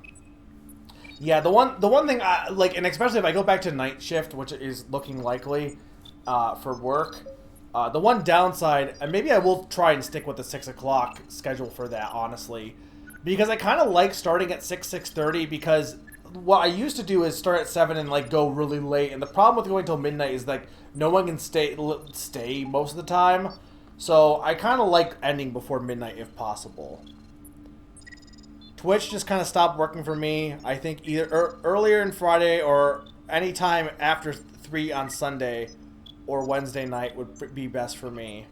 yeah, the one thing, like, and especially if I go back to night shift, which is looking likely, for work... the one downside, and maybe I will try and stick with the 6 o'clock schedule for that, honestly. Because I kind of like starting at 6:30, because what I used to do is start at 7 and, like, go really late. And the problem with going till midnight is, like, no one can stay most of the time. So I kind of like ending before midnight if possible. Twitch just kind of stopped working for me. I think either earlier in Friday or any time after 3 on Sunday or Wednesday night would be best for me.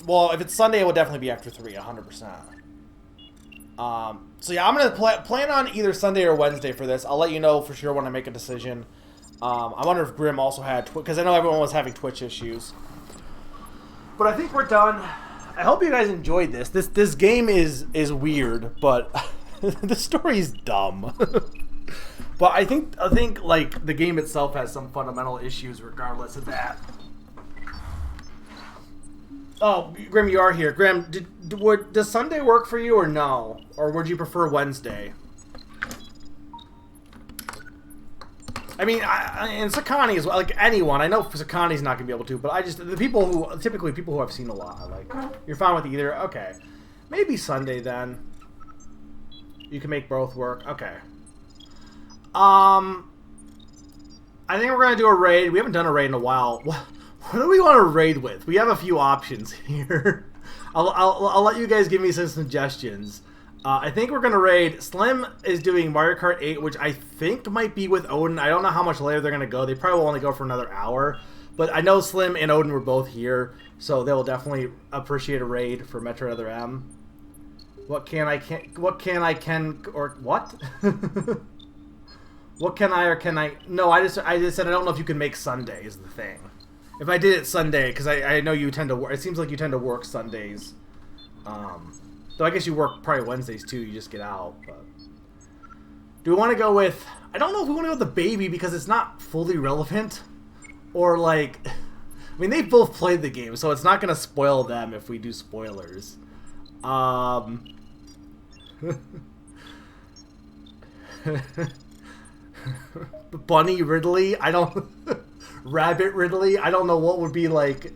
Well, if it's Sunday, it would definitely be after 3, 100%. So yeah, I'm going to plan on either Sunday or Wednesday for this. I'll let you know for sure when I make a decision. I wonder if Grim also had because I know everyone was having Twitch issues. But I think we're done. I hope you guys enjoyed this. This game is weird, but the story's dumb. But I think like the game itself has some fundamental issues regardless of that. Oh, Grim, you are here. Grim, does Sunday work for you or no? Or would you prefer Wednesday? I mean, and Sakani as well. Like anyone, I know Sakani's not gonna be able to, but typically people who I've seen a lot, I like. You're fine with either. Okay, maybe Sunday then. You can make both work. Okay. I think we're gonna do a raid. We haven't done a raid in a while. What do we want to raid with? We have a few options here. I'll let you guys give me some suggestions. I think we're going to raid... Slim is doing Mario Kart 8, which I think might be with Odin. I don't know how much later they're going to go. They probably will only go for another hour. But I know Slim and Odin were both here, so they'll definitely appreciate a raid for Metroid Other M. What can I can or what? What can I or can I? No, I just said I don't know if you can make Sunday is the thing. If I did it Sunday, because I know you tend to work. It seems like you tend to work Sundays. Though I guess you work probably Wednesdays too. You just get out. But do we want to go with? I don't know if we want to go with the baby because it's not fully relevant, or like, I mean they both played the game, so it's not gonna spoil them if we do spoilers. Bunny Ridley, I don't. Rabbit Ridley, I don't know what would be like.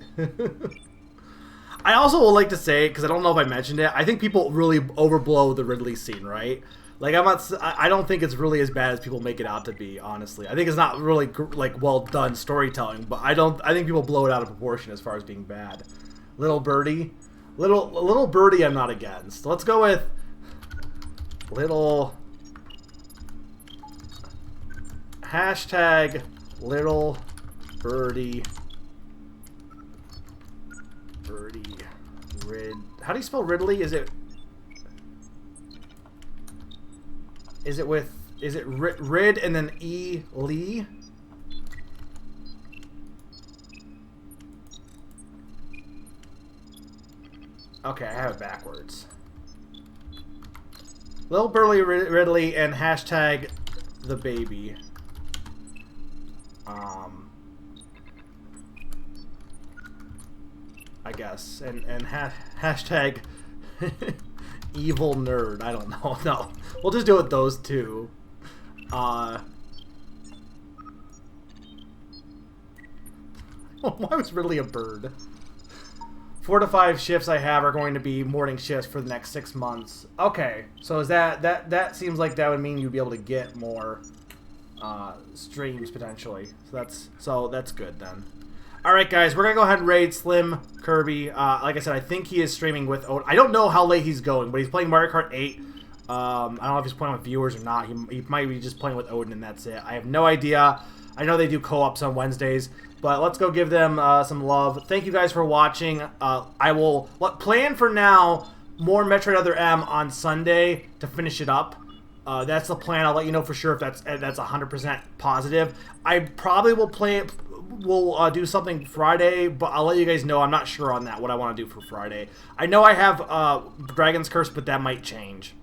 I also would like to say, because I don't know if I mentioned it, I think people really overblow the Ridley scene, right? Like I don't think it's really as bad as people make it out to be. Honestly, I think it's not really like well done storytelling, but I think people blow it out of proportion as far as being bad. Little Birdie, little Birdie, I'm not against. Let's go with little hashtag little Birdie. How do you spell Ridley? Is it Rid and then E Lee? Okay, I have it backwards. Little Burly Ridley and hashtag the baby. I guess, and hashtag evil nerd. I don't know. No, we'll just do it with those two. Why was Ridley a bird? 4 to 5 shifts I have are going to be morning shifts for the next 6 months. Okay, so is that seems like that would mean you'd be able to get more streams potentially. So that's good then. All right, guys, we're gonna go ahead and raid Slim Kirby. Like I said, I think he is streaming with Odin. I don't know how late he's going, but he's playing Mario Kart 8. I don't know if he's playing with viewers or not. He might be just playing with Odin, and that's it. I have no idea. I know they do co-ops on Wednesdays, but let's go give them some love. Thank you guys for watching. I will plan for now more Metroid Other M on Sunday to finish it up. That's the plan. I'll let you know for sure if that's 100% positive. I probably will play it. We'll do something Friday, but I'll let you guys know. I'm not sure on that, what I want to do for Friday. I know I have Dragon's Curse, but that might change.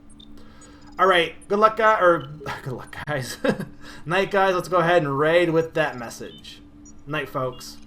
All right, good luck, guys. Night, guys. Let's go ahead and raid with that message. Night, folks.